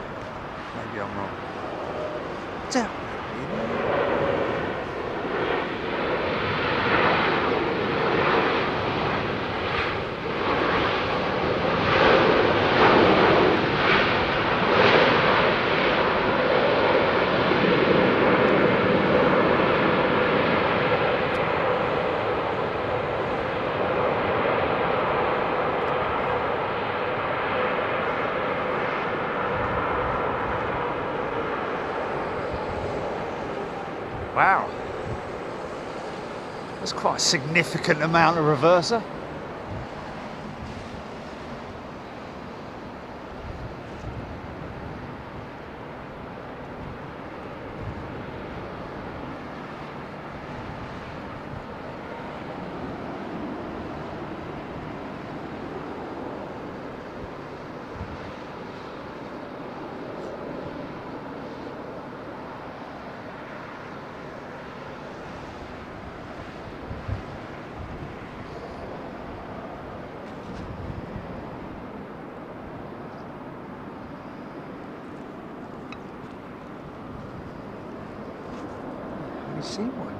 Maybe I'm wrong. Damn. Wow, that's quite a significant amount of reverser. We've seen one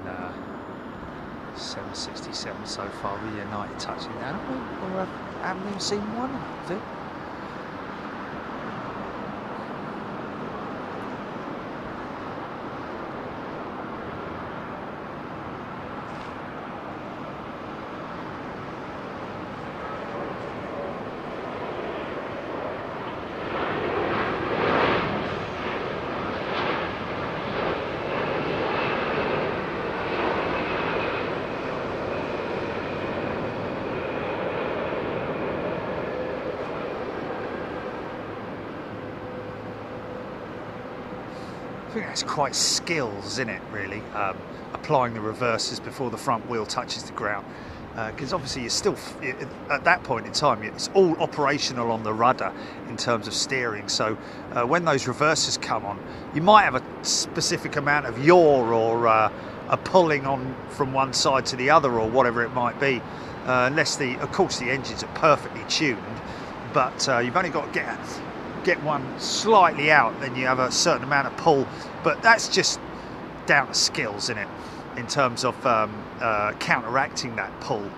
767 so far with United touching down, haven't we? Or haven't even seen one of it. I think that's quite skills, isn't it, really? Applying the reversers before the front wheel touches the ground. because obviously you're still at that point in time it's all operational on the rudder in terms of steering. So when those reversers come on, you might have a specific amount of yaw or a pulling on from one side to the other or whatever it might be, unless of course the engines are perfectly tuned, but you've only got to get one slightly out, then you have a certain amount of pull. But that's just down to skills, isn't it, in terms of counteracting that pull.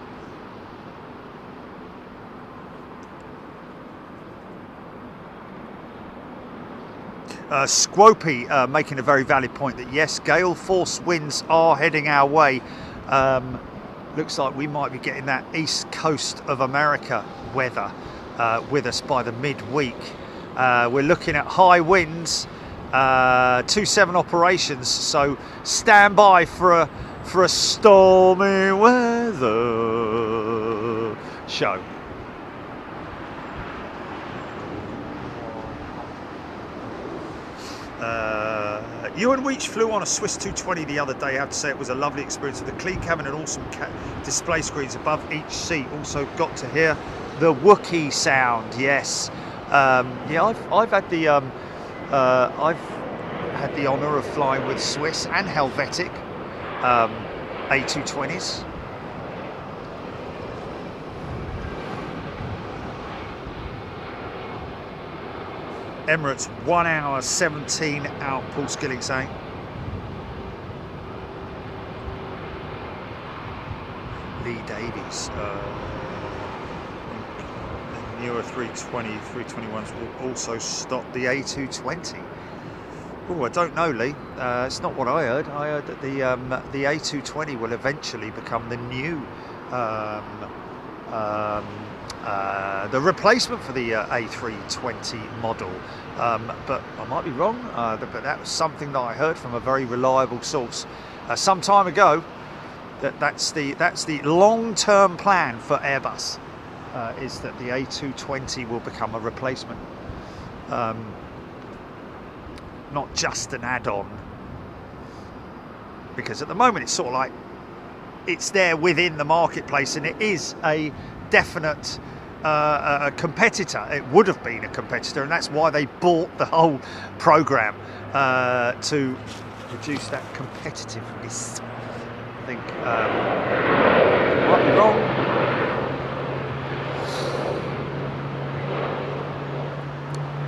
Squopy making a very valid point that yes, gale force winds are heading our way. Looks like we might be getting that east coast of America weather with us by the midweek. We're looking at high winds, 2-7 operations, so stand by for a stormy weather show. Ewan Weech flew on a Swiss 220 the other day. I have to say it was a lovely experience with a clean cabin and awesome display screens above each seat. Also got to hear the Wookiee sound. Yes, yeah, I've had the honour of flying with Swiss and Helvetic A220s. Emirates 1 hour 17 out, Paul Skilling saying. Lee Davies. The newer 321s will also stop the A220. Oh, I don't know, Lee. It's not what I heard. I heard that the A220 will eventually become the new the replacement for the A320 model, but I might be wrong, but that was something that I heard from a very reliable source some time ago, that's the long-term plan for Airbus, is that the A220 will become a replacement, not just an add-on, because at the moment it's sort of like it's there within the marketplace and it is a definite a competitor. It would have been a competitor, and that's why they bought the whole program, to reduce that competitiveness. I think might be wrong.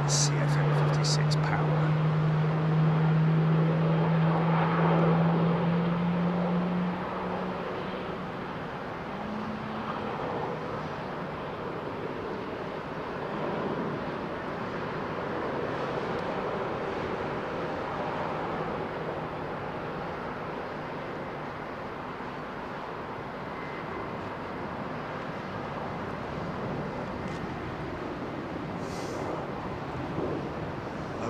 CFM56 power.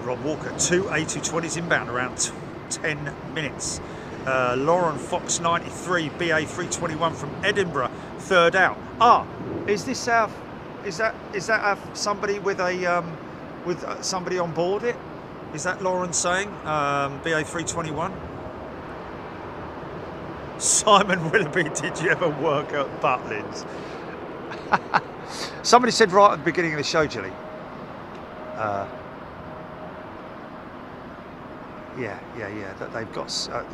Rob Walker, 2 A220s inbound, around 10 minutes. Lauren Fox 93, BA 321 from Edinburgh, third out. Is this our? Is that our, somebody with a somebody on board it? Is that Lauren saying BA 321? Simon Willoughby, did you ever work at Butlins? Somebody said right at the beginning of the show, Jilly. Yeah, that they've got,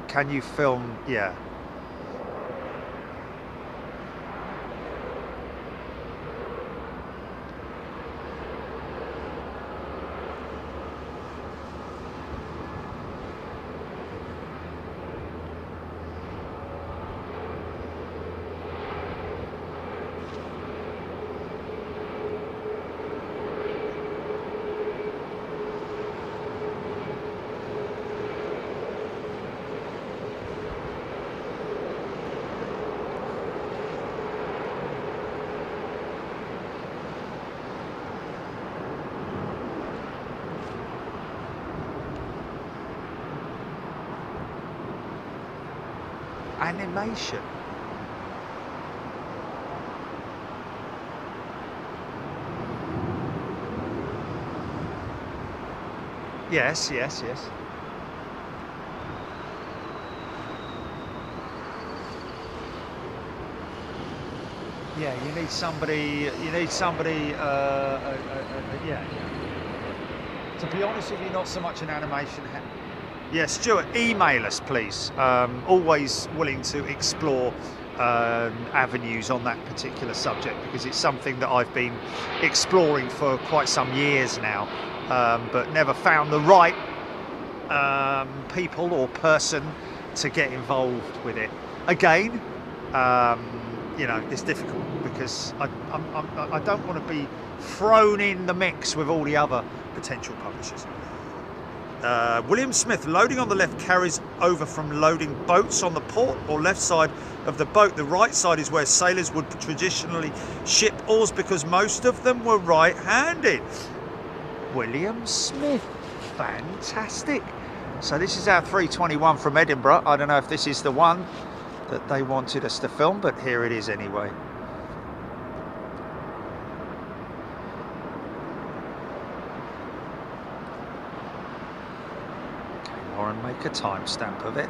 can you film, yeah. Animation. Yes. Yeah, you need somebody. You need somebody. Yeah. To be honest with you, not so much an animation. Yeah, Stuart, email us, please. Always willing to explore avenues on that particular subject, because it's something that I've been exploring for quite some years now, but never found the right people or person to get involved with it. Again, you know, it's difficult because I don't want to be thrown in the mix with all the other potential publishers. William Smith, loading on the left carries over from loading boats on the port or left side of the boat. The right side is where sailors would traditionally ship oars because most of them were right-handed. William Smith, fantastic. So this is our 321 from Edinburgh. I don't know if this is the one that they wanted us to film, but here it is anyway. And make a timestamp of it.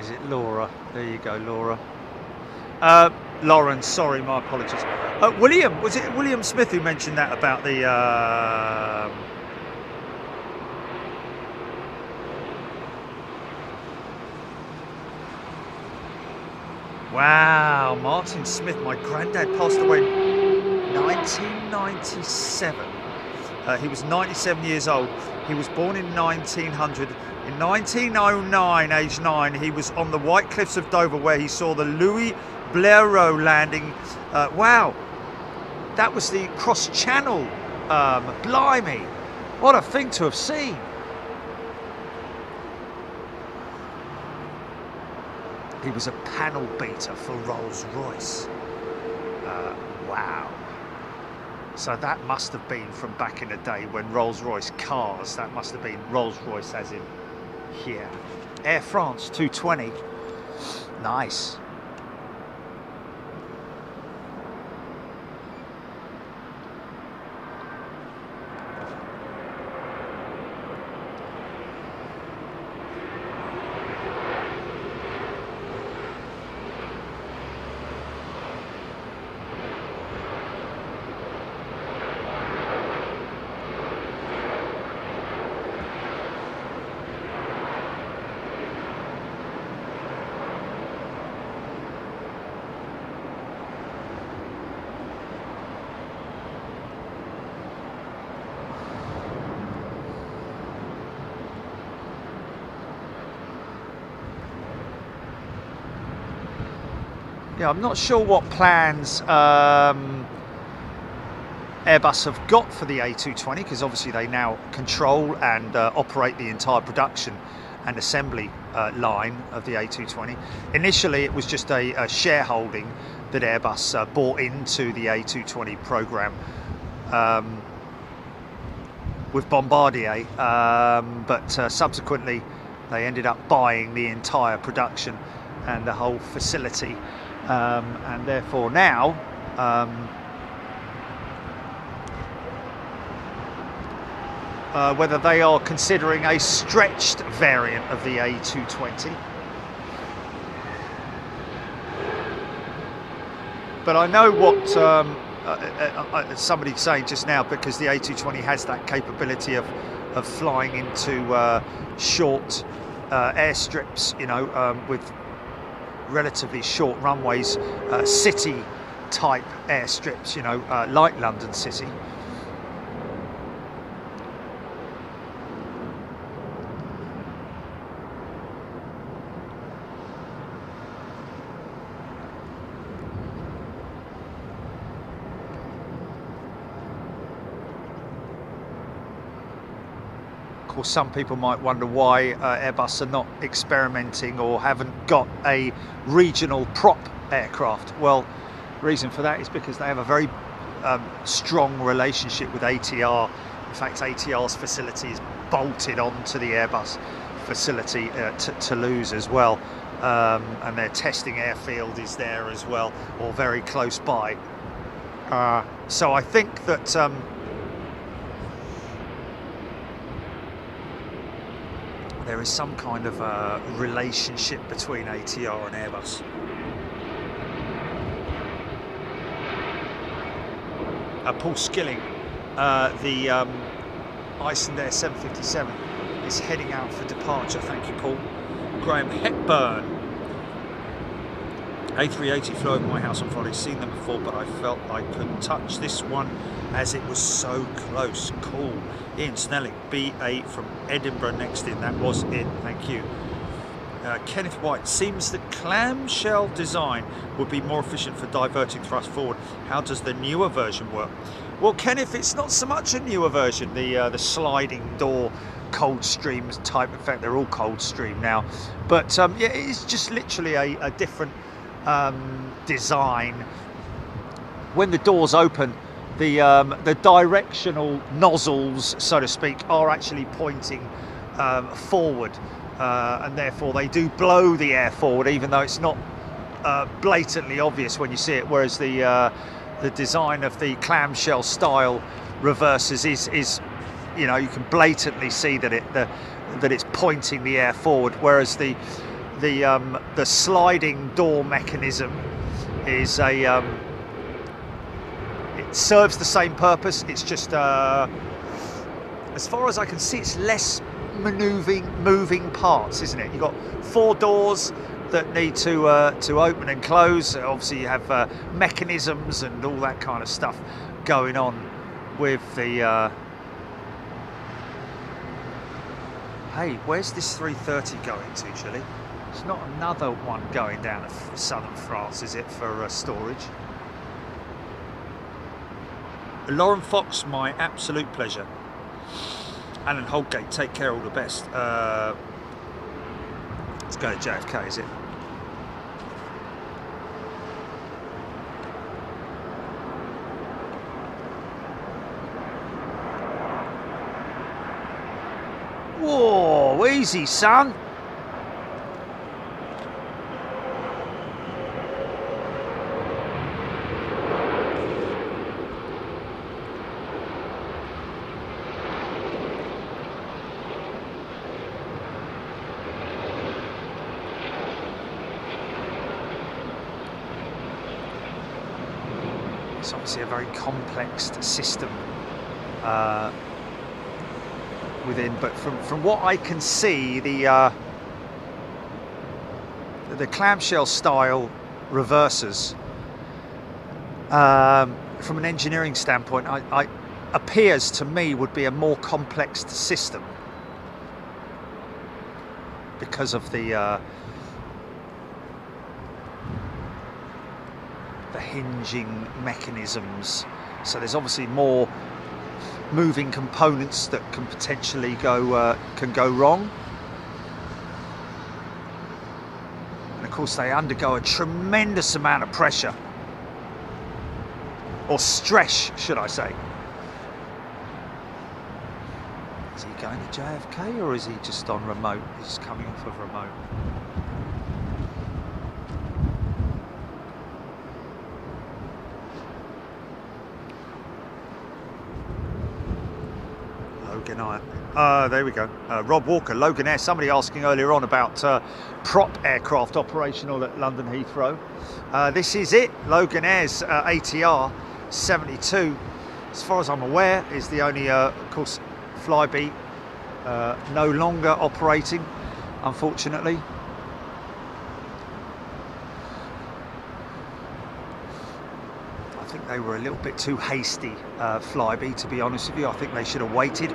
Is it Laura? There you go, Laura. Lauren, sorry, my apologies. William, was it William Smith who mentioned that about the... Wow, Martin Smith, my granddad passed away in 1997. He was 97 years old. He was born in 1900. In 1909, age 9, he was on the White Cliffs of Dover where he saw the Louis Blériot landing. Wow, that was the cross-channel. Blimey, what a thing to have seen. He was a panel beater for Rolls-Royce. Wow. So that must have been from back in the day when Rolls-Royce cars, that must have been Rolls-Royce as in here. Air France 220. Nice. Yeah, I'm not sure what plans Airbus have got for the A220, because obviously they now control and operate the entire production and assembly line of the A220. Initially, it was just a shareholding that Airbus bought into the A220 program with Bombardier, but subsequently they ended up buying the entire production and the whole facility. And therefore now whether they are considering a stretched variant of the A220 But I know what somebody saying just now, because the A220 has that capability of flying into short airstrips, you know, with relatively short runways, city type airstrips, you know, like London City. Of course, some people might wonder why Airbus are not experimenting or haven't got a regional prop aircraft. Well, the reason for that is because they have a very strong relationship with ATR. In fact, ATR's facility is bolted onto the Airbus facility at Toulouse as well, and their testing airfield is there as well, or very close by. So I think that there is some kind of a relationship between ATR and Airbus. Paul Skilling, the Icelandair 757, is heading out for departure. Thank you, Paul. Graham Hepburn. A380 flew over my house on Friday. Seen them before, but I felt I couldn't touch this one as it was so close. Cool. Ian Snelling, BA from Edinburgh next in. That was it. Thank you. Kenneth White, seems the clamshell design would be more efficient for diverting thrust forward. How does the newer version work? Well, Kenneth, it's not so much a newer version. The sliding door Coldstream type effect. They're all Coldstream now, but yeah, it's just literally a different design. When the doors open, the directional nozzles, so to speak, are actually pointing forward, and therefore they do blow the air forward, even though it's not blatantly obvious when you see it. Whereas the design of the clamshell style reverses is you know, you can blatantly see that that it's pointing the air forward. Whereas the sliding door mechanism is it serves the same purpose. It's just as far as I can see, it's less moving parts, isn't it? You've got 4 doors that need to open and close. Obviously you have mechanisms and all that kind of stuff going on with the hey, where's this 330 going to, Chile? It's not another one going down to southern France, is it, for storage? Lauren Fox, my absolute pleasure. Alan Holgate, take care, all the best. Let's go to JFK, is it? Whoa, easy, son. It's obviously a very complex system within, but from what I can see, the clamshell style reversers, from an engineering standpoint, I appears to me would be a more complex system because of the hinging mechanisms. So there's obviously more moving components that can potentially go wrong, and of course they undergo a tremendous amount of pressure, or stress, should I say. Is he going to JFK or is he just on remote? He's coming off of remote. Looking at, there we go. Rob Walker, Logan Air. Somebody asking earlier on about prop aircraft operational at London Heathrow. This is it. Logan Air's ATR 72, as far as I'm aware, is the only, of course, Flybe no longer operating, unfortunately. I think they were a little bit too hasty, Flybe, to be honest with you. I think they should have waited.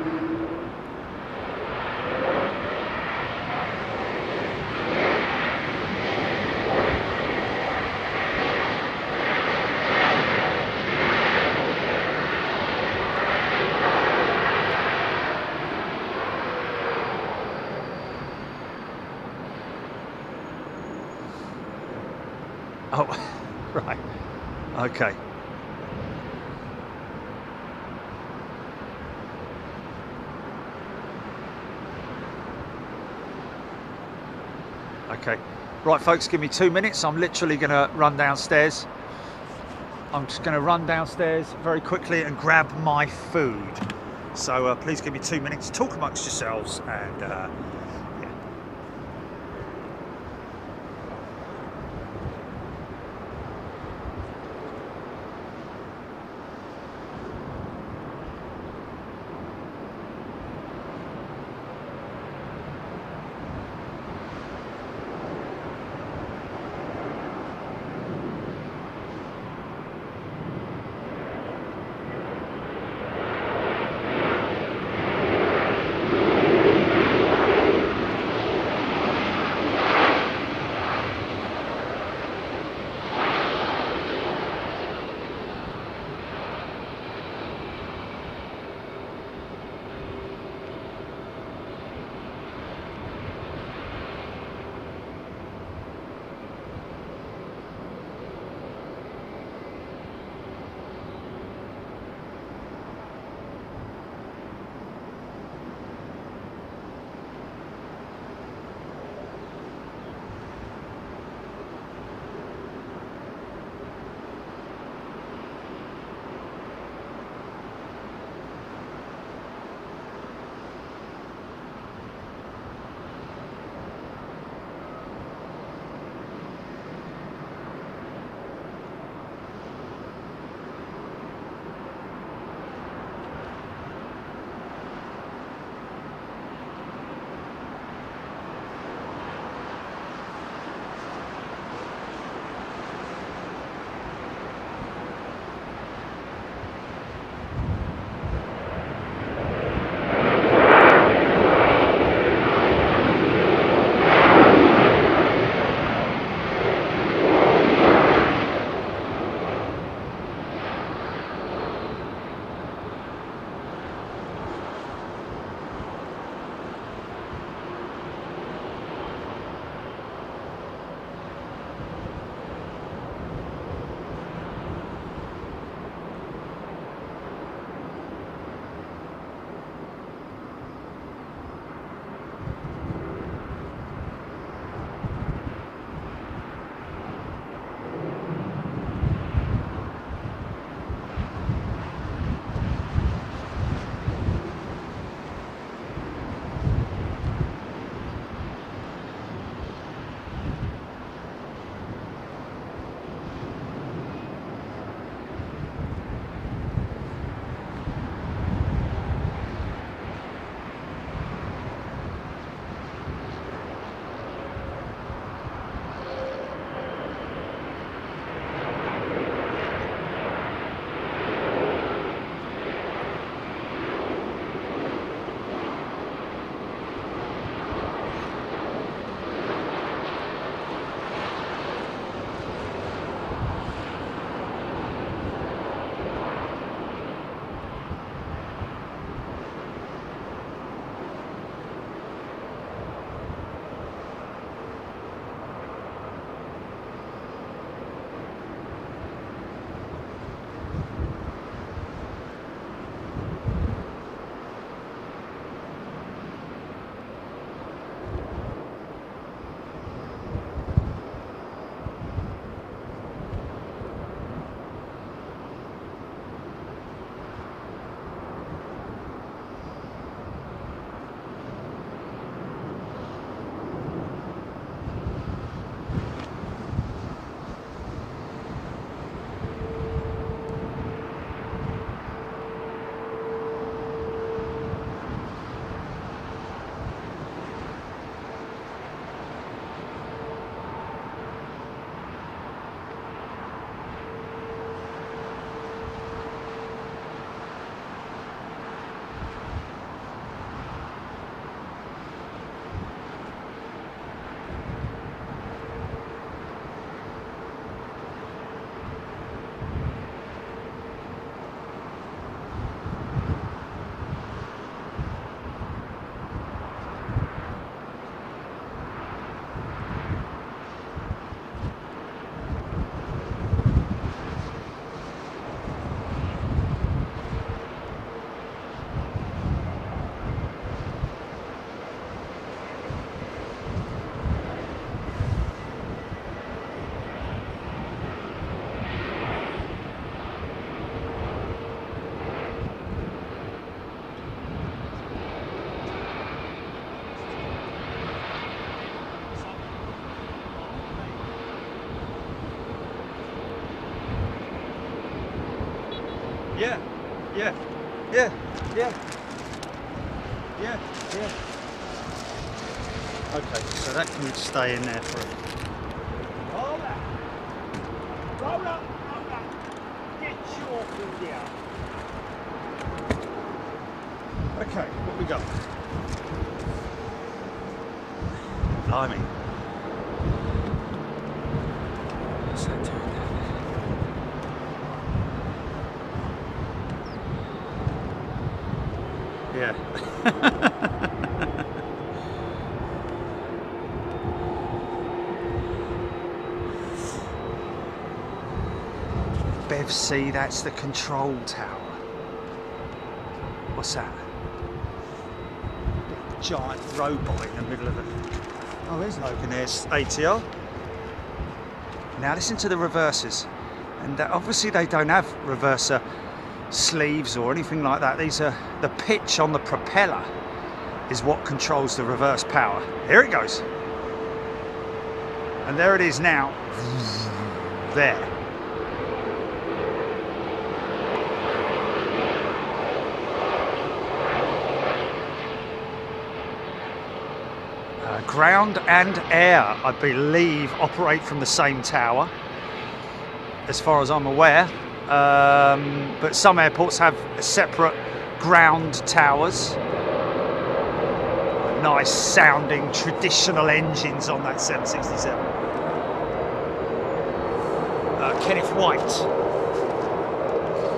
Oh, right. Okay. Okay. Right, folks, give me 2 minutes. I'm literally going to run downstairs. I'm just going to run downstairs very quickly and grab my food. So please give me 2 minutes. Talk amongst yourselves and... yeah. Yeah, yeah, yeah, yeah, yeah, yeah. Okay, so that can stay in there for a... Hold up. Roll up, roll up. Get your food down. Okay, what we got? Blimey. What's that doing? Yeah. Bev C, that's the control tower. What's that? Big giant robot in the middle of it. Oh, there's Logan, there's ATL. Now listen to the reversers. And obviously they don't have reverser sleeves or anything like that. These are the pitch on the propeller is what controls the reverse power. Here it goes. And there it is now. There. Ground and air, I believe, operate from the same tower, as far as I'm aware. But some airports have separate ground towers. Nice sounding traditional engines on that 767. Kenneth White.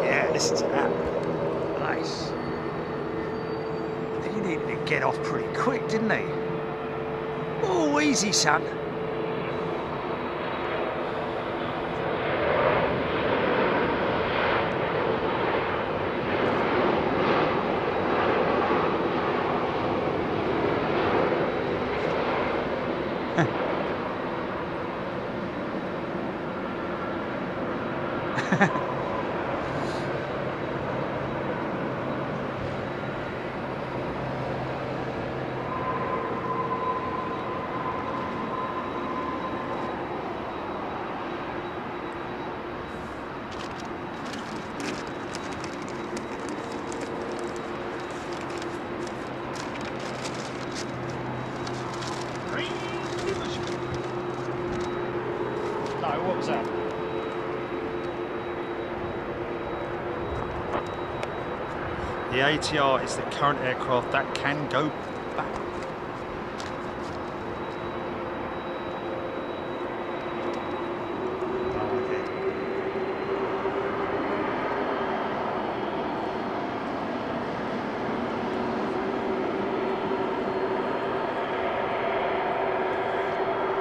Yeah, listen to that. Nice. He needed to get off pretty quick, didn't he? Oh, easy, son. What was that? The ATR is the current aircraft that can go back.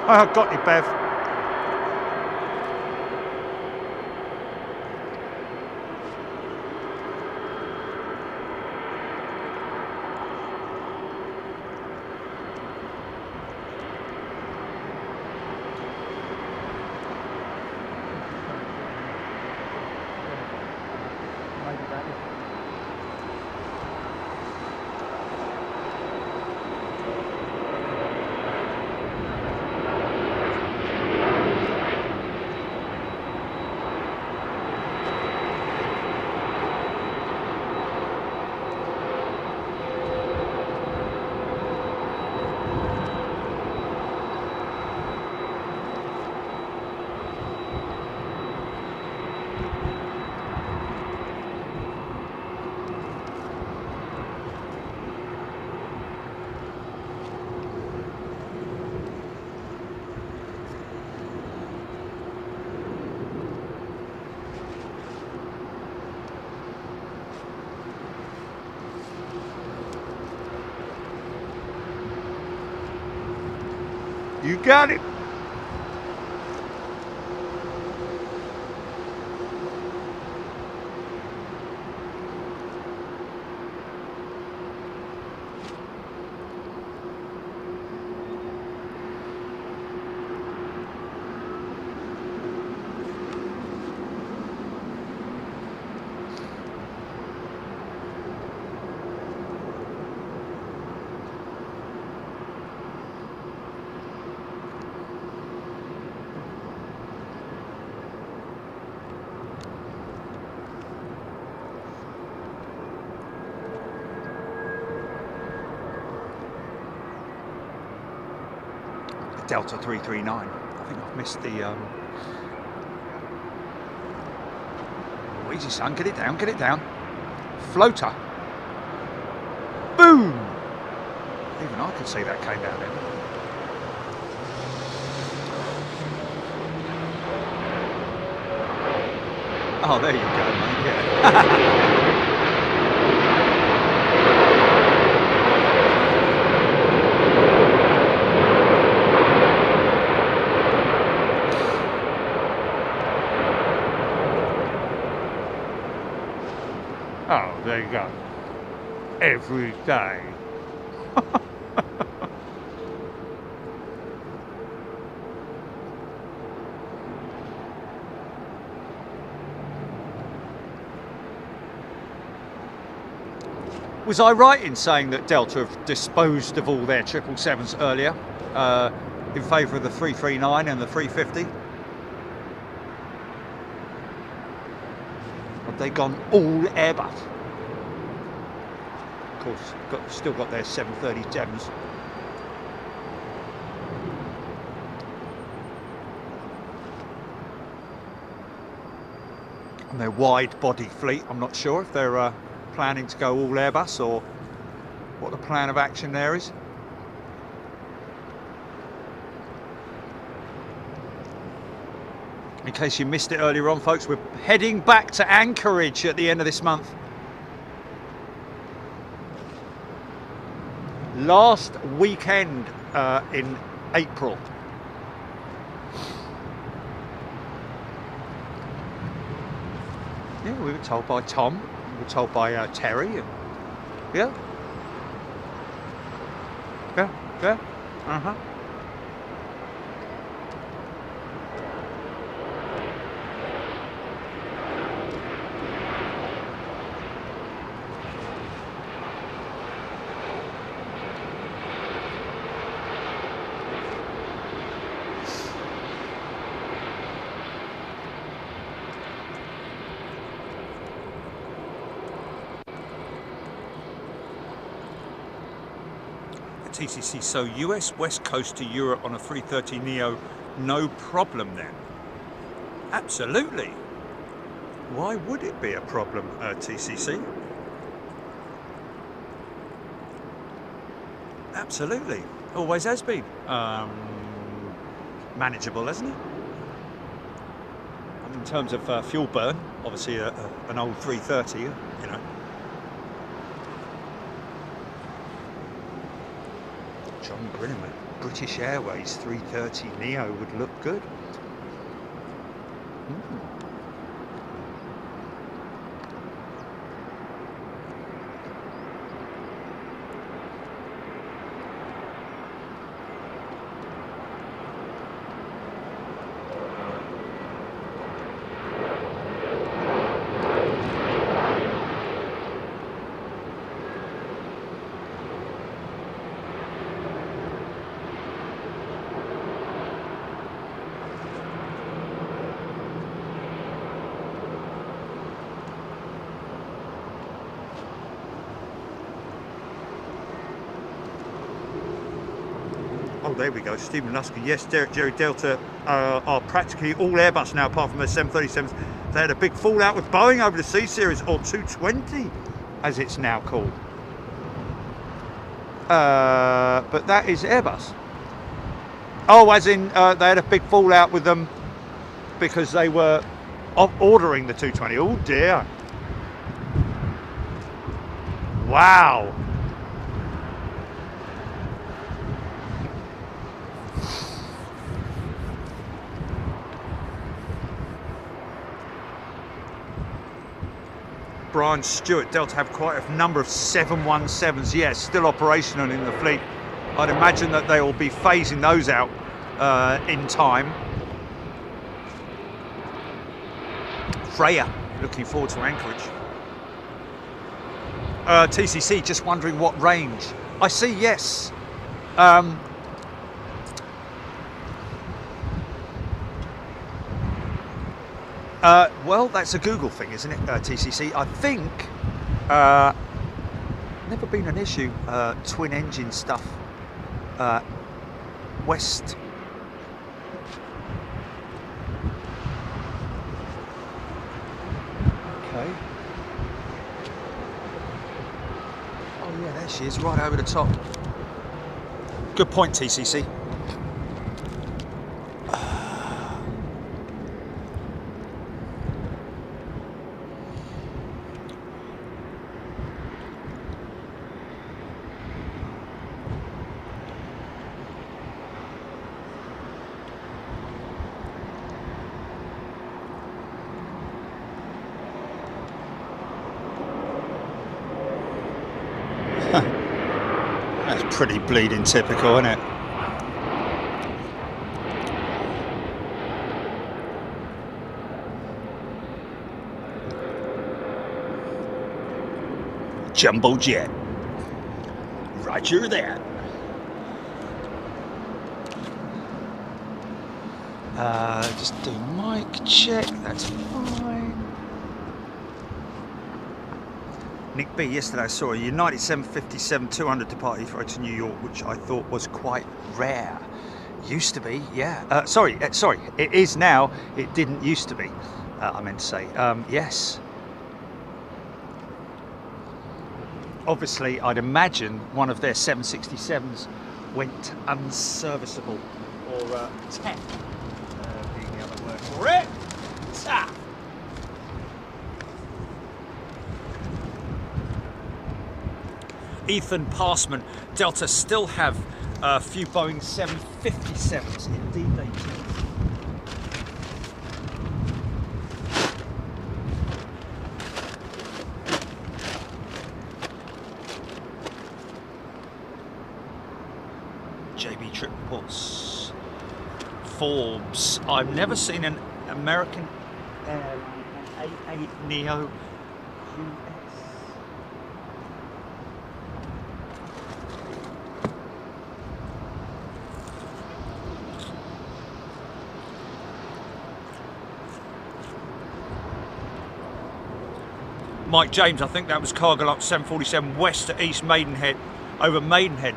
I got you, Bev. You got it. Delta 339. I think I've missed the... Oh, easy, son. Get it down, get it down. Floater. Boom! Even I could see that came down there. Oh, there you go, mate. Yeah. Oh, there you go. Every day. Was I right in saying that Delta have disposed of all their 777s earlier in favour of the 339 and the 350? Have they gone all Airbus? Of course, still got their 737s. And their wide body fleet, I'm not sure if they're planning to go all Airbus or what the plan of action there is. In case you missed it earlier on, folks, we're heading back to Anchorage at the end of this month. Last weekend in April. Yeah, we were told by Tom. We were told by Terry. And, yeah. Yeah. Uh-huh. TCC, so US West Coast to Europe on a 330neo, no problem then? Absolutely. Why would it be a problem, TCC? Absolutely. Always has been. Manageable, hasn't it? And in terms of fuel burn, obviously an old 330, you know. John Grinneman, British Airways 330neo would look good. Oh, there we go. Stephen Lusky. Yes, Jerry, Delta are practically all Airbus now, apart from the 737s. They had a big fallout with Boeing over the C Series, or 220, as it's now called. But that is Airbus. Oh, as in they had a big fallout with them because they were ordering the 220. Oh dear. Wow. Brian Stewart, Delta have quite a number of 717s, yes, still operational in the fleet. I'd imagine that they will be phasing those out in time. Freya, looking forward to Anchorage. TCC, just wondering what range. I see, yes. Well, that's a Google thing, isn't it, TCC? I think never been an issue, twin engine stuff. West There she is, right over the top. Good point, TCC. That's pretty bleeding typical, isn't it? Jumbo jet. Roger that. Just do mic check, that's fine. Nick B, yesterday I saw a United 757-200 depart Heathrow to New York, which I thought was quite rare. Used to be, yeah. Sorry, it is now. It didn't used to be, I meant to say. Yes. Obviously, I'd imagine one of their 767s went unserviceable, or tech, being the other word for it. Ta. Ethan Passman, Delta still have a few Boeing 757s. Indeed they do. JB Trip Reports. Forbes. I've never seen an American Airline A8 Neo US. Mike James, I think that was cargo up 747 west to East Maidenhead, over Maidenhead,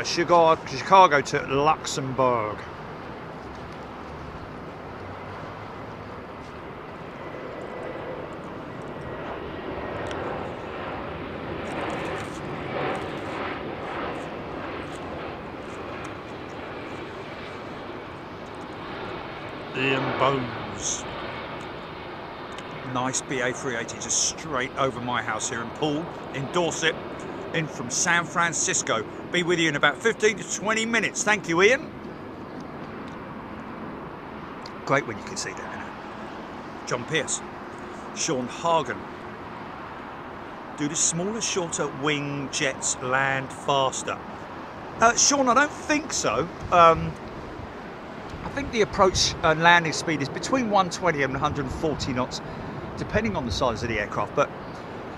Chicago to Luxembourg. Ian Bones. Nice BA380 just straight over my house here in Poole, in Dorset, in from San Francisco. Be with you in about 15 to 20 minutes. Thank you, Ian. Great when you can see that, isn't it? John Pierce. Sean Hagen. Do the smaller, shorter wing jets land faster? Sean, I don't think so. I think the approach and landing speed is between 120 and 140 knots, depending on the size of the aircraft, but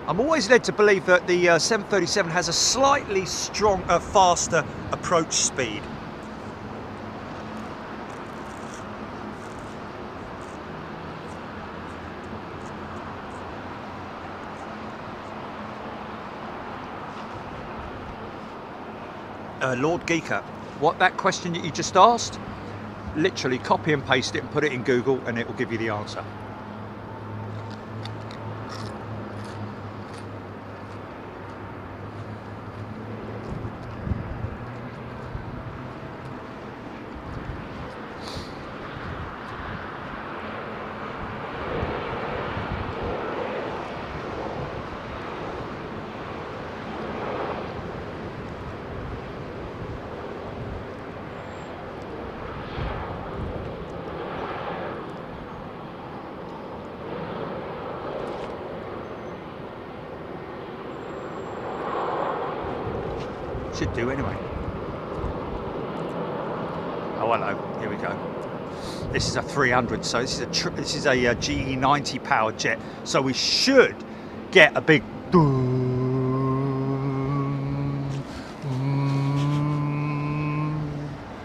I'm always led to believe that the 737 has a slightly faster approach speed. Lord Geeker, what that question that you just asked, literally copy and paste it and put it in Google and it will give you the answer. Should do anyway. Oh hello, here we go. This is a 300, so this is a GE90 powered jet, so we should get a big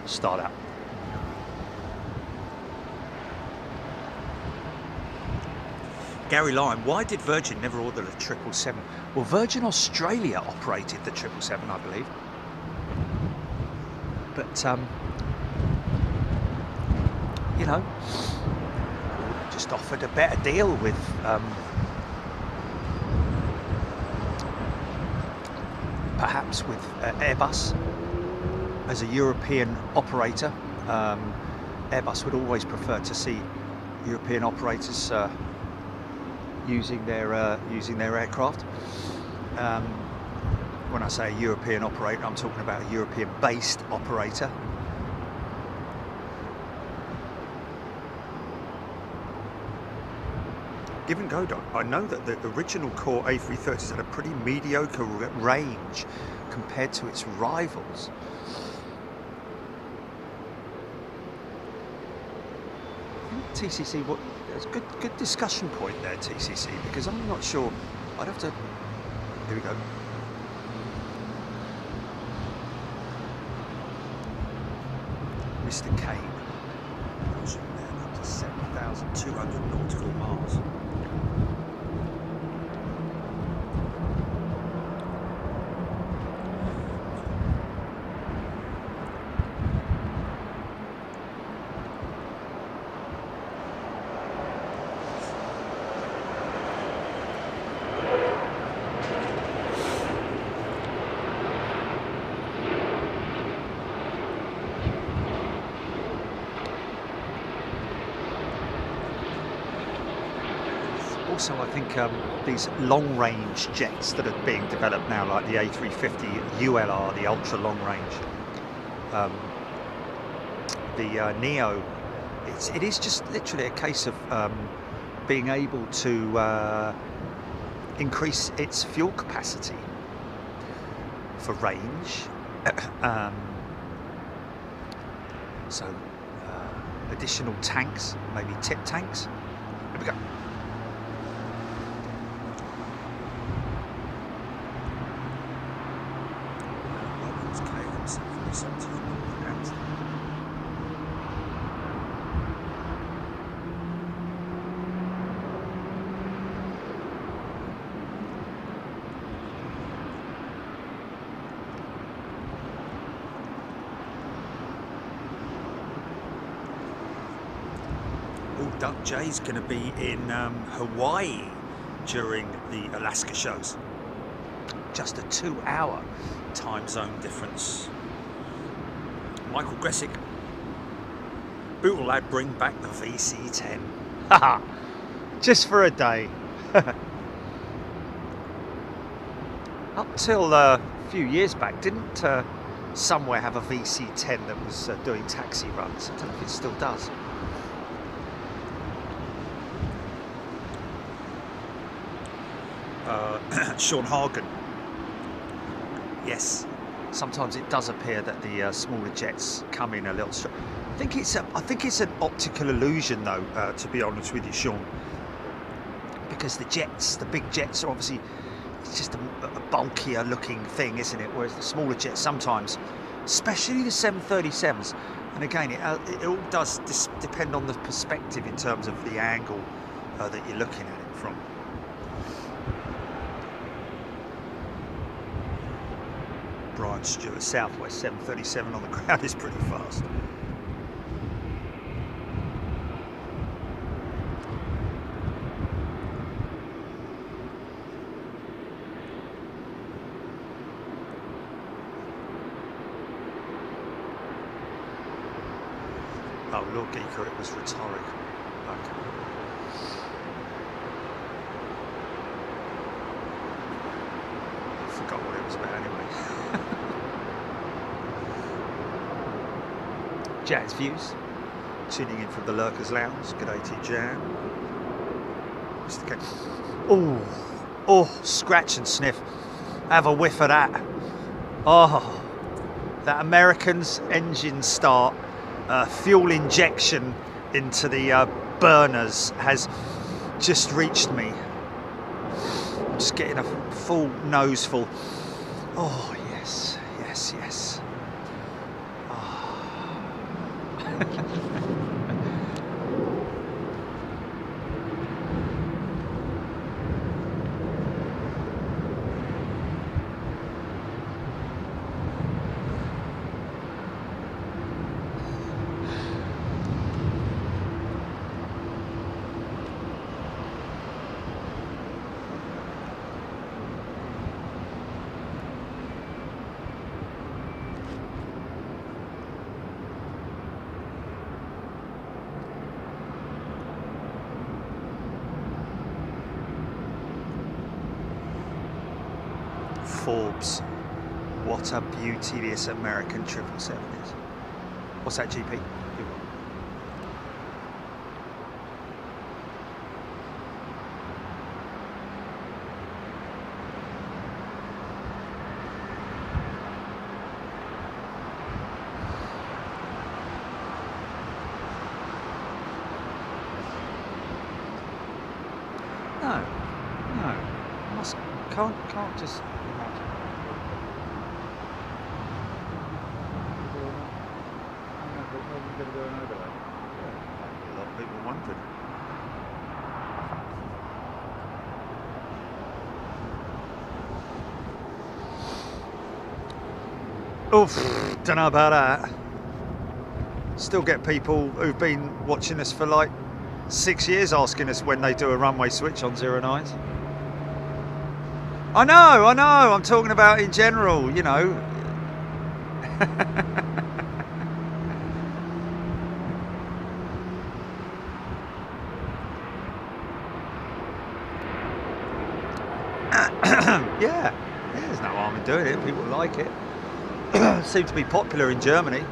start out. Gary Lyon, why did Virgin never order the 777? Well, Virgin Australia operated the 777, I believe. But, you know, just offered a better deal with perhaps with Airbus as a European operator. Airbus would always prefer to see European operators using their aircraft. When I say a European operator, I'm talking about a European-based operator. Give and go, Doc. I know that the original core A330s had a pretty mediocre range compared to its rivals. TCC, it's a good discussion point there, TCC, because I'm not sure. I'd have to. Here we go. Mr. Kane. Up to 7,200 nautical miles. Also, I think these long-range jets that are being developed now, like the A350 ULR, the ultra-long range, the Neo, it is just literally a case of being able to increase its fuel capacity for range. So additional tanks, maybe tip tanks. Here we go. Doug J's going to be in Hawaii during the Alaska shows. Just a 2-hour time zone difference. Michael Gressick. Bootle lad, bring back the VC-10. Haha, just for a day. Up till a few years back, didn't somewhere have a VC-10 that was doing taxi runs? I don't know if it still does. Sean Hargan. Yes. Sometimes it does appear that the smaller jets come in a little straight. I think it's an optical illusion, though. To be honest with you, Sean, because the big jets are obviously, it's just a bulkier looking thing, isn't it? Whereas the smaller jets sometimes, especially the 737s, and again, it all does depend on the perspective in terms of the angle that you're looking at it from. Brian Stewart, Southwest 737 on the ground is pretty fast. Oh, Lord Geeker, it was rhetoric. Okay. I forgot what it was about anyway. Jazz Views, tuning in from the Lurkers Lounge. G'day to you, Jan. Mr. K. Oh, scratch and sniff. Have a whiff of that. Oh, that American's engine start, fuel injection into the burners has just reached me. I'm just getting a full nose full. Oh, yes, yes, yes. Forbes. What a beauty this American 777 is. What's that, GP? No, can't just. A lot of people wondered. Oof, don't know about that. Still get people who've been watching us for like 6 years asking us when they do a runway switch on 09s. I know, I'm talking about in general, you know. Yeah, there's no harm in doing it, people like it. Seems to be popular in Germany.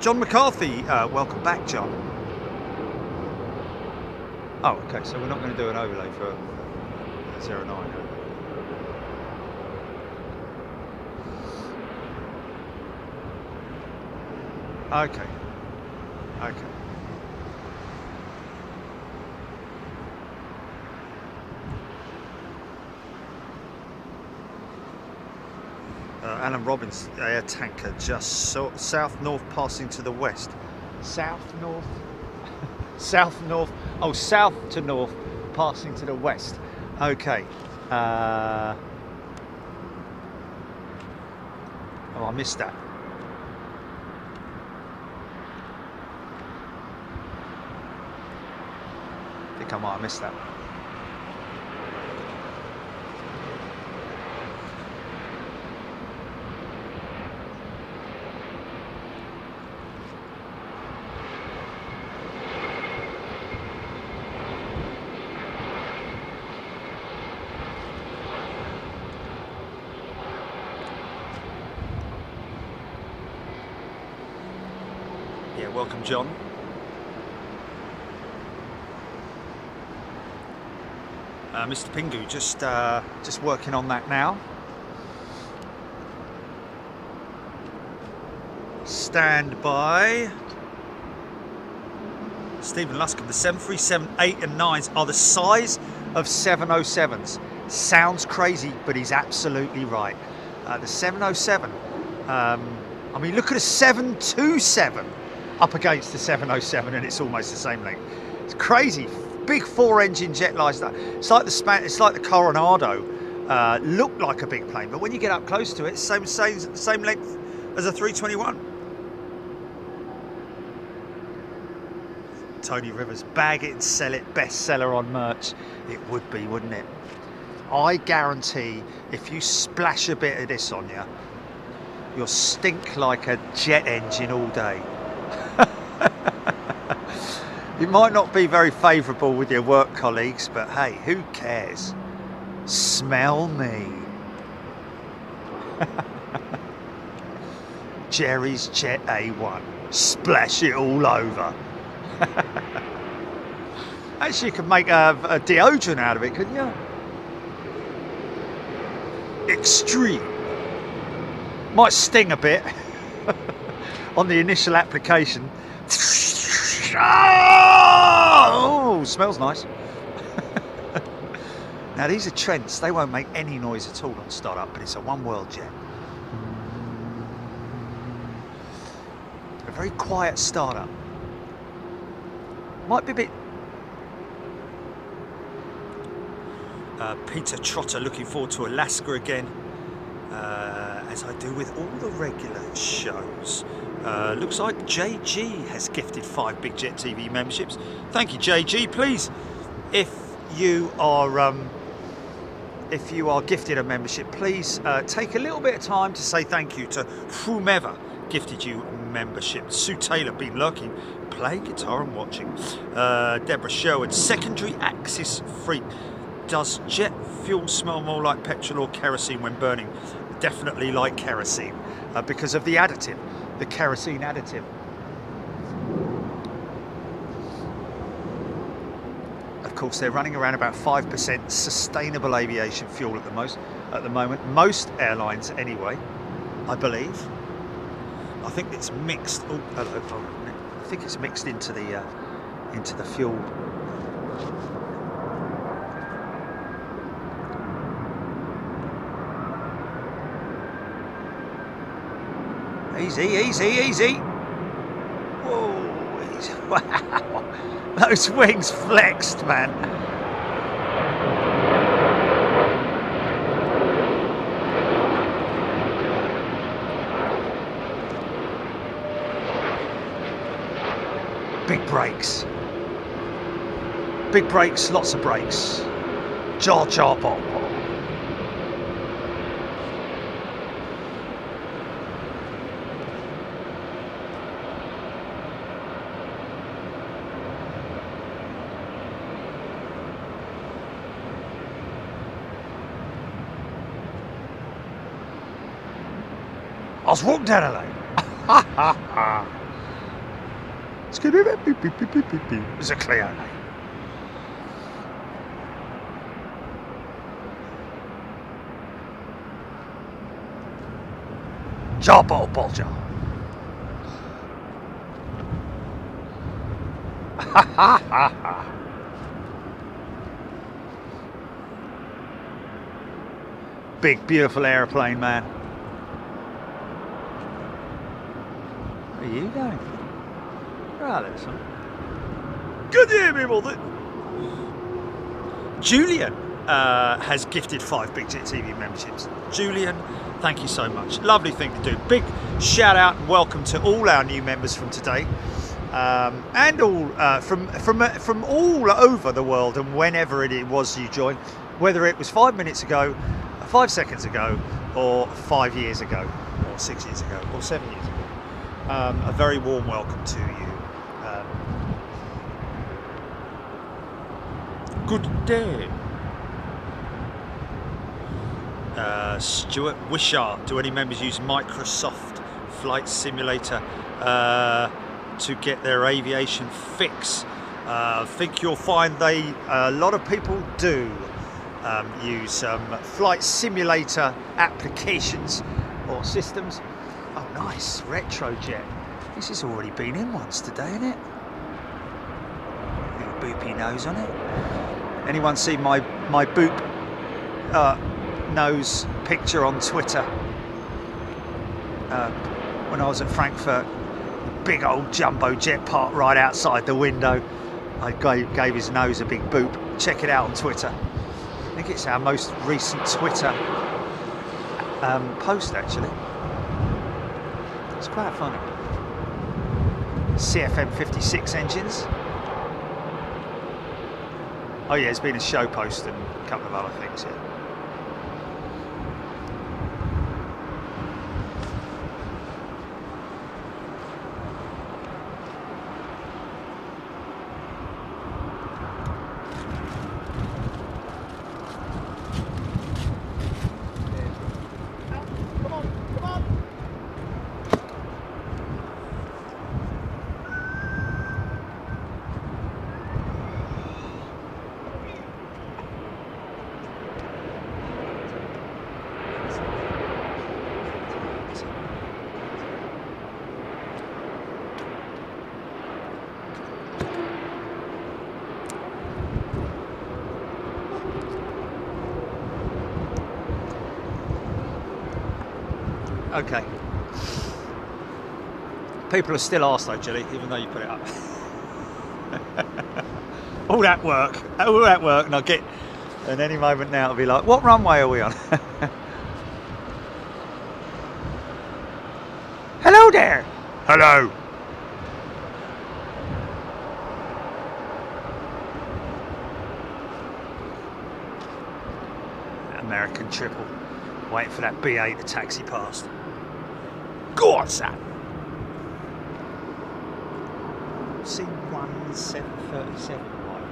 John McCarthy, welcome back, John. Oh, okay, so we're not going to do an overlay for 09. Okay. Okay. Alan Robbins, air tanker just south-north passing to the west. South-north? South-north. Oh, south to north passing to the west. Okay. Oh, I missed that. I think I might have missed that. Welcome, John. Mr. Pingu, just working on that now. Stand by. Stephen Luscombe, the 737, 8 and 9s are the size of 707s. Sounds crazy, but he's absolutely right. The 707, I mean, look at a 727 up against the 707 and it's almost the same length. It's crazy. Big 4-engine jet like that. It's like the Coronado. Looked like a big plane, but when you get up close to it, it's same length as a 321. Tony Rivers, bag it and sell it, bestseller on merch. It would be, wouldn't it? I guarantee if you splash a bit of this on you, you'll stink like a jet engine all day. It might not be very favourable with your work colleagues, but hey, who cares? Smell me. Jerry's Jet A1. Splash it all over. Actually, you could make a deodorant out of it, couldn't you? Extreme. Might sting a bit on the initial application. Oh, smells nice. Now these are Trents, they won't make any noise at all on start-up, but it's a One World jet. A very quiet start-up. Might be a bit... Peter Trotter, looking forward to Alaska again, as I do with all the regular shows. Looks like JG has gifted 5 Big Jet TV memberships. Thank you, JG. Please, if you are gifted a membership, please take a little bit of time to say thank you to whomever gifted you membership. Sue Taylor, been lurking, playing guitar and watching. Deborah Sherwood, secondary axis freak. Does jet fuel smell more like petrol or kerosene when burning? Definitely like kerosene, because of the additive, the kerosene additive. Of course, they're running around about 5% sustainable aviation fuel at the moment. Most airlines, anyway, I believe. I think it's mixed. Oh, hello. I think it's mixed into the fuel. Easy, easy, easy. Whoa, easy. Wow. Those wings flexed, man. Big brakes. Big brakes, lots of brakes. Jar jar bop. I was walking down a lane. Ha ha ha. It's going to be beep, beep, beep, beep, beep, beep. It's a Clio lane. Jar bottle ball jar. Ha ha ha ha. Big beautiful aeroplane, man. Where are you going? Right, there, son. Good day, people. Julian has gifted 5 Big Jet TV memberships. Julian, thank you so much. Lovely thing to do. Big shout out and welcome to all our new members from today, and all from all over the world and whenever it was you joined, whether it was 5 minutes ago, 5 seconds ago, or 5 years ago, or 6 years ago, or 7 years ago. A very warm welcome to you. Good day. Stuart Wishart, do any members use Microsoft Flight Simulator to get their aviation fix? I think you'll find a lot of people do use flight simulator applications or systems. Oh, nice, Retrojet. This has already been in once today, isn't it? Little boopy nose on it. Anyone see my boop nose picture on Twitter? When I was at Frankfurt, big old jumbo jet parked right outside the window. I gave his nose a big boop. Check it out on Twitter. I think it's our most recent Twitter post, actually. It's quite funny. CFM 56 engines. Oh yeah, there's been a show post and a couple of other things here. Okay. People are still arsed though, Jilly, even though you put it up. all that work, and I'll get, and any moment now it'll be like, what runway are we on? Hello there. Hello. American triple. Waiting for that BA to taxi past. Go on, son. not seen one 737 arrive.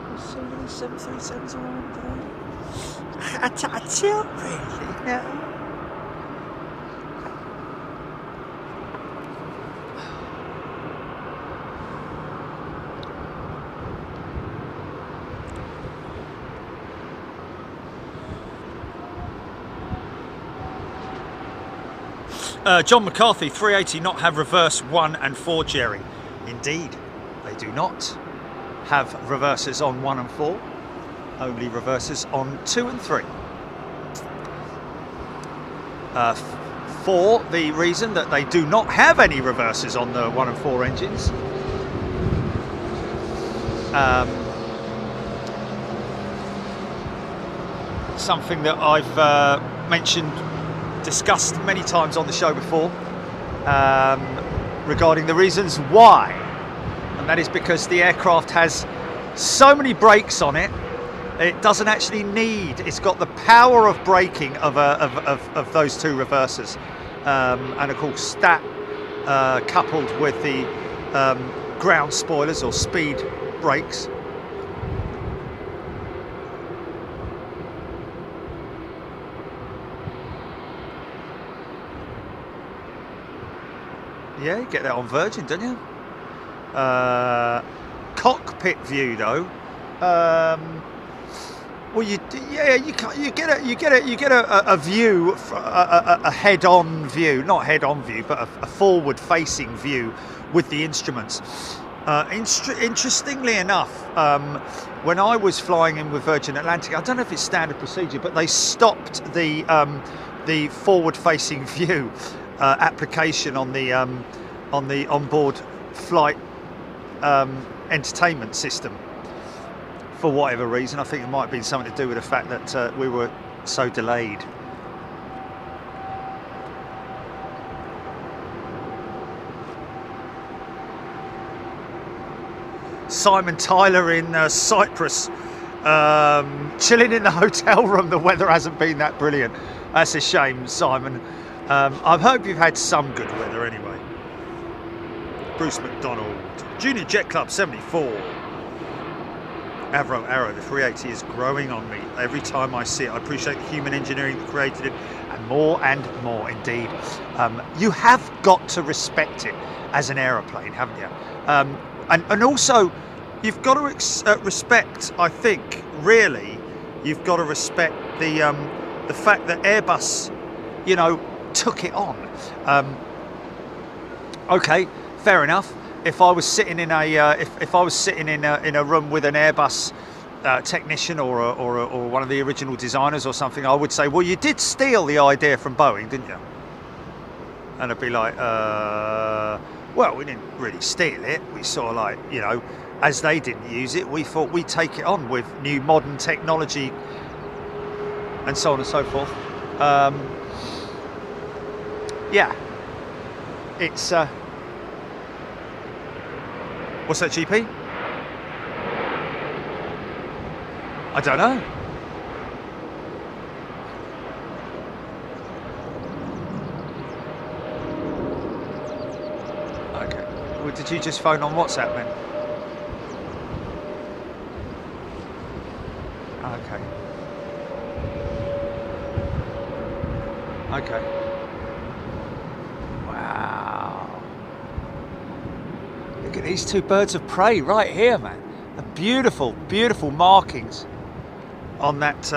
There's so many 737s around today. I don't really know. John McCarthy, 380 not have reverse 1 and 4, Jerry. Indeed, they do not have reverses on 1 and 4, only reverses on 2 and 3. For the reason that they do not have any reverses on the 1 and 4 engines. Something that I've discussed many times on the show before, regarding the reasons why, and that is because the aircraft has so many brakes on it, it doesn't actually need, it's got the power of braking of those 2 reversers, and of course that coupled with the ground spoilers or speed brakes, yeah, you get that on Virgin, don't you? Cockpit view, though. Well, you get a view, a head-on view, not head-on view, but a forward-facing view with the instruments. Interestingly enough, when I was flying in with Virgin Atlantic, I don't know if it's standard procedure, but they stopped the forward-facing view application on the onboard flight entertainment system for whatever reason. I think it might have been something to do with the fact that we were so delayed. Simon Tyler in Cyprus, chilling in the hotel room. The weather hasn't been that brilliant. That's a shame, Simon. I hope you've had some good weather anyway. Bruce McDonald, Junior Jet Club 74. Avro Arrow, the 380 is growing on me every time I see it. I appreciate the human engineering that created it, and more indeed. You have got to respect it as an aeroplane, haven't you? And also, you've got to respect, I think, really, you've got to respect the fact that Airbus, you know, took it on. Okay, fair enough. If I was sitting in a if I was sitting in a room with an Airbus technician or one of the original designers or something, I would say, well, you did steal the idea from Boeing, didn't you? And I'd be like, well, we didn't really steal it. We sort of like, you know, as they didn't use it, we thought we'd take it on with new modern technology and so on and so forth. Yeah, it's what's that, GP? I don't know. Okay. Well, did you just phone on WhatsApp then? Okay. Okay. Wow. Look at these 2 birds of prey right here, man. The beautiful, beautiful markings on that.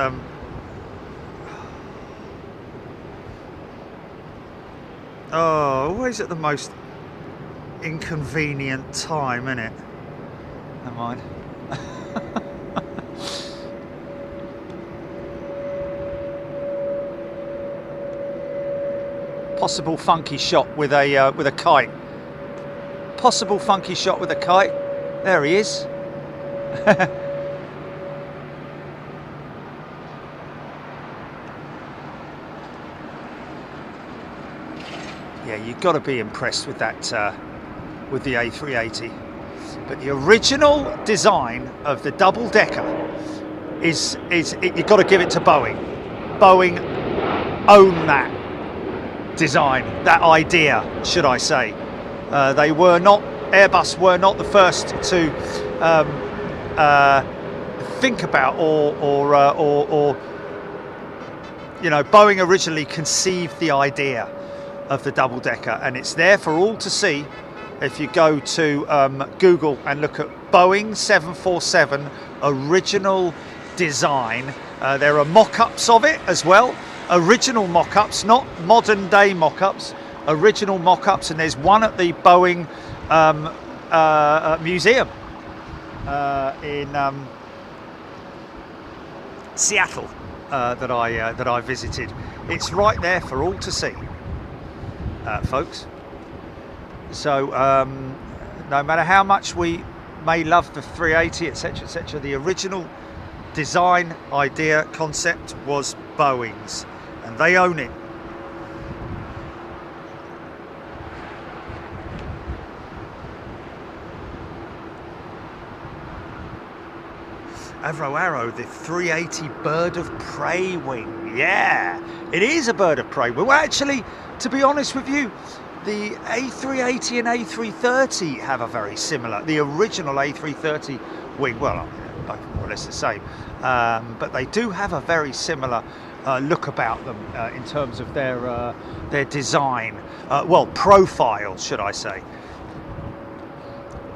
Oh, always at the most inconvenient time, isn't it? Never mind. Possible funky shot with a kite. Possible funky shot with a kite. There he is. Yeah, you've got to be impressed with that, with the A380. But the original design of the double decker is you've got to give it to Boeing. Boeing own that design, that idea, should I say. They were not Airbus were not the first to think about or you know, Boeing originally conceived the idea of the double-decker, and it's there for all to see if you go to Google and look at Boeing 747 original design. There are mock-ups of it as well, original mock-ups, not modern day mock-ups, original mock-ups, and there's one at the Boeing museum in Seattle that I visited. It's right there for all to see, folks. So no matter how much we may love the 380, etc., etc., the original design, idea, concept was Boeing's, and they own it. Avro Arrow, the 380 bird of prey wing. Yeah, it is a bird of prey. Well, actually, to be honest with you, the A380 and A330 have a very similar, the original A330 wing, well, both more or less the same, but they do have a very similar look about them in terms of their design, well, profile, should I say.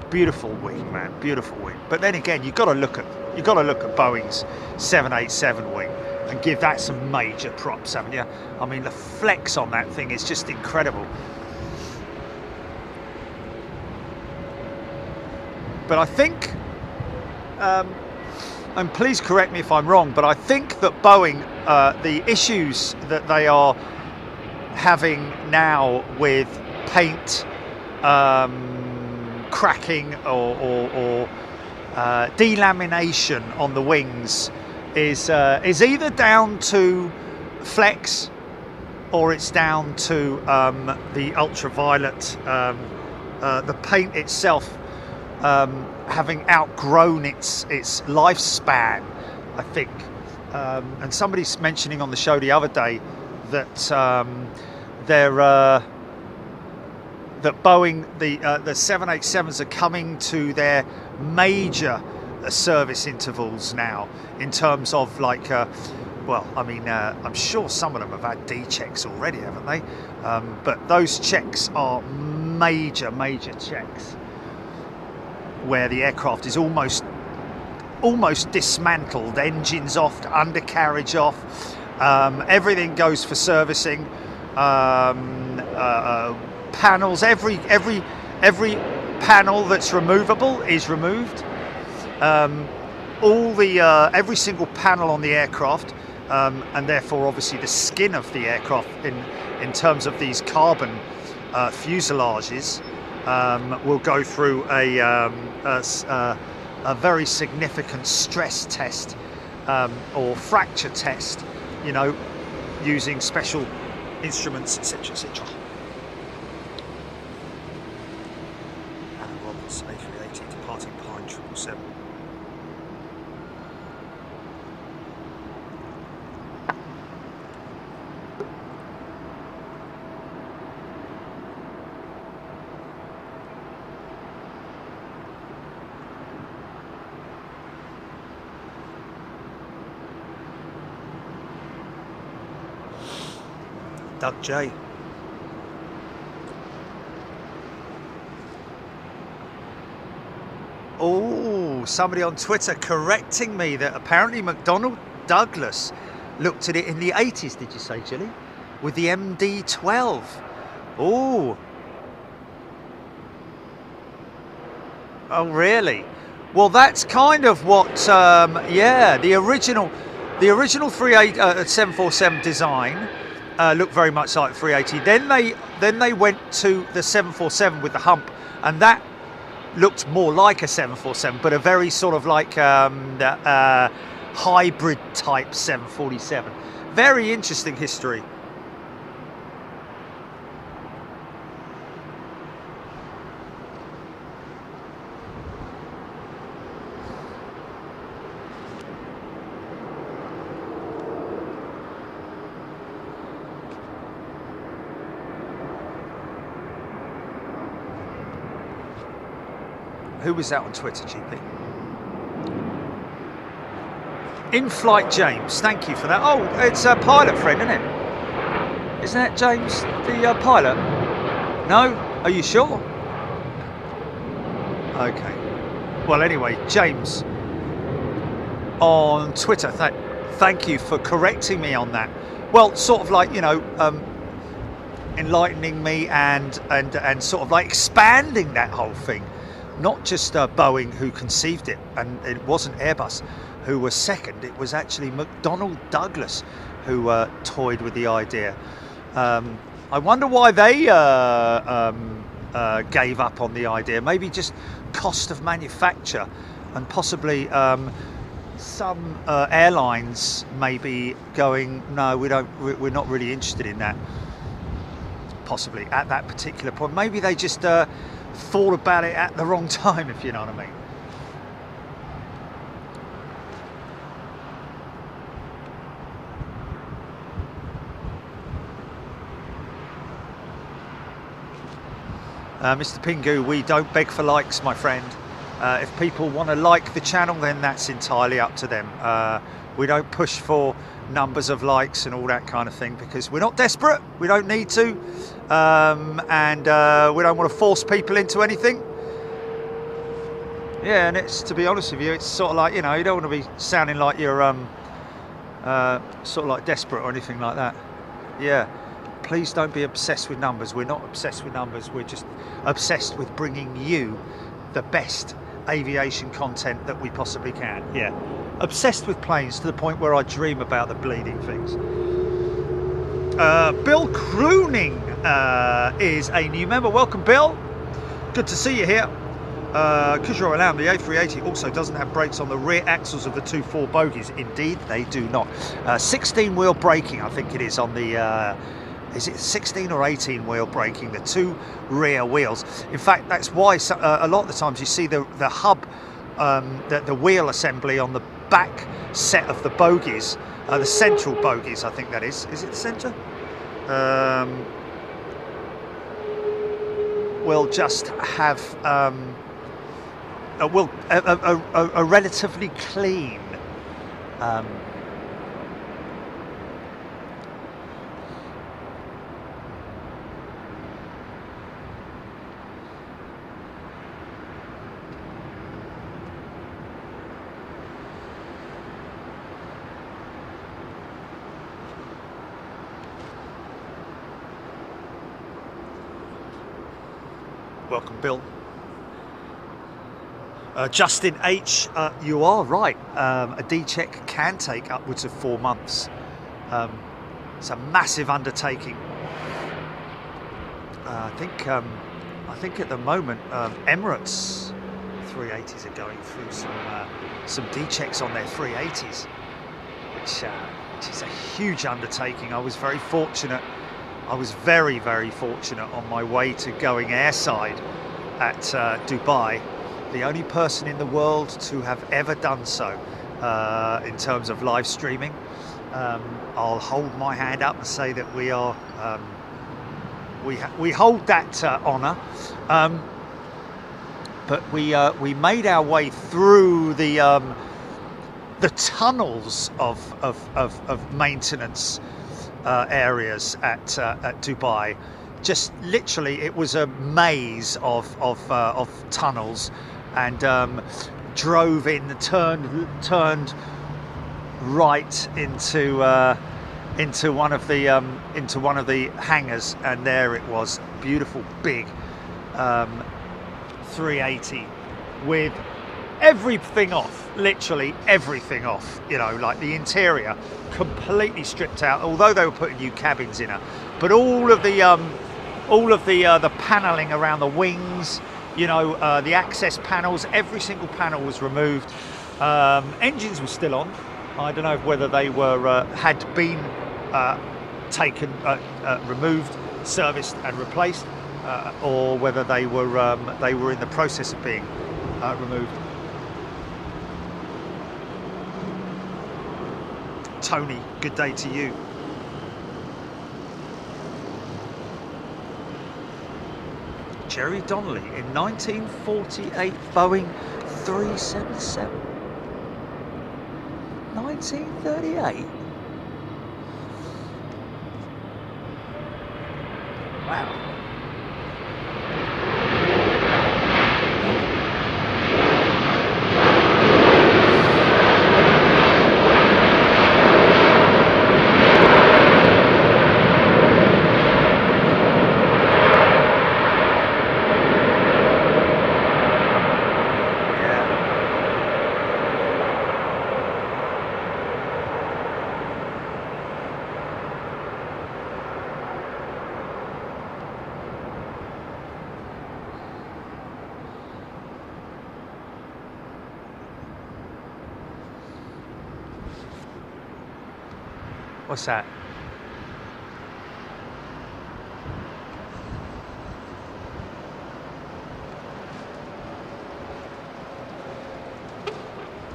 Beautiful wing, man, beautiful wing. But then again, you've got to look at Boeing's 787 wing and give that some major props, haven't you? I mean, the flex on that thing is just incredible. But I think, and please correct me if I'm wrong, but I think that Boeing, the issues that they are having now with paint cracking or delamination on the wings is either down to flex or it's down to the ultraviolet, the paint itself having outgrown its lifespan, I think. And somebody's mentioning on the show the other day that that Boeing, the 787s are coming to their major service intervals now, in terms of like, well, I mean, I'm sure some of them have had D checks already, haven't they? But those checks are major checks, where the aircraft is almost dismantled, engines off, undercarriage off, everything goes for servicing, panels, every panel that's removable is removed, all the every single panel on the aircraft, and therefore obviously the skin of the aircraft in terms of these carbon fuselages, will go through a very significant stress test or fracture test, you know, using special instruments, etc., etc. Alan Roberts, A380 departing Pine 777. Doug J. Oh, somebody on Twitter correcting me that apparently McDonnell Douglas looked at it in the 80s, did you say, Gilly? With the MD-12. Oh. Oh, really? Well, that's kind of what, yeah, the original 747 design looked very much like 380. Then they went to the 747 with the hump, and that looked more like a 747, but a very sort of like hybrid type 747. Very interesting history. Who was that on Twitter, GP? In-flight James, thank you for that. Oh, it's a pilot friend, isn't it? Isn't it James, the pilot? No? Are you sure? Okay. Well, anyway, James on Twitter, thank you for correcting me on that. Well, sort of like, you know, enlightening me and sort of like expanding that whole thing. Not just Boeing who conceived it, and it wasn't Airbus who was second. It was actually McDonnell Douglas who toyed with the idea. I wonder why they gave up on the idea. Maybe just cost of manufacture, and possibly some airlines may be going, no, we're not really interested in that. Possibly at that particular point. Maybe they just thought about it at the wrong time, if you know what I mean. Mr. Pingu, we don't beg for likes, my friend. If people want to like the channel, then that's entirely up to them. We don't push for numbers of likes and all that kind of thing, because we're not desperate. We don't need to, and we don't want to force people into anything. Yeah, and it's, to be honest with you, it's sort of like, you know, you don't want to be sounding like you're sort of like desperate or anything like that. Yeah. Please don't be obsessed with numbers. We're not obsessed with numbers. We're just obsessed with bringing you the best aviation content that we possibly can. Yeah. Obsessed with planes to the point where I dream about the bleeding things. Bill Crooning is a new member. Welcome, Bill. Good to see you here. Because you're around, the A380 also doesn't have brakes on the rear axles of the two four bogies. Indeed, they do not. 16 wheel braking, I think it is, on the... is it 16 or 18 wheel braking, the two rear wheels. In fact, that's why a lot of the times you see the hub, the wheel assembly on the back set of the bogies, the central bogies, I think that is. Is it the centre? Will just have a relatively clean welcome, Bill. Justin H, you are right. A D-check can take upwards of 4 months. It's a massive undertaking. I think at the moment Emirates 380s are going through some D-checks on their 380s, which is a huge undertaking. I was very fortunate. I was very, very fortunate on my way to going airside at Dubai. The only person in the world to have ever done so in terms of live streaming. I'll hold my hand up and say that we are we hold that honour. But we made our way through the tunnels of maintenance areas at Dubai. Just literally, it was a maze of tunnels, and drove in, turned right into one of the hangars, and there it was, beautiful big 380 with everything off, literally everything off, you know, like the interior completely stripped out, although they were putting new cabins in it, but all of the paneling around the wings, you know, the access panels, every single panel was removed. Engines were still on. I don't know whether they were had been taken, removed, serviced and replaced, or whether they were in the process of being removed. Tony, good day to you. Jerry Donnelly in 1948 Boeing 377. 1938. Wow. What's that?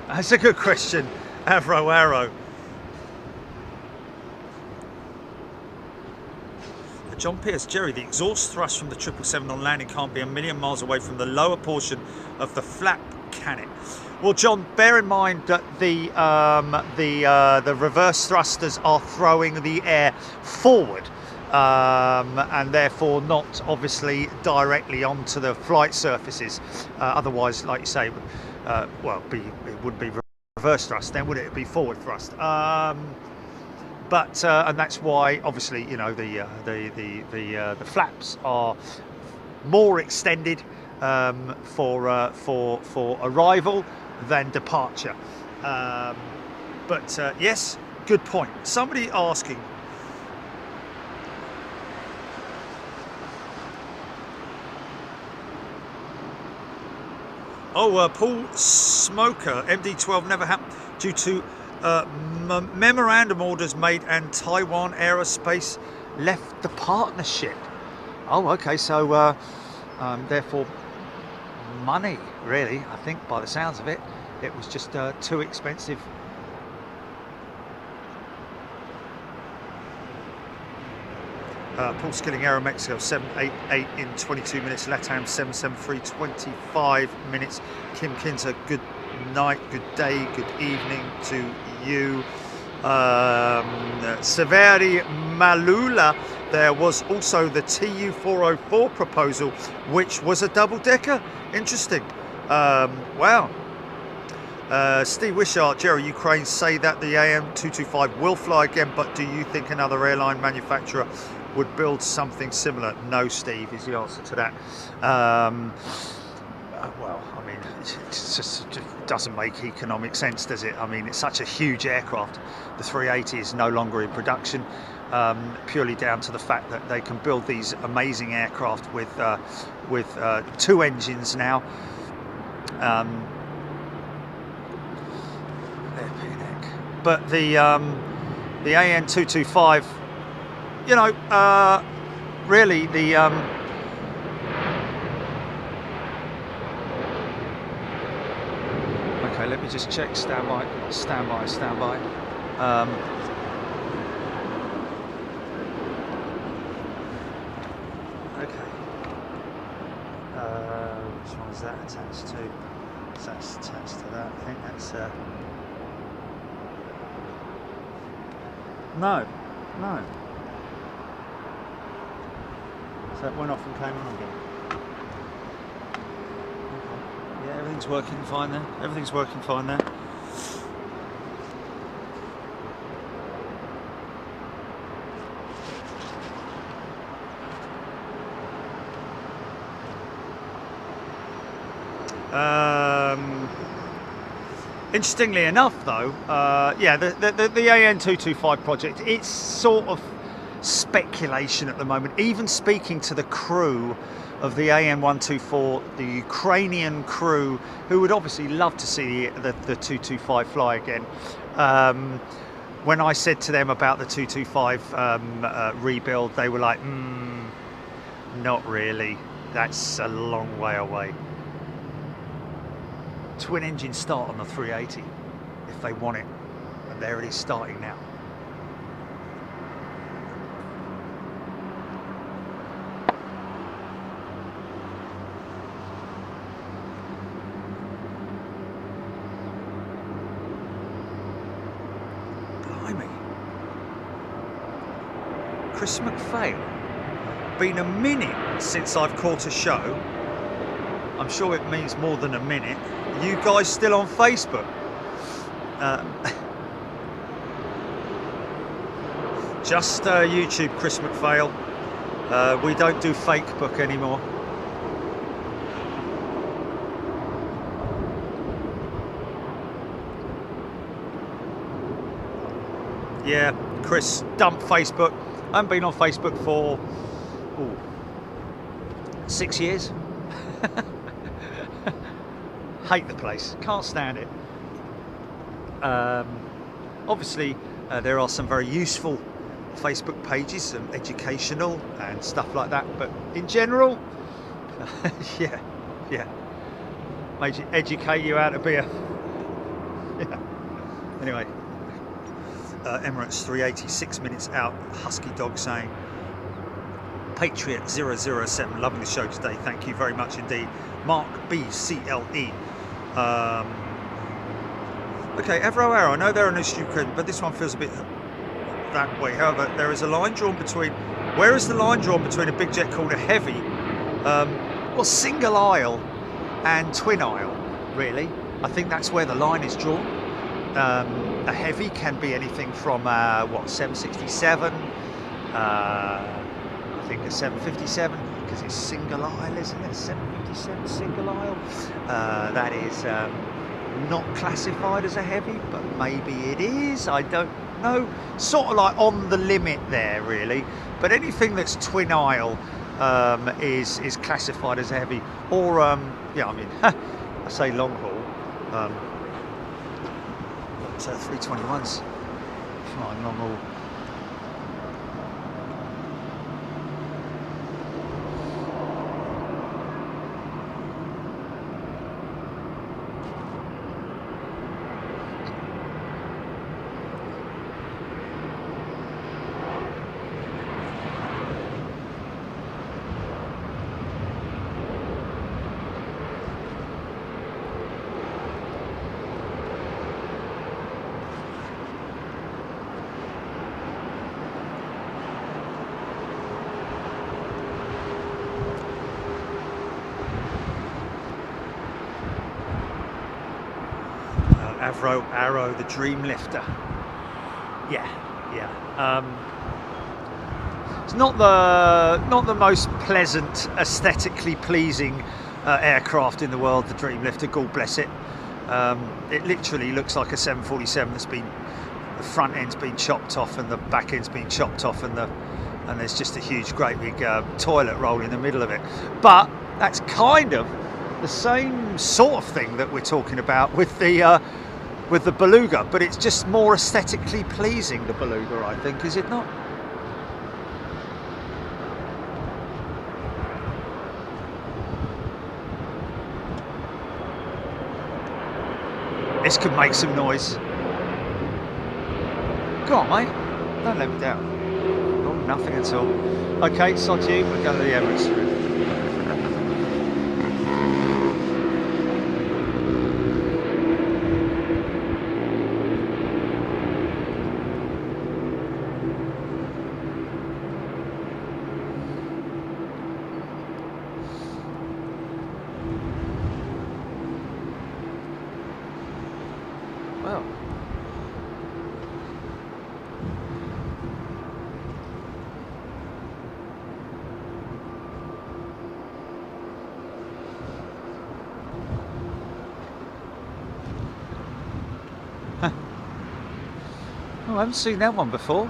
That's a good question, Arrow. John Pierce, Jerry, the exhaust thrust from the 777 on landing can't be a million miles away from the lower portion of the flap, can it? Well, John, bear in mind that the reverse thrusters are throwing the air forward, and therefore not obviously directly onto the flight surfaces. Otherwise, like you say, well, it would be reverse thrust. Then would it be forward thrust? But and that's why, obviously, you know, the flaps are more extended for arrival than departure. But yes, good point. Somebody asking, Paul Smoker, MD-12 never happened due to memorandum orders made and Taiwan Aerospace left the partnership. Oh, okay, so therefore money, really, I think, by the sounds of it. It was just too expensive. Paul Skilling, Aero Mexico, 788 in 22 minutes. LATAM 773, 25 minutes. Kim Kinzer, good night, good day, good evening to you. Severi Malula, there was also the TU404 proposal, which was a double-decker. Interesting. Wow. Steve Wishart, Jerry, Ukraine say that the AM225 will fly again, but do you think another airline manufacturer would build something similar? No, Steve, is the answer to that. Well, I mean, it just doesn't make economic sense, does it? I mean, it's such a huge aircraft. The 380 is no longer in production, purely down to the fact that they can build these amazing aircraft with two engines now. But the AN225, you know, really the okay, let me just check. Stand by. Okay. Which one is that attached to? That's attached to that. I think that's no. So it went off and came on again. Okay. Yeah, everything's working fine there. Interestingly enough, though, yeah, the AN225 project, it's sort of speculation at the moment. Even speaking to the crew of the AN124, the Ukrainian crew, who would obviously love to see the 225 fly again. When I said to them about the 225 rebuild, they were like, not really. That's a long way away. Twin engine start on the 380 if they want it, and there it is starting now. Chris McPhail. Been a minute since I've caught a show. I'm sure it means more than a minute. You guys still on Facebook? Just YouTube Chris McPhail. We don't do fake book anymore. Yeah, Chris, dump Facebook. I haven't been on Facebook for 6 years. Hate the place, can't stand it. Obviously, there are some very useful Facebook pages, some educational and stuff like that, but in general, yeah, educate you how to be a, yeah. Anyway, Emirates 380, 6 minutes out, Husky Dog saying, Patriot 007, loving the show today, thank you very much indeed. Mark BCLE. Okay, Heathrow Arrow, I know they're an issue, but this one feels a bit that way. However, there is a line drawn between, where is the line drawn between a big jet called a heavy, well, single aisle and twin aisle, really. I think that's where the line is drawn. A heavy can be anything from, 767, I think a 757, because it's single aisle, isn't it? 757 single aisle. That is not classified as a heavy, but maybe it is, I don't know. Sort of like on the limit there, really. But anything that's twin aisle is classified as a heavy. Or, yeah, I mean, I say long haul. 321s flying long haul. Arrow, the Dreamlifter. Yeah. It's not the most pleasant, aesthetically pleasing aircraft in the world. The Dreamlifter, God bless it. It literally looks like a 747 that's been, the front end's been chopped off and the back end's been chopped off, and there's just a huge, great big toilet roll in the middle of it. But that's kind of the same sort of thing that we're talking about with the Beluga, but it's just more aesthetically pleasing, the Beluga, I think, is it not? This could make some noise. Go on, mate. Don't let me down. Oh, nothing at all. Okay, sod you. We're going to the Emirates route. Oh, I haven't seen that one before.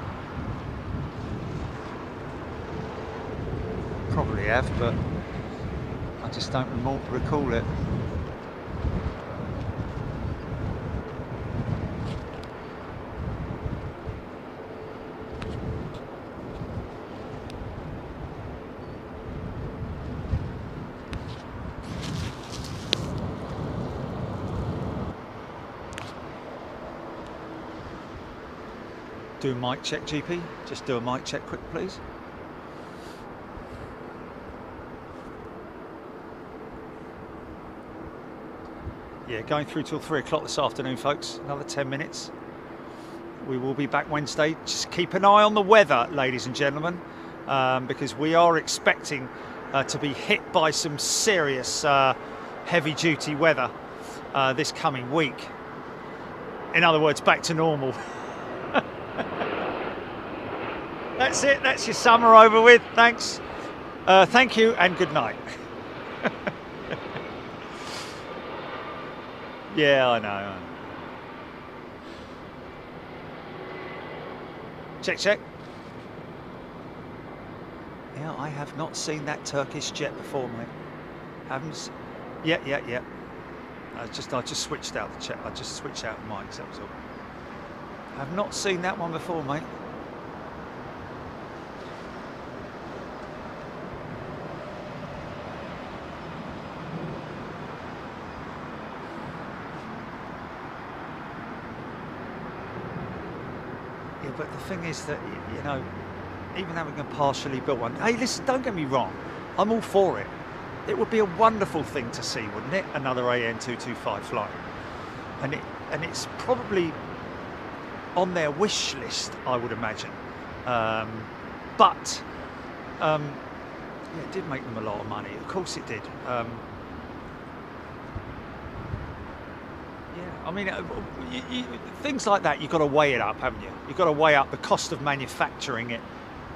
Probably have, but I just don't recall it. Do a mic check, GP. Just do a mic check quick, please. Yeah, going through till 3 o'clock this afternoon, folks. Another 10 minutes. We will be back Wednesday. Just keep an eye on the weather, ladies and gentlemen, because we are expecting to be hit by some serious heavy-duty weather this coming week. In other words, back to normal. That's it. That's your summer over with. Thanks. Thank you and good night. Yeah, I know. Check, check. Yeah, I have not seen that Turkish jet before, mate. Haven't. Yeah. I just switched out the check. I just switched out the mics. That was all. I've not seen that one before, mate. Yeah, but the thing is that, you know, even having a partially built one, hey, listen, don't get me wrong, I'm all for it. It would be a wonderful thing to see, wouldn't it? Another AN225 flight. And it's probably on their wish list, I would imagine. But yeah, it did make them a lot of money. Of course it did. I mean, things like that, you've got to weigh it up, haven't you? You've got to weigh up the cost of manufacturing it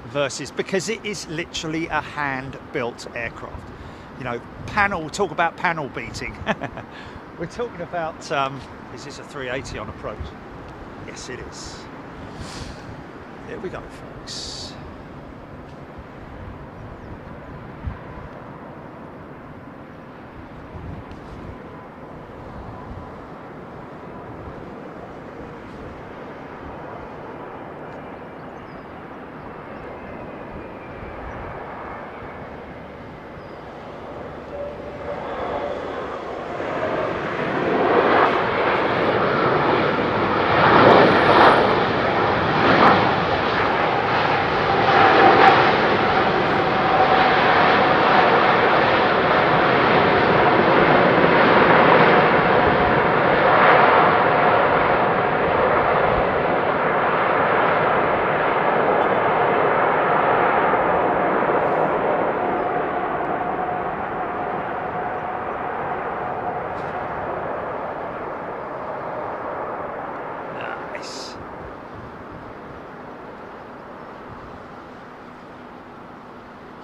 versus, because it is literally a hand-built aircraft. You know, talk about panel beating. We're talking about, is this a 380 on approach? Yes, it is. There we go, folks.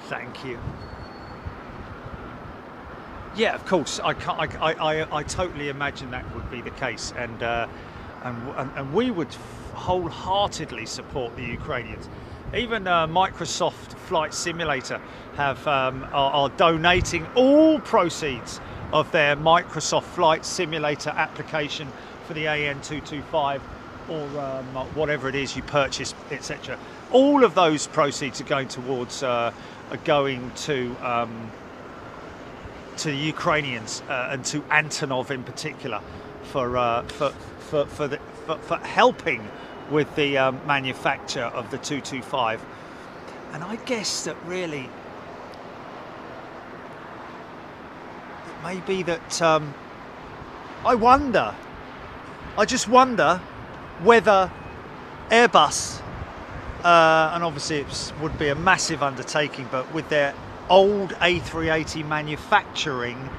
Thank you. Yeah, of course. I totally imagine that would be the case, and we would wholeheartedly support the Ukrainians. Even Microsoft Flight Simulator are donating all proceeds of their Microsoft Flight Simulator application for the AN225 or whatever it is you purchase, etc. All of those proceeds are going towards to the Ukrainians and to Antonov in particular for helping with the manufacture of the 225. And I guess that really it may be that I just wonder whether Airbus, and obviously it would be a massive undertaking, but with their old A380 manufacturing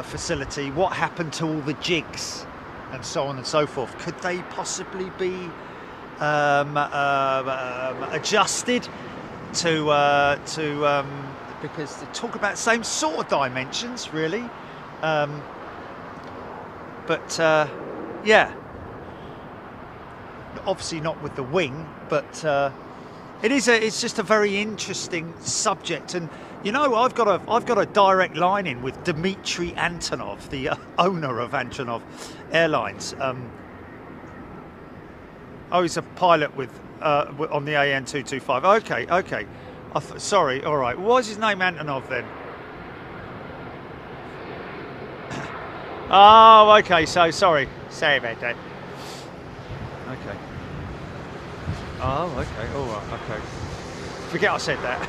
facility, what happened to all the jigs and so on and so forth? Could they possibly be adjusted to because they talk about the same sort of dimensions, really, but yeah, obviously not with the wing, but it's just a very interesting subject. And you know, I've got a direct line in with Dmitry Antonov, the owner of Antonov Airlines. Oh, he's a pilot with on the AN225. Okay. Sorry. All right. Why is his name Antonov then? Oh, okay. So sorry about that. Okay. Oh, okay. All right. Okay. Forget I said that.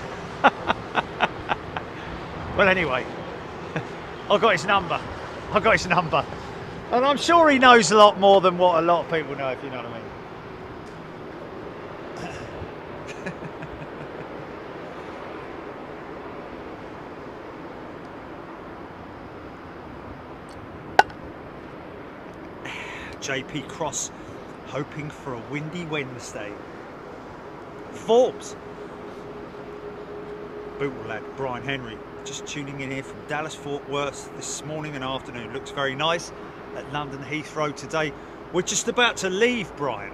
Well, anyway, I got his number. And I'm sure he knows a lot more than what a lot of people know, if you know what I mean. JP Cross, hoping for a windy Wednesday. Forbes. Bootle lad, Brian Henry, just tuning in here from Dallas Fort Worth this morning and afternoon. Looks very nice at London Heathrow today. We're just about to leave, Brian.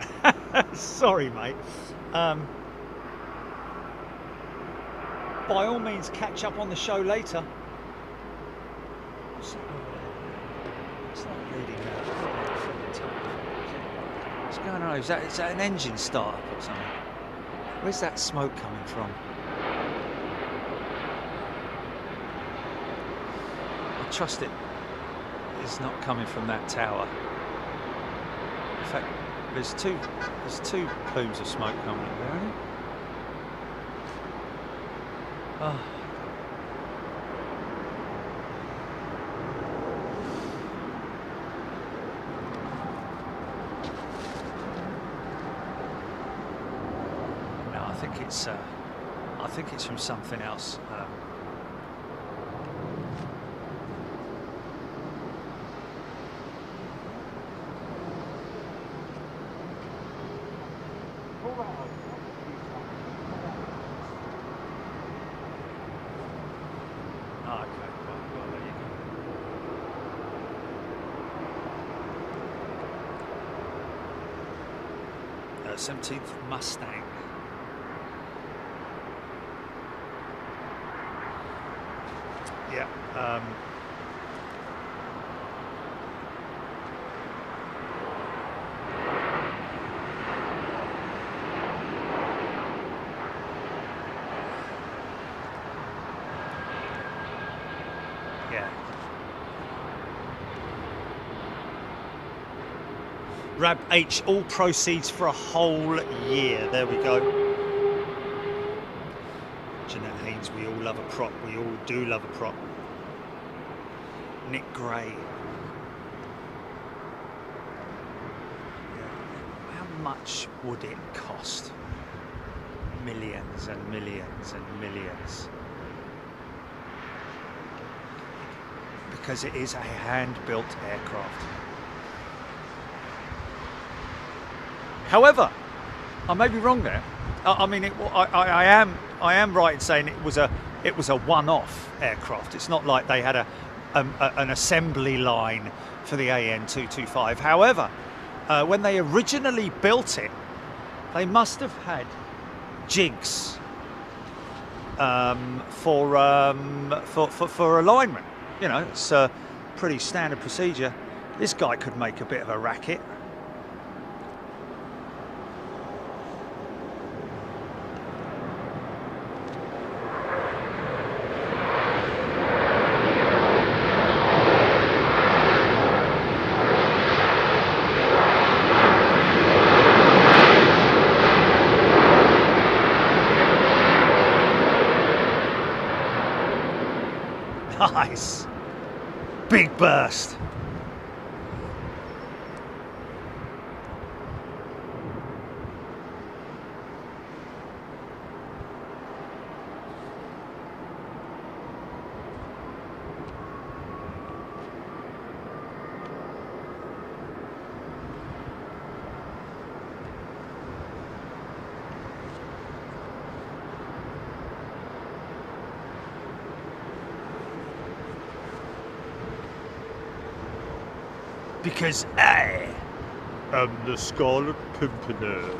Sorry, mate. By all means, catch up on the show later. It's not reading that. What's going on? Is that an engine start or something? Where's that smoke coming from? I trust it is not coming from that tower. In fact, there's two plumes of smoke coming up there, aren't there? Oh. No, I think it's from something else. Okay, well, there you go. 17th Mustang. Yeah. Rab H, all proceeds for a whole year. There we go. Jeanette Haynes, we all love a prop. We all do love a prop. Nick Gray. How much would it cost? Millions and millions and millions. Because it is a hand-built aircraft. However, I may be wrong there. I mean, I am right in saying it was a one-off aircraft. It's not like they had an assembly line for the AN225. However, when they originally built it, they must have had jigs for alignment. You know, it's a pretty standard procedure. This guy could make a bit of a racket. Nice. Big burst. Because I am the Scarlet Pimpernel.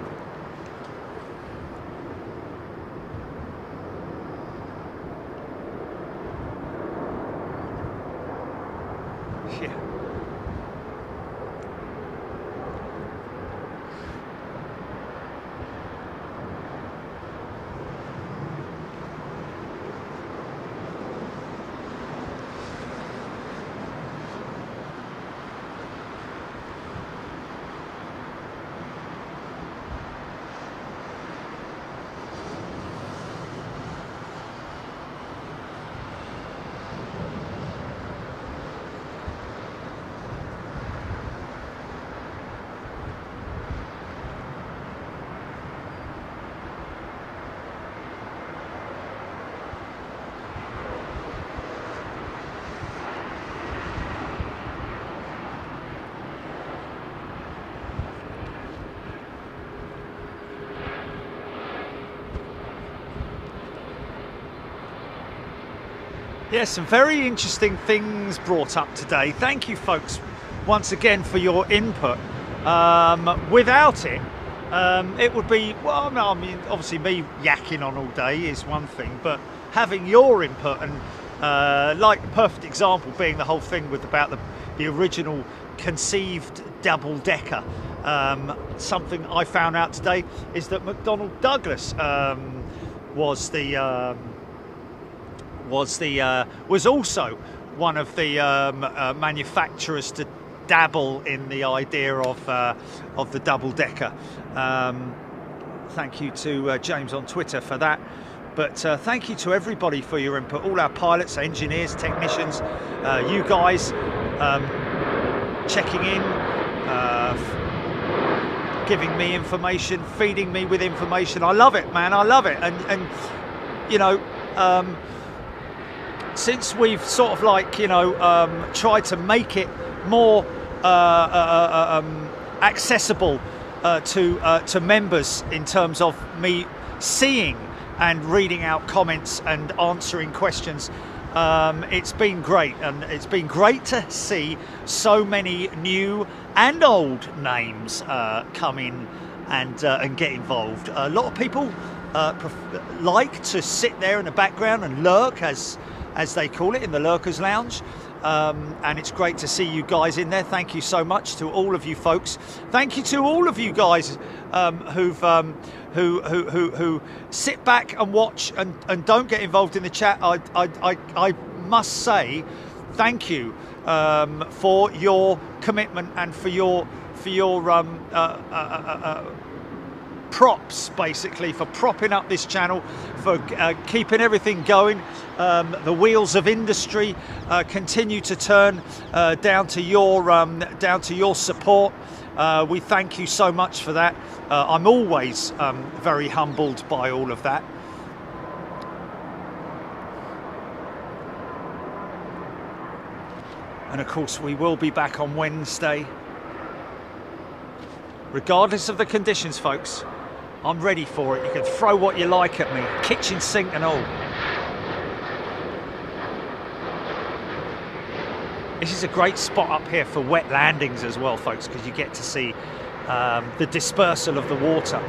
Yeah. Yeah, some very interesting things brought up today. Thank you, folks, once again for your input. Without it, it would be, well, no, I mean, obviously me yakking on all day is one thing, but having your input and like a perfect example being the whole thing with about the original conceived double-decker. Something I found out today is that McDonnell Douglas was also one of the manufacturers to dabble in the idea of the double-decker. Thank you to James on Twitter for that. But thank you to everybody for your input, all our pilots, engineers, technicians, you guys checking in, giving me information, feeding me with information. I love it, man, I love it. And you know, since we've sort of like, you know, tried to make it more accessible to members in terms of me seeing and reading out comments and answering questions, it's been great, and it's been great to see so many new and old names come in and get involved. A lot of people like to sit there in the background and lurk, as they call it, in the Lurkers Lounge. And it's great to see you guys in there. Thank you so much to all of you folks. Thank you to all of you guys who sit back and watch and don't get involved in the chat. I must say thank you for your commitment and for your props, basically, for propping up this channel, for keeping everything going. The wheels of industry continue to turn down to your support. We thank you so much for that. I'm always very humbled by all of that. And of course, we will be back on Wednesday, regardless of the conditions, folks. I'm ready for it. You can throw what you like at me, kitchen sink and all. This is a great spot up here for wet landings as well, folks, because you get to see the dispersal of the water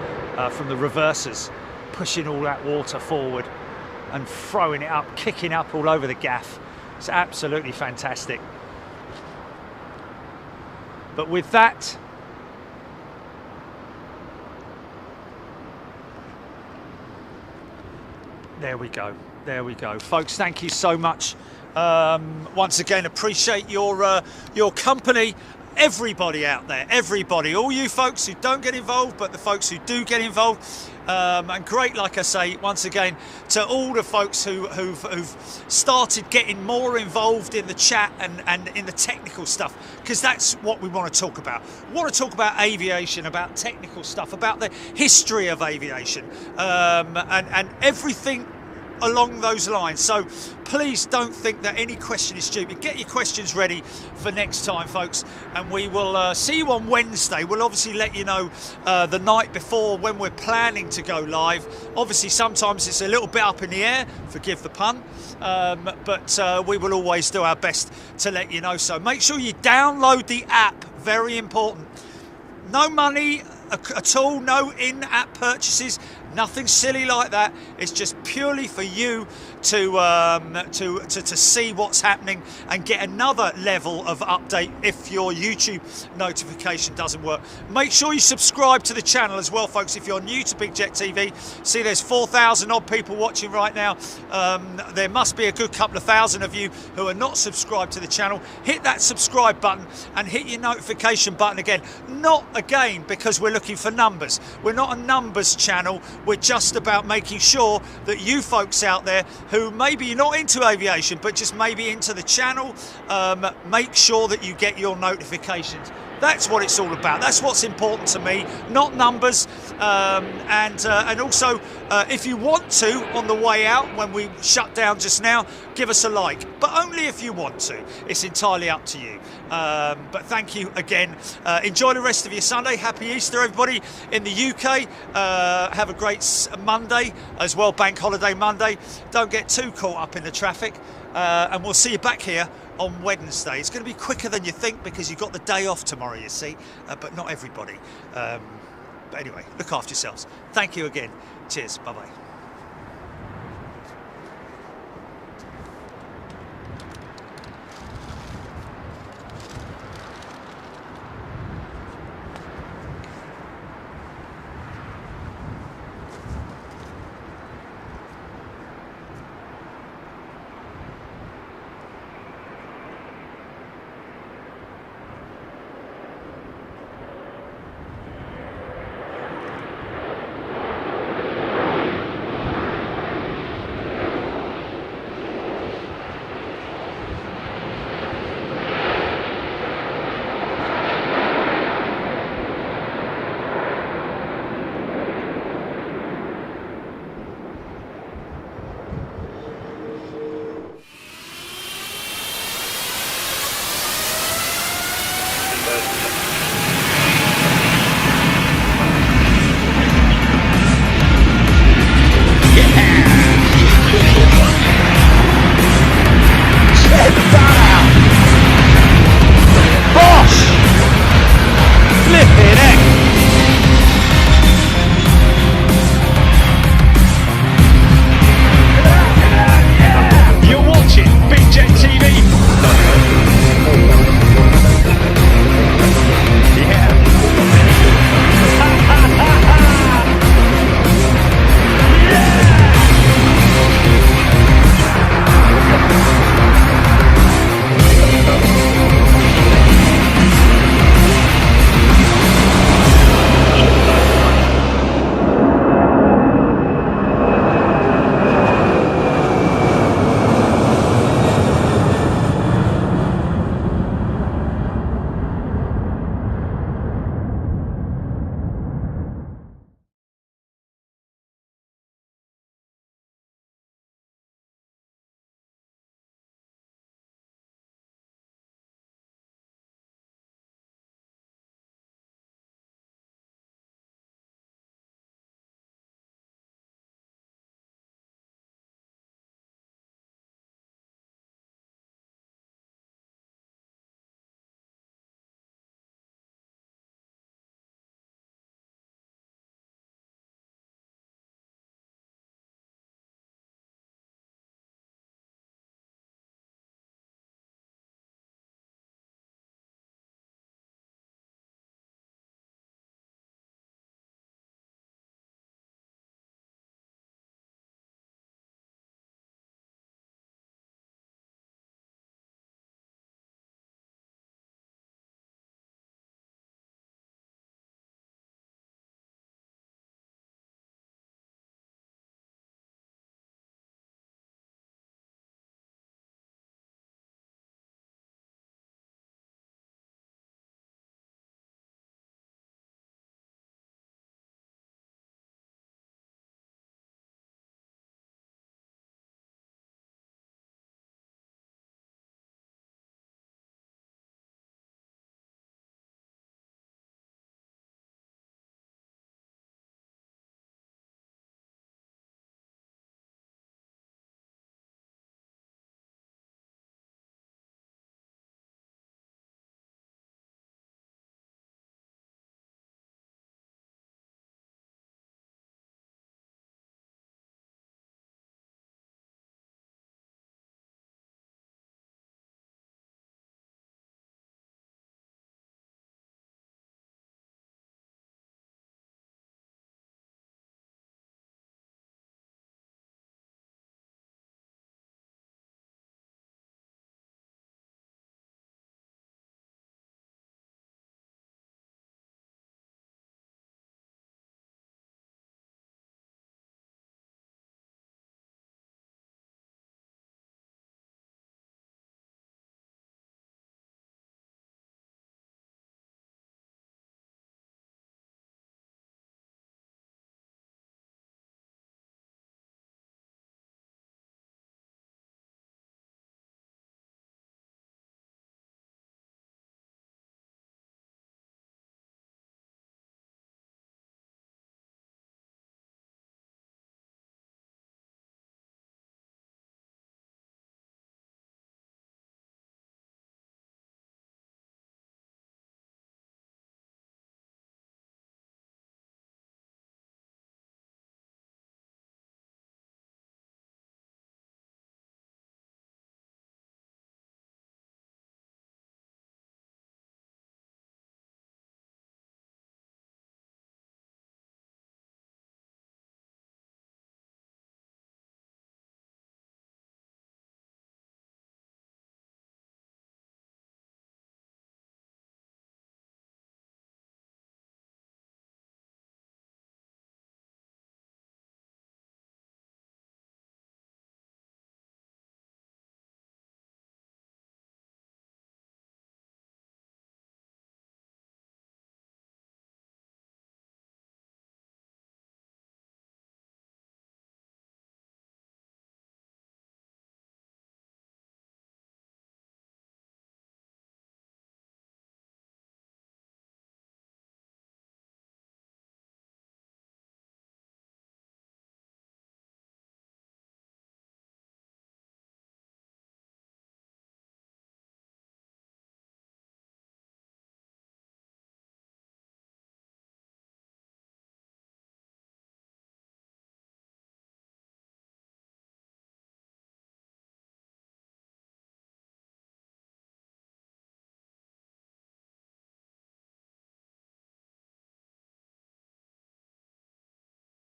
from the reversers, pushing all that water forward and throwing it up, kicking up all over the gaff. It's absolutely fantastic. But with that, there we go. There we go, folks. Thank you so much. Once again, appreciate your company. Everybody out there, everybody, all you folks who don't get involved, but the folks who do get involved, and great, like I say, once again, to all the folks who've started getting more involved in the chat and in the technical stuff, because that's what we want to talk about. We want to talk about aviation, about technical stuff, about the history of aviation, and everything along those lines. So please don't think that any question is stupid. Get your questions ready for next time, folks, and we will see you on Wednesday. We'll obviously let you know the night before when we're planning to go live. Obviously sometimes it's a little bit up in the air, forgive the pun, but we will always do our best to let you know. So make sure you download the app, very important. No money at all, no in-app purchases, nothing silly like that. It's just purely for you to see what's happening and get another level of update if your YouTube notification doesn't work. Make sure you subscribe to the channel as well, folks. If you're new to Big Jet TV, see there's 4,000 odd people watching right now. There must be a good couple of thousand of you who are not subscribed to the channel. Hit that subscribe button and hit your notification button again. Not again because we're looking for numbers. We're not a numbers channel. We're just about making sure that you folks out there who maybe you're not into aviation but just maybe into the channel, make sure that you get your notifications. That's what it's all about. That's what's important to me, not numbers. And also, if you want to, on the way out, when we shut down just now, give us a like. But only if you want to. It's entirely up to you. But thank you again. Enjoy the rest of your Sunday. Happy Easter, everybody in the UK. Have a great Monday as well, Bank Holiday Monday. Don't get too caught up in the traffic. And we'll see you back here on Wednesday. It's going to be quicker than you think because you've got the day off tomorrow, you see. But not everybody. But anyway, look after yourselves. Thank you again. Cheers. Bye-bye. But